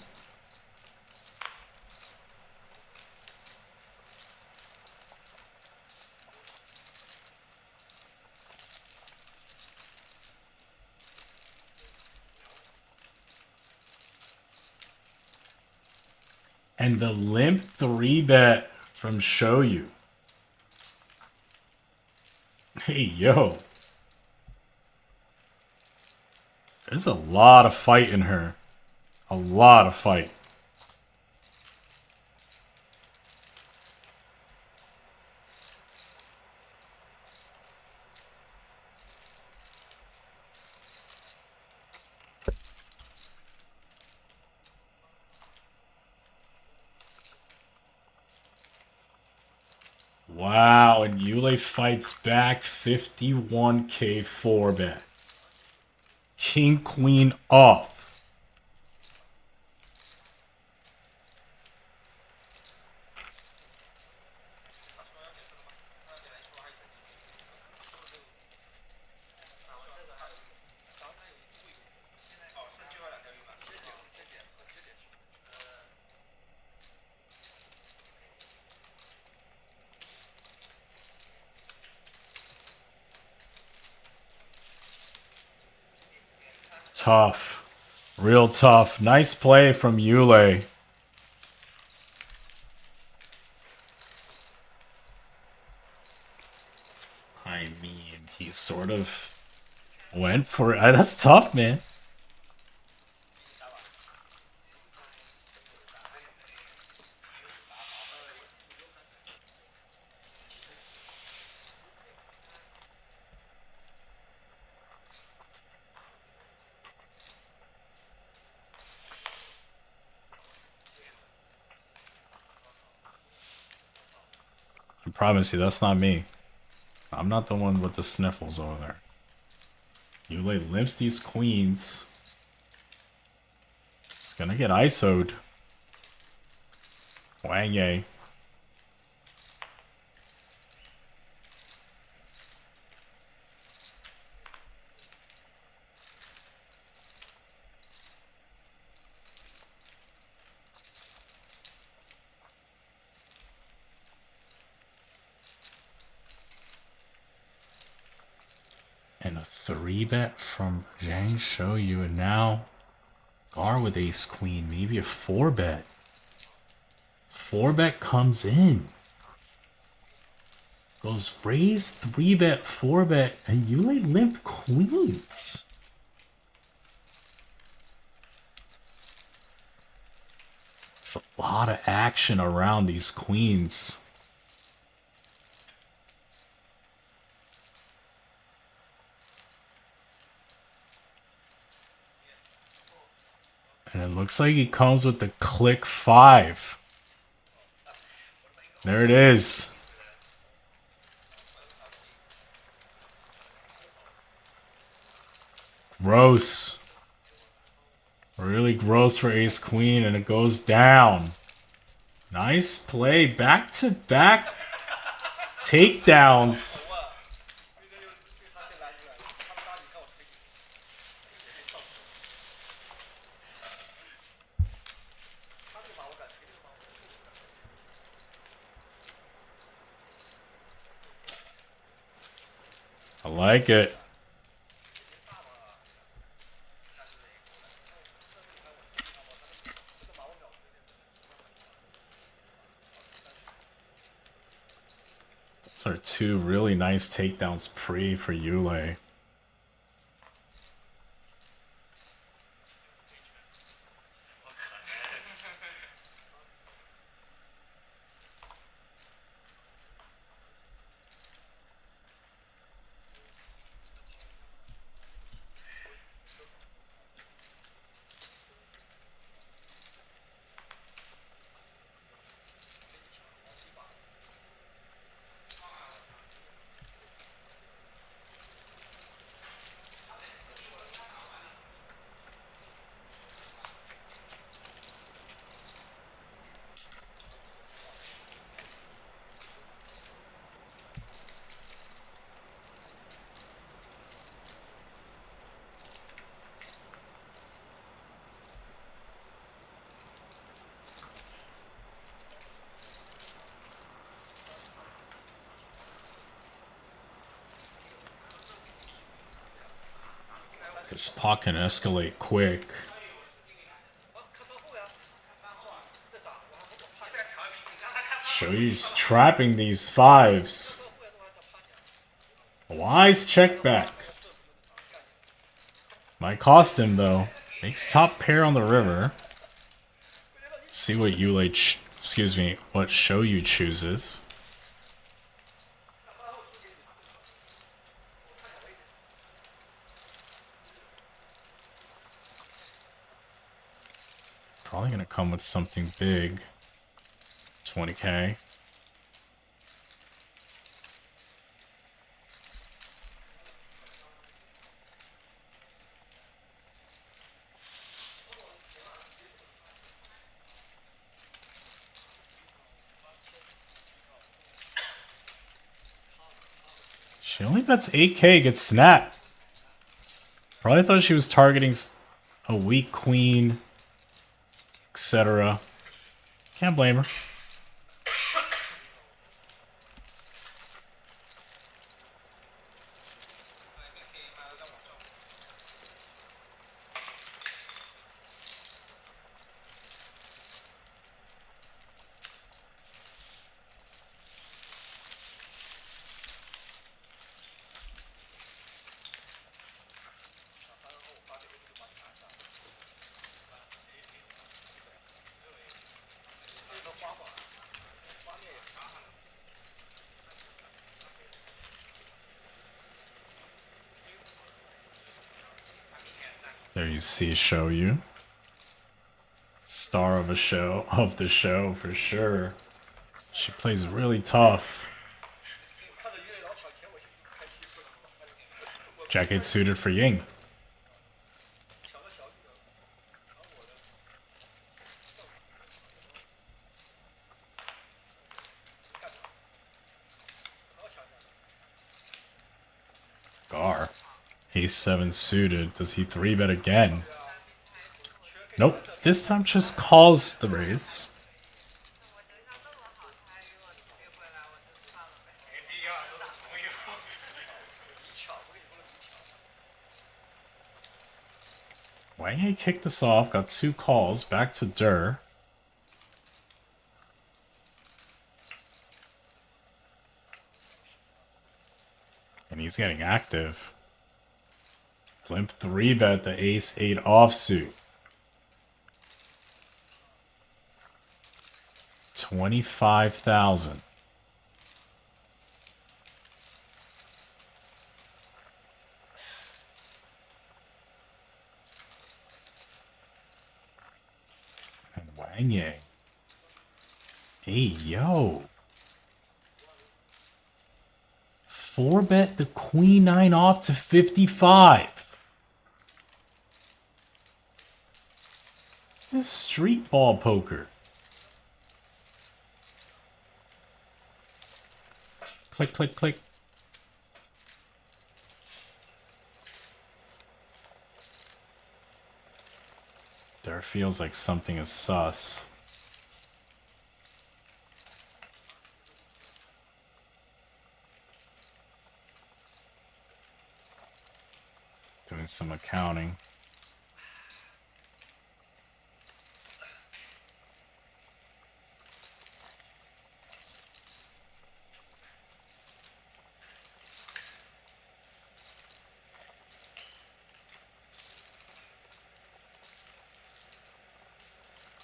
And the limp 3-bet from xiaoyu. Hey, yo. There's a lot of fight in her. A lot of fight. Wow, and Yulei fights back 51k 4-bet. King, queen off. Tough. Real tough. Nice play from Yulei. I mean, he sort of went for it. That's tough, man. I promise you, that's not me. I'm not the one with the sniffles over there. Yulei limps these queens. It's gonna get ISO'd. Wang Ye. And a 3-bet from Zhang xiaoyu, and now Gar with ace queen, maybe a 4-bet. 4-bet comes in. Goes raise 3-bet, 4-bet, and Yulei limp queens. There's a lot of action around these queens. And it looks like he comes with the click 5. There it is. Gross. Really gross for ace queen, and it goes down. Nice play. Back to back takedowns. I like it. Those are two really nice takedowns pre for Yulei. This pot can escalate quick. Xiaoyu's trapping these fives. Wise check back. Might cost him though. Makes top pair on the river. See what what Xiaoyu chooses. Probably gonna come with something big. 20k. She only bets 8k, gets snapped. Probably thought she was targeting a weak queen, etc. Can't blame her. There you see Xiaoyu. Star of the show for sure. She plays really tough. Jack 8 suited for Ying. Gar. Ace 7 suited. Does he 3-bet again? Nope. This time just calls the raise. Wang kicked us off. Got 2 calls. Back to Der. And he's getting active. Limp 3-bet the Ace 8 offsuit. 25,000. And Wang Yang. Hey, yo. 4-bet the Queen 9 off to 55. This street ball poker. Click, click, click. There feels like something is sus. Doing some accounting.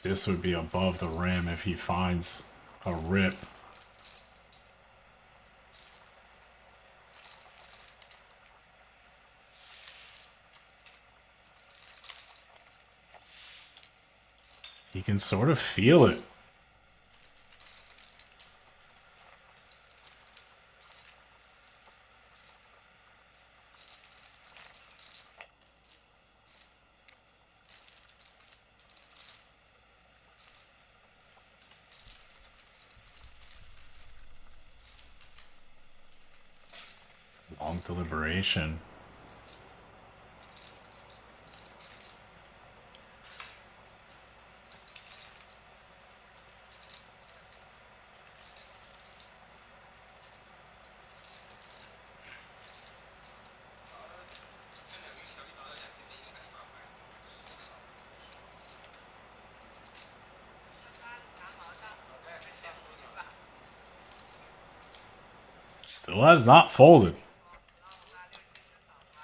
This would be above the rim if he finds a rip. You can sort of feel it. Long deliberation. Still has not folded.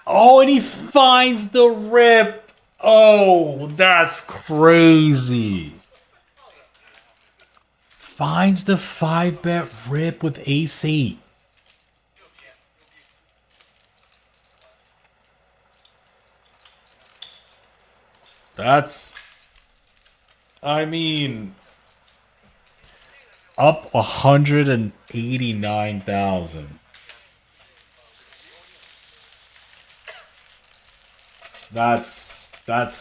Oh, and he finds the rip. Oh, that's crazy. Finds the 5-bet rip with ace-8. That's... I mean... Up 189,000. That's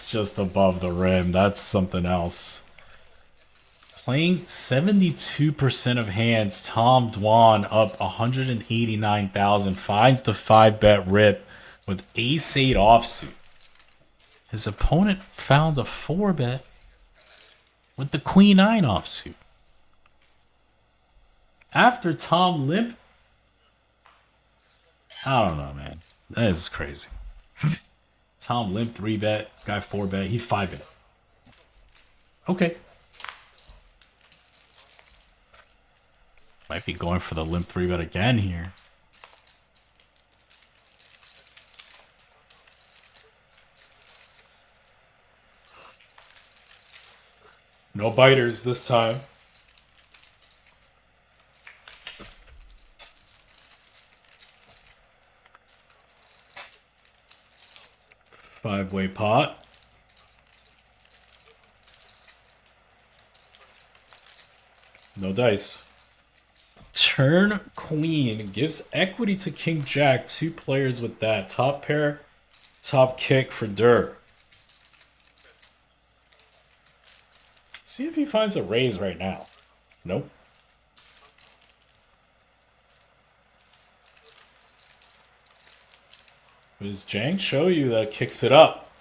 just above the rim. That's something else. Playing 72% of hands, Tom Dwan up 189,000 finds the 5-bet rip with ace-8 offsuit. His opponent found a 4-bet with the queen-9 offsuit. After Tom limp, I don't know, man. That is crazy. Tom limp 3-bet, guy 4-bet, he 5-bet. Okay. Might be going for the limp 3-bet again here. No biters this time. Five-way pot. No dice. Turn queen gives equity to king jack. 2 players with that. Top pair, top kick for Dur. See if he finds a raise right now. Nope. It was Zhang xiaoyu that kicks it up.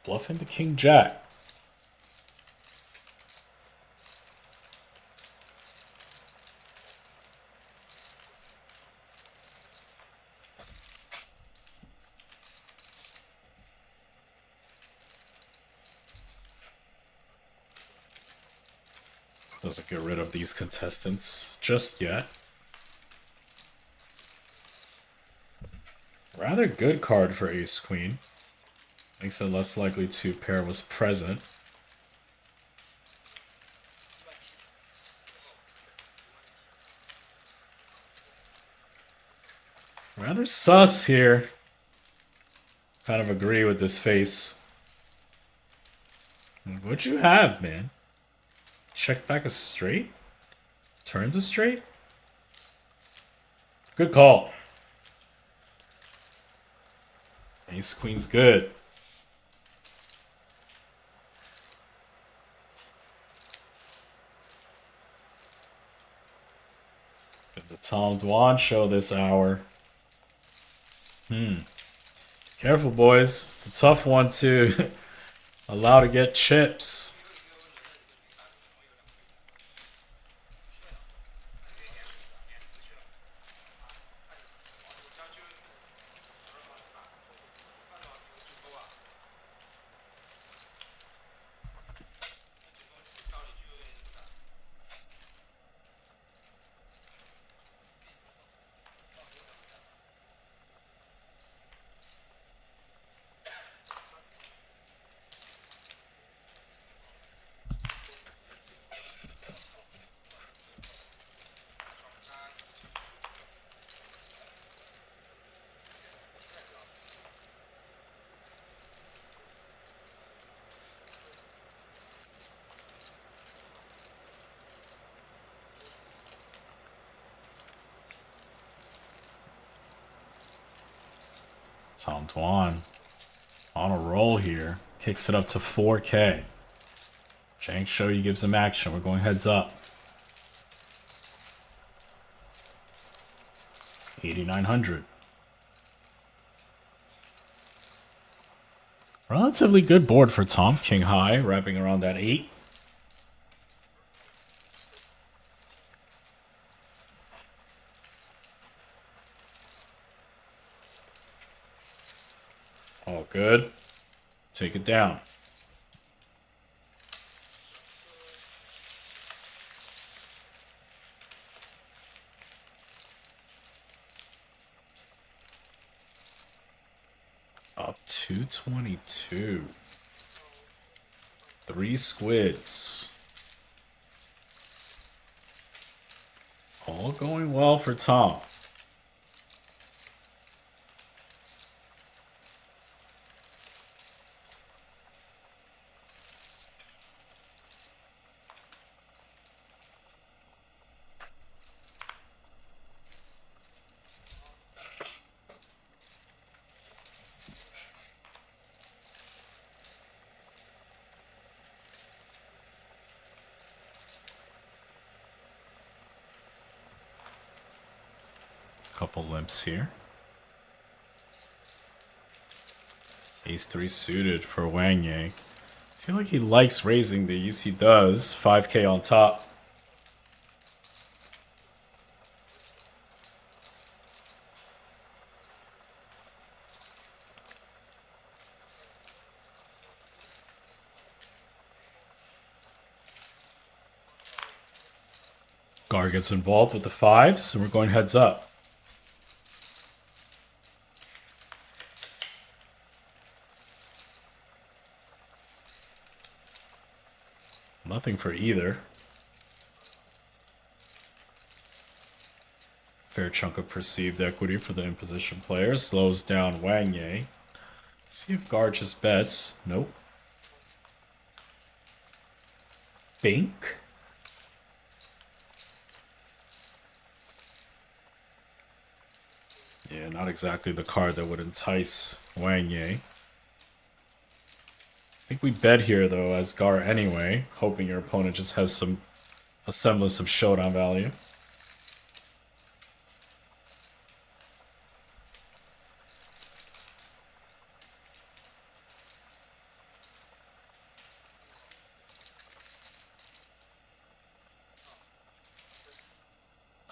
Bluffing the king jack. Doesn't get rid of these contestants just yet. Rather good card for ace queen. Makes it less likely to pair was present. Rather sus here. Kind of agree with this face. What'd you have, man? Check back a straight? Turn to straight? Good call. Ace queen's good. Get the Tom Dwan show this hour. Careful, boys. It's a tough one to allow to get chips. Tom Dwan on a roll here. Kicks it up to 4K. Zhang xiaoyu gives him action. We're going heads up. 8,900. Relatively good board for Tom. King high, wrapping around that 8. All good. Take it down. 222. 3 squids. All going well for Tom. Couple limps here. Ace-3 suited for Wang. I feel like he likes raising these. He does. 5k on top. Gar gets involved with the 5s, and we're going heads up. Nothing for either. Fair chunk of perceived equity for the imposition player. Slows down Wang. See if Gar just bets. Nope. Bink. Yeah, not exactly the card that would entice Wang. I think we bet here though as Gar anyway, hoping your opponent just has a semblance of showdown value.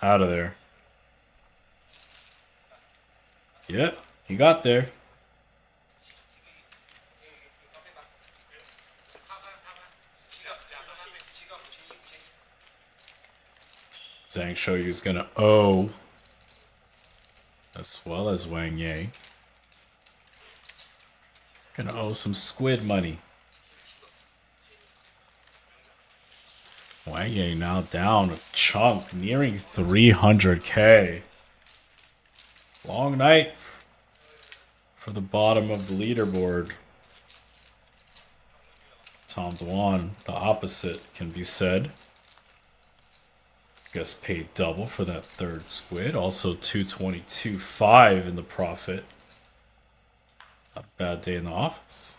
Out of there. Yep, he got there. Zhang xiaoyu is gonna owe as well as Wang. Gonna owe some squid money. Wang now down a chunk, nearing 300k. Long night for the bottom of the leaderboard. Tom Dwan, the opposite can be said. Guess paid double for that third squid. Also 222.5 in the profit. Not a bad day in the office.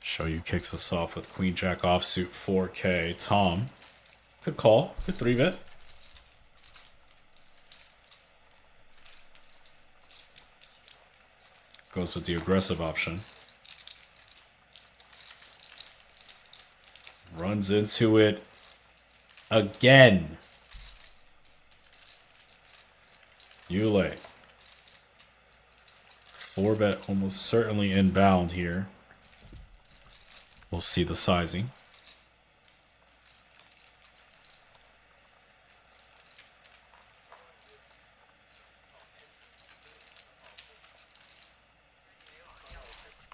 xiaoyu kicks us off with Queen Jack offsuit 4k. Tom could call, could 3-bet. Goes with the aggressive option. Runs into it again. Yule. 4-bet almost certainly inbound here. We'll see the sizing.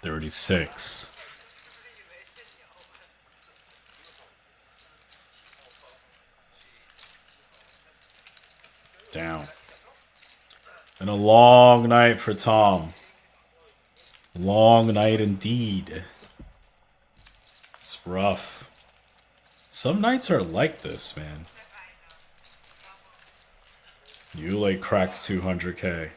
$36. Down. And a long night for Tom. Long night indeed. It's rough. Some nights are like this, man. Yule cracks 200k.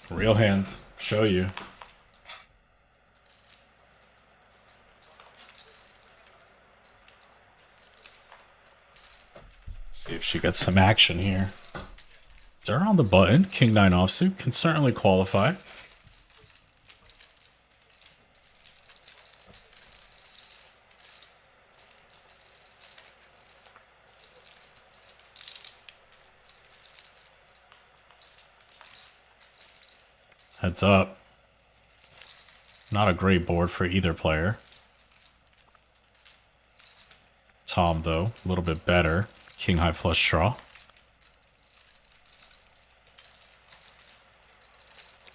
Real hand. Show you. See if she gets some action here. They're on the button. King 9 offsuit can certainly qualify. Heads up. Not a great board for either player. Tom, though, a little bit better. King high flush draw.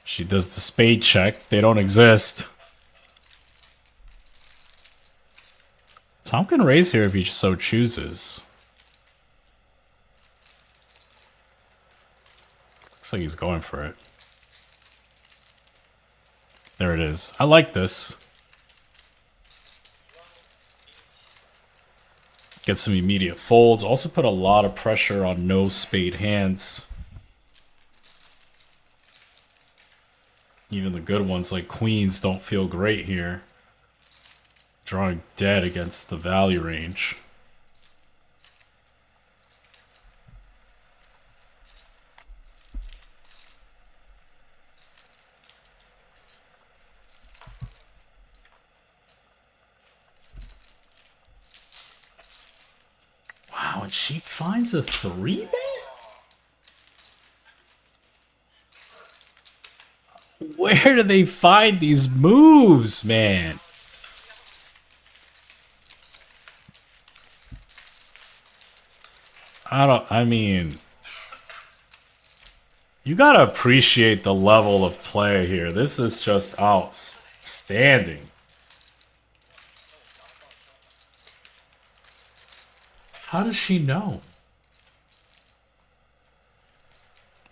She does the spade check. They don't exist. Tom can raise here if he so chooses. Looks like he's going for it. There it is. I like this. Get some immediate folds. Also put a lot of pressure on no spade hands. Even the good ones like queens don't feel great here. Drawing dead against the value range. Wow, and she finds a 3-bet? Where do they find these moves, man? I mean, you gotta appreciate the level of play here. This is just outstanding. How does she know?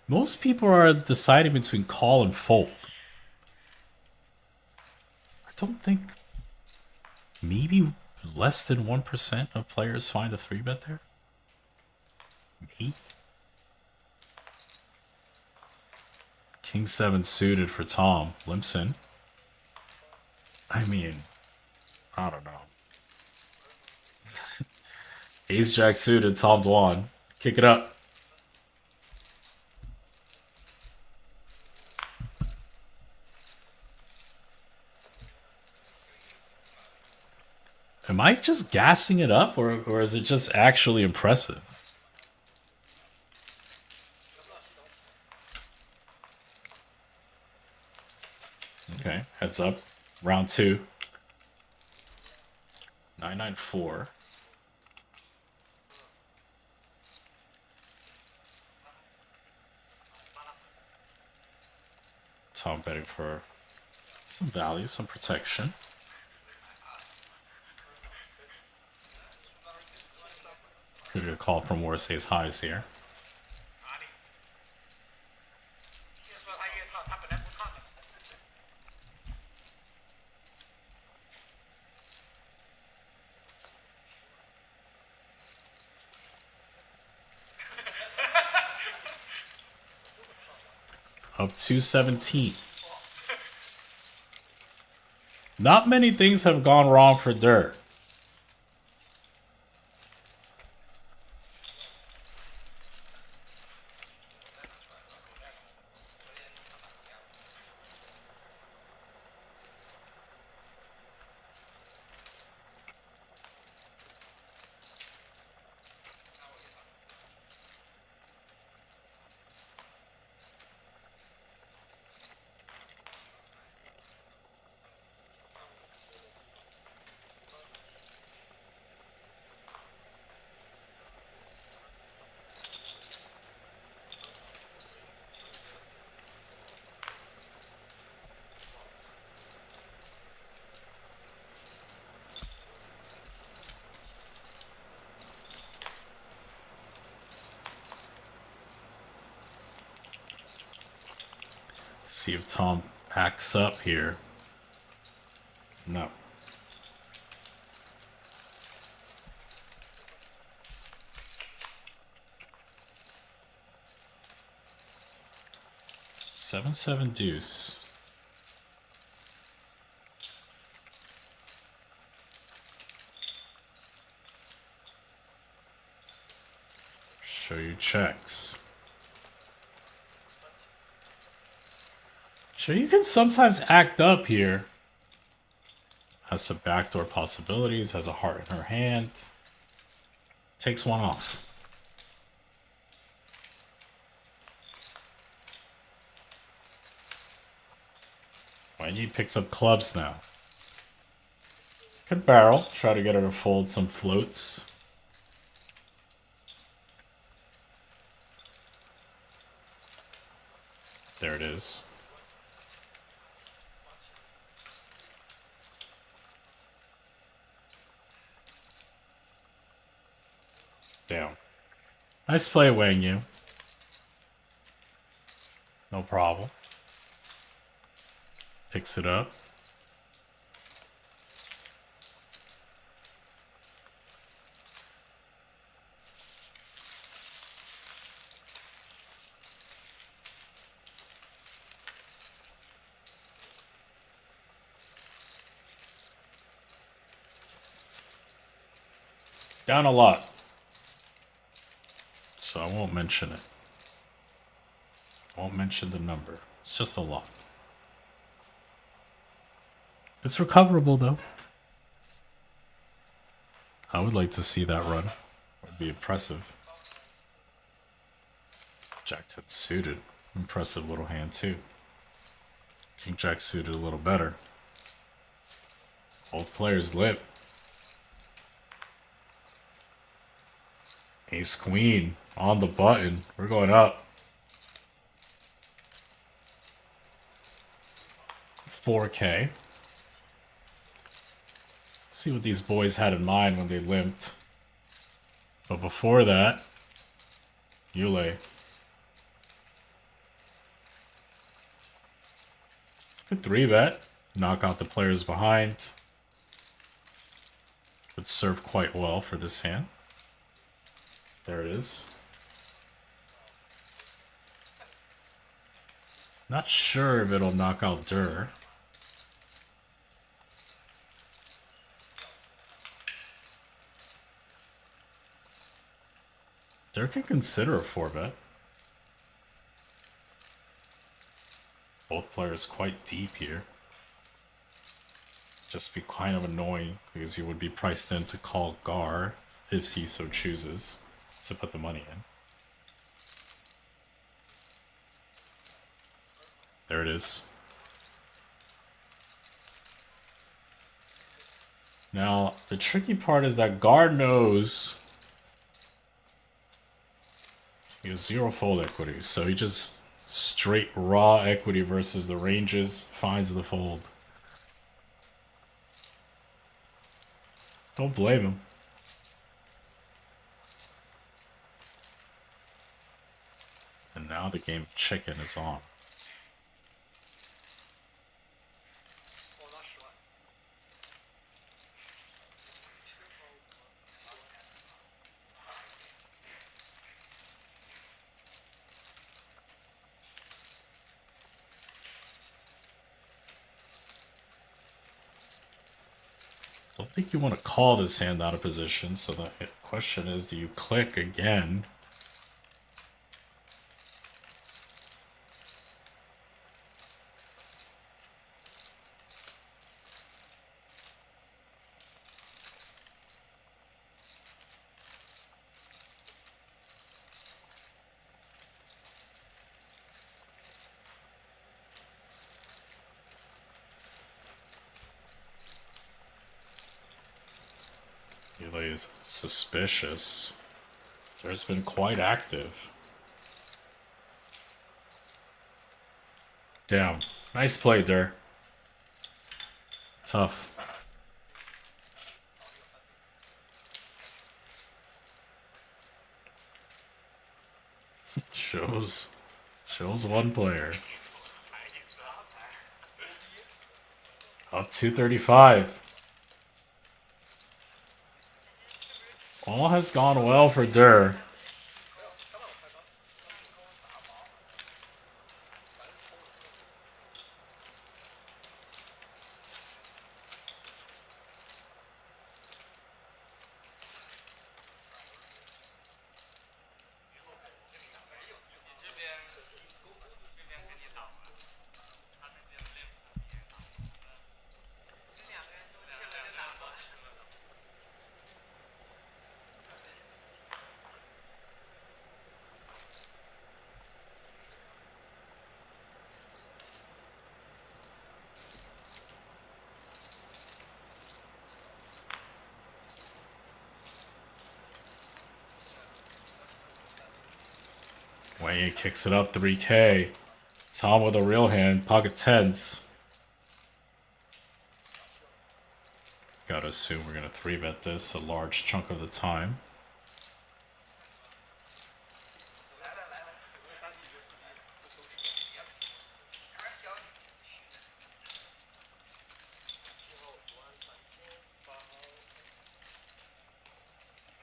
Most people are deciding between call and fold. I don't think maybe less than 1% of players find a 3-bet there. Maybe. King 7 suited for Tom. Limps in. I mean, I don't know. Ace Jack suited, Tom Dwan. Kick it up. Am I just gassing it up, or is it just actually impressive? Okay, heads up. Round 2. 994. Tom betting for some value, some protection. Could get a call from worse ace highs here. Up 217. Not many things have gone wrong for Dirt. See if Tom packs up here. No. 7-7 deuce. Xiaoyu checks. Xiaoyu can sometimes act up here. Has some backdoor possibilities, has a heart in her hand. Takes one off. Wang picks up clubs now. Could barrel, try to get her to fold some floats. There it is. Down. Nice play, Wang Yu. No problem. Picks it up. Down a lot. So I won't mention it. Won't mention the number. It's just a lot. It's recoverable though. I would like to see that run. It would be impressive. Jack 10 suited. Impressive little hand too. King Jack suited a little better. Both players limp. Ace Queen on the button. We're going up. 4K. See what these boys had in mind when they limped. But before that, Yule. Good 3-bet. Knock out the players behind. Would serve quite well for this hand. There it is. Not sure if it'll knock out Dur. Dur can consider a 4-bet. Both players quite deep here. Just be kind of annoying because he would be priced in to call Gar if he so chooses to put the money in. There it is. Now, the tricky part is that Gar knows he has 0 fold equity, so he just straight raw equity versus the ranges finds the fold. Don't blame him. And now the game of chicken is on. I don't think you want to call this hand out of position, so the question is, do you click again? Really is suspicious. There's been quite active. Damn. Nice play, Dur. Tough. Shows one player. Up 235. All has gone well for Dur. Wang kicks it up 3K. Tom with a real hand, pocket tens. Gotta assume we're gonna 3-bet this a large chunk of the time.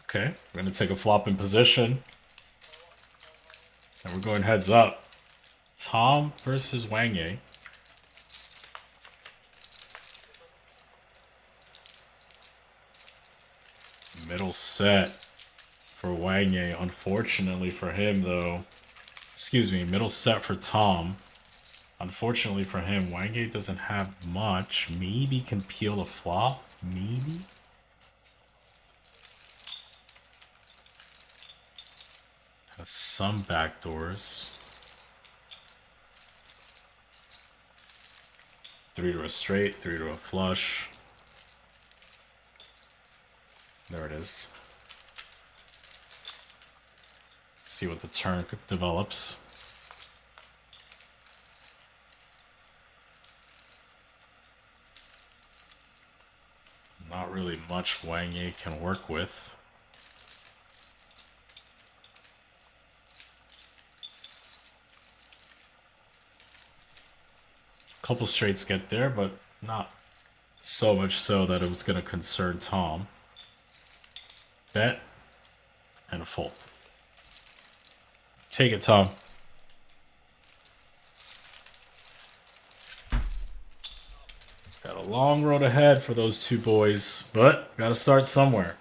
Okay, we're gonna take a flop in position. And we're going heads up. Tom versus Wang. Middle set for Wang. Unfortunately for him, though. Excuse me, middle set for Tom. Unfortunately for him, Wang doesn't have much. Maybe can peel a flop. Maybe. Has some backdoors. 3 to a straight, 3 to a flush. There it is. See what the turn develops. Not really much Wang can work with. Couple straights get there, but not so much so that it was going to concern Tom. Bet and a fold. Take it, Tom. Got a long road ahead for those two boys, but got to start somewhere.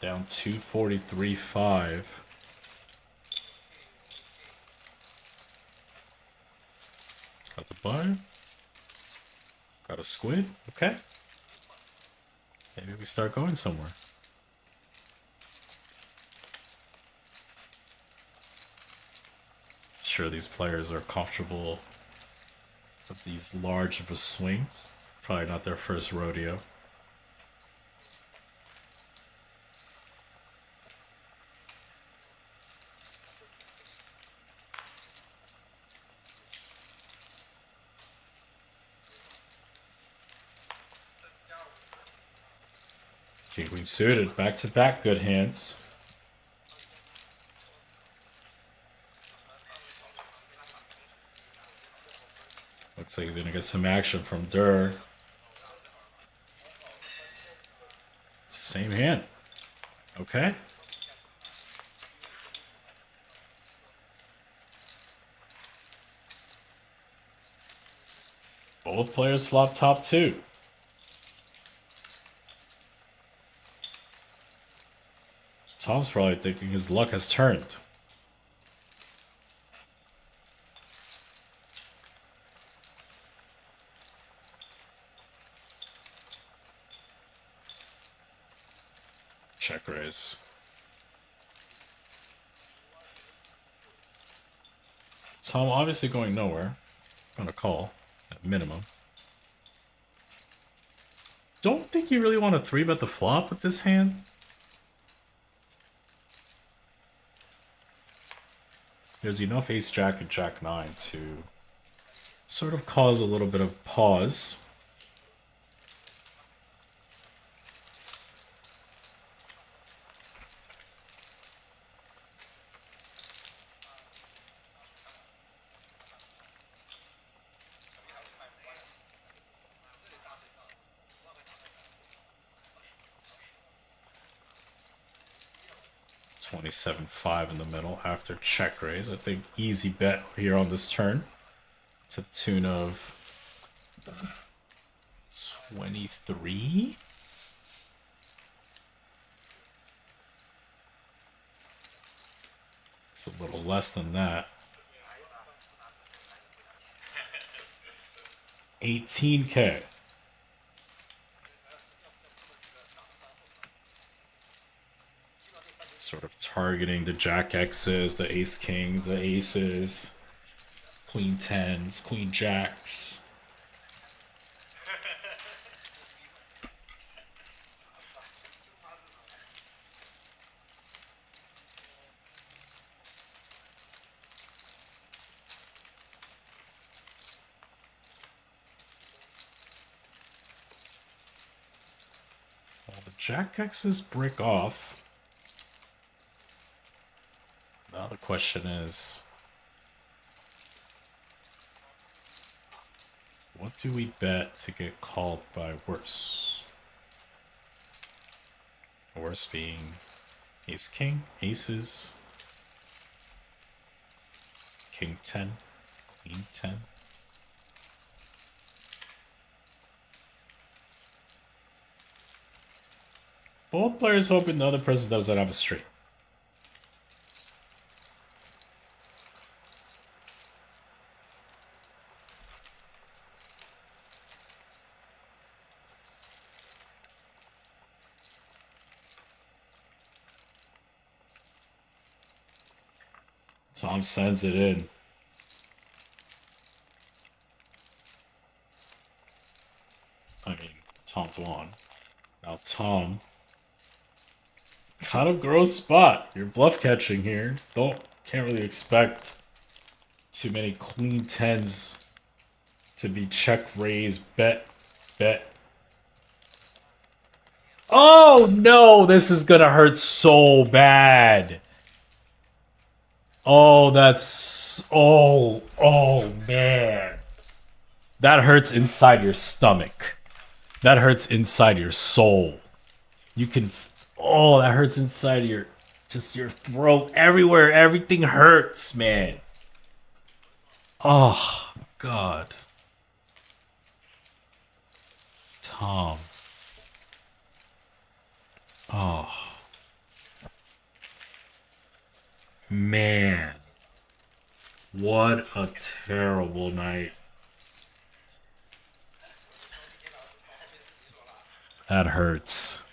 Down 243.5. Got the buy. Got a squid. Okay. Maybe we start going somewhere. Sure, these players are comfortable with these large of a swing. Probably not their first rodeo. King Queen suited, back-to-back good hands. Looks like he's gonna get some action from Durr. Same hand. Okay. Both players flop top two. Tom's probably thinking his luck has turned. Check raise. Tom obviously going nowhere. Gonna call at minimum. Don't think you really want to 3-bet the flop with this hand. There's enough ace-jack and jack-9 to sort of cause a little bit of pause. $27.5 in the middle after check raise. I think easy bet here on this turn to the tune of 23. It's a little less than that. 18K. Sort of targeting the jack X's, the ace kings, the aces, queen tens, queen jacks. Jack X's brick off. Now the question is, what do we bet to get called by worse? Worse being ace king, aces, king 10, queen 10. Both players hoping the other person doesn't have a straight. Tom sends it in. I mean, Tom Dwan. Now Tom. Kind of gross spot. You're bluff catching here. Can't really expect too many queen 10s to be check raise, bet. Oh no, this is gonna hurt so bad. Oh, oh man. That hurts inside your stomach. That hurts inside your soul. You can, oh, that hurts inside your throat, everywhere. Everything hurts, man. Oh, God. Tom. Oh. Man. What a terrible night. That hurts.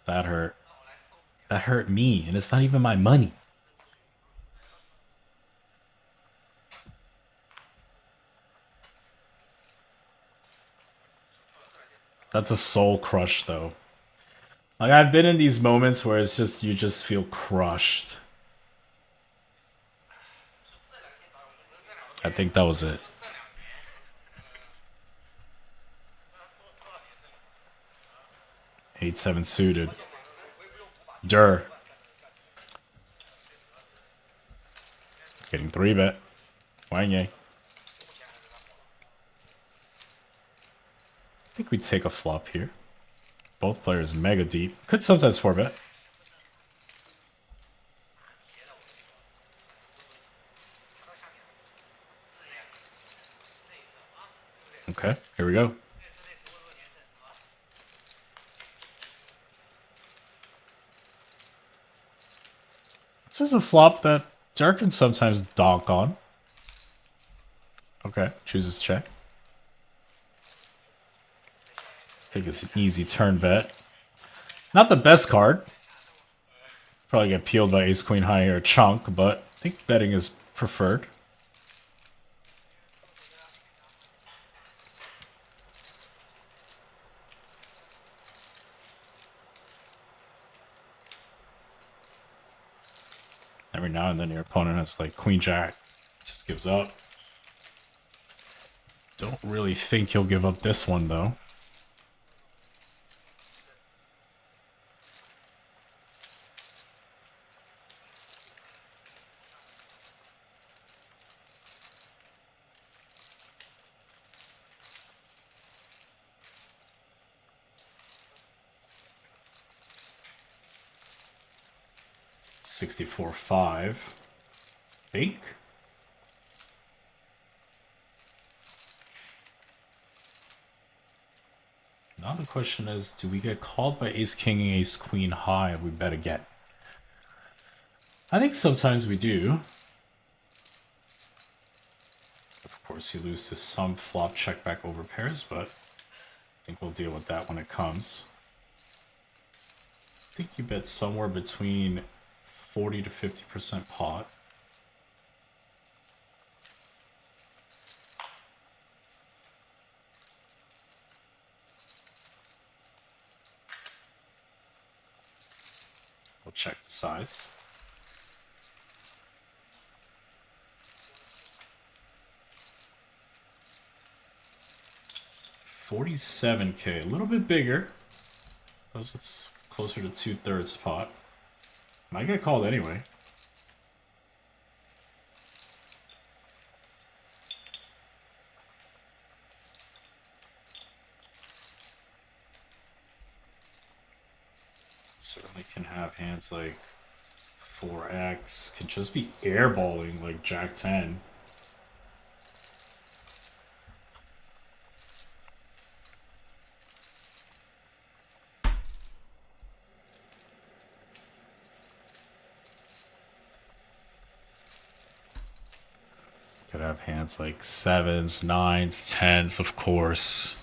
That hurt. That hurt me, and it's not even my money. That's a soul crush, though. Like, I've been in these moments where it's just, you just feel crushed. I think that was it. Eight, 7 suited. Getting 3-bet. Wang. I think we take a flop here. Both players mega deep. Could sometimes 4-bet. Okay, here we go. This is a flop that Dark can sometimes donk on. Okay, chooses check. I think it's an easy turn bet. Not the best card. Probably get peeled by ace queen high or chunk, but I think betting is preferred. Every now and then your opponent has like queen jack, just gives up. Don't really think he'll give up this one though. $64.5. Think. Now the question is, do we get called by ace king and ace queen high if we bet again? I think sometimes we do. Of course, you lose to some flop check back over pairs, but I think we'll deal with that when it comes. I think you bet somewhere between 40 to 50% pot. We'll check the size. 47k, a little bit bigger. Plus it's closer to 2/3 pot. Might get called anyway. Certainly can have hands like 4x, can just be airballing like Jack 10. Could have hands like 7s, 9s, 10s, of course.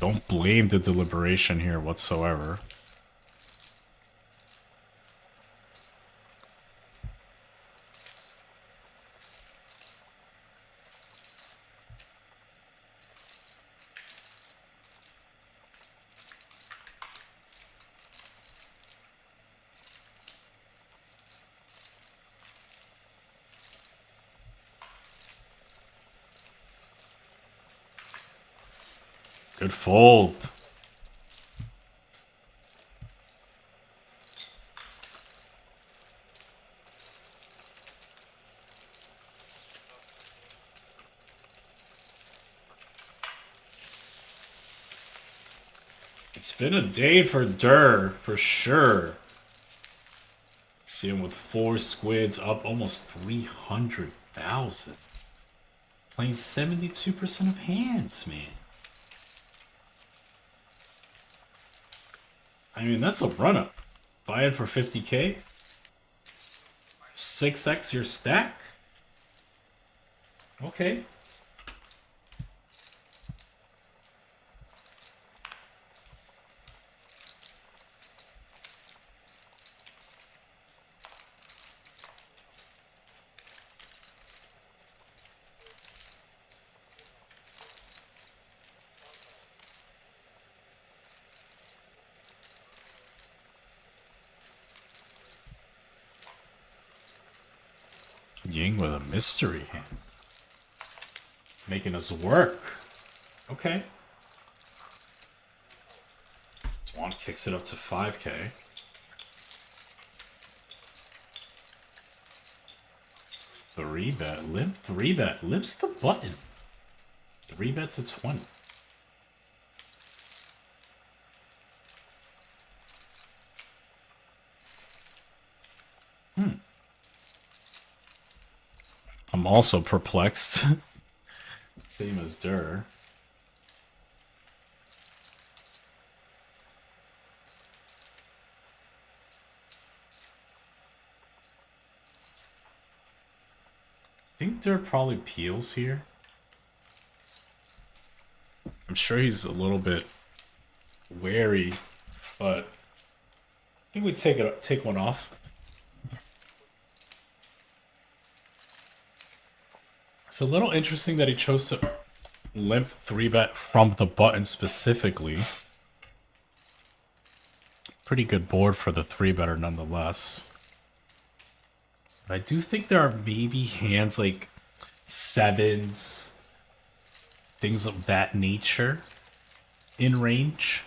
Don't blame the deliberation here whatsoever. Good fold. It's been a day for Durr, for sure. See him with 4 squids, up almost 300,000. Playing 72% of hands, man. I mean, that's a run-up. Buy it for 50k. 6x your stack? Okay. Ying with a mystery hand. Making us work. Okay. Swan kicks it up to 5k. Three bet. Limp 3 bet. Limps the button. 3 bet to 20. I'm also perplexed. Same as Durr. I think Durr probably peels here. I'm sure he's a little bit wary, but I think we take one off. It's a little interesting that he chose to limp 3-bet from the button specifically. Pretty good board for the 3-better nonetheless. But I do think there are maybe hands like 7s, things of that nature in range.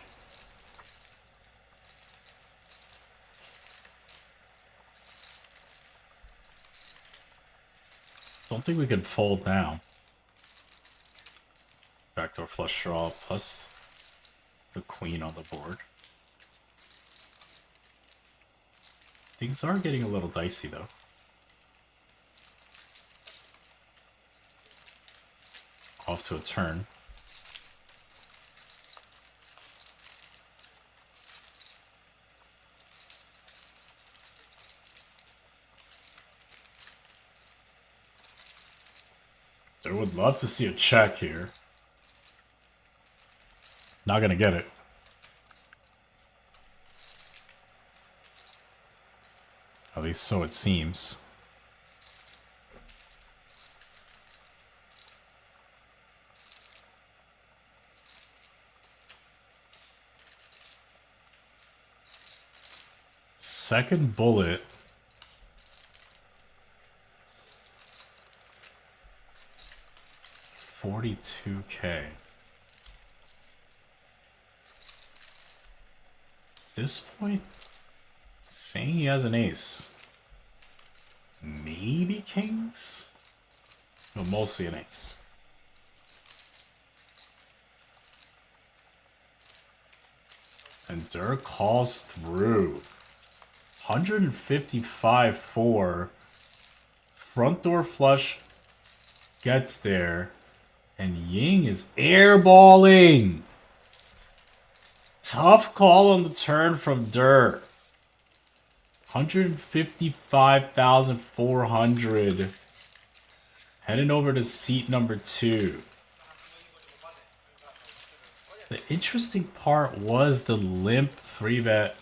Don't think we can fold now. Backdoor flush draw plus the queen on the board. Things are getting a little dicey though. Off to a turn. I would love to see a check here. Not gonna get it. At least so it seems. second bullet. $42K. At this point, saying he has an ace. Maybe kings? No, mostly an ace. And Dirk calls through. 155-4. Front door flush gets there. And Ying is airballing. Tough call on the turn from Dirk. 155,400. Heading over to seat number 2. The interesting part was the limp 3-bet,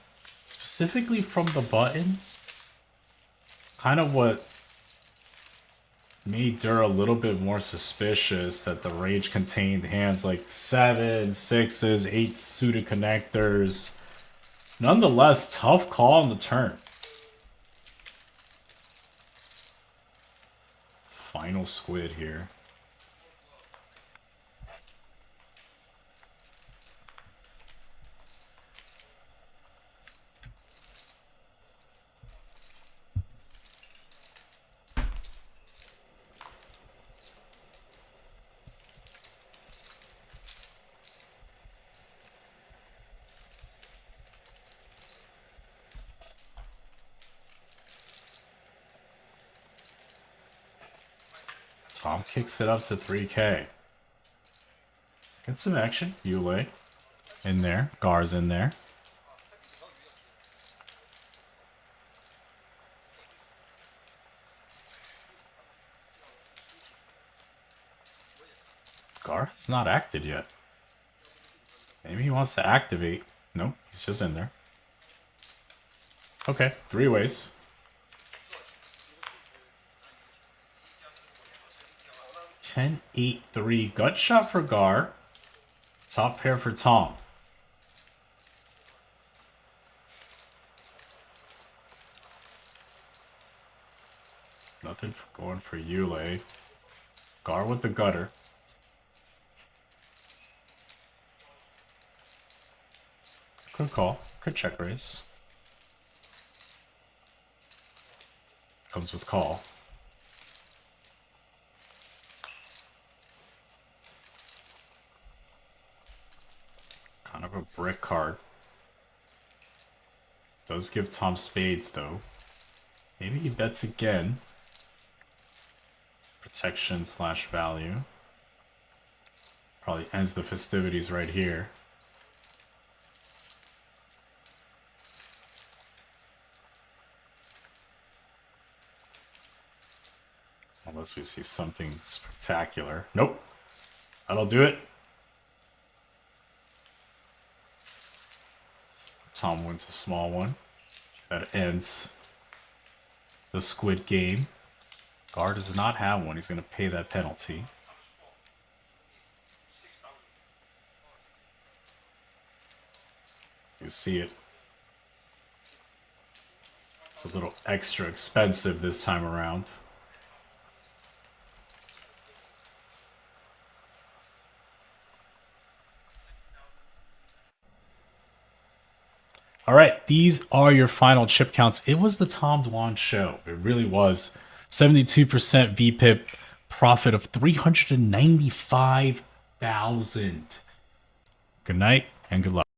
specifically from the button. Kind of what made Dur a little bit more suspicious that the range contained hands like 7, 6s, 8 suited connectors. Nonetheless, tough call on the turn. Final squid here. Tom kicks it up to 3K. Get some action. Yule in there. Gar's in there. Gar is not acted yet. Maybe he wants to activate. Nope, he's just in there. Okay, 3 ways. 10-8-3. Gut shot for Gar. Top pair for Tom. Nothing going for Yule. Gar with the gutter. Good call. Good check raise. Comes with call. Kind of a brick card. Does give Tom spades though. Maybe he bets again. Protection / value. Probably ends the festivities right here. Unless we see something spectacular. Nope. That'll do it. Tom wins a small one. That ends the Squid game. Gar does not have one. He's going to pay that penalty. You see it. It's a little extra expensive this time around. All right, these are your final chip counts. It was the Tom Dwan show. It really was. 72% VPIP, profit of 395,000. Good night and good luck.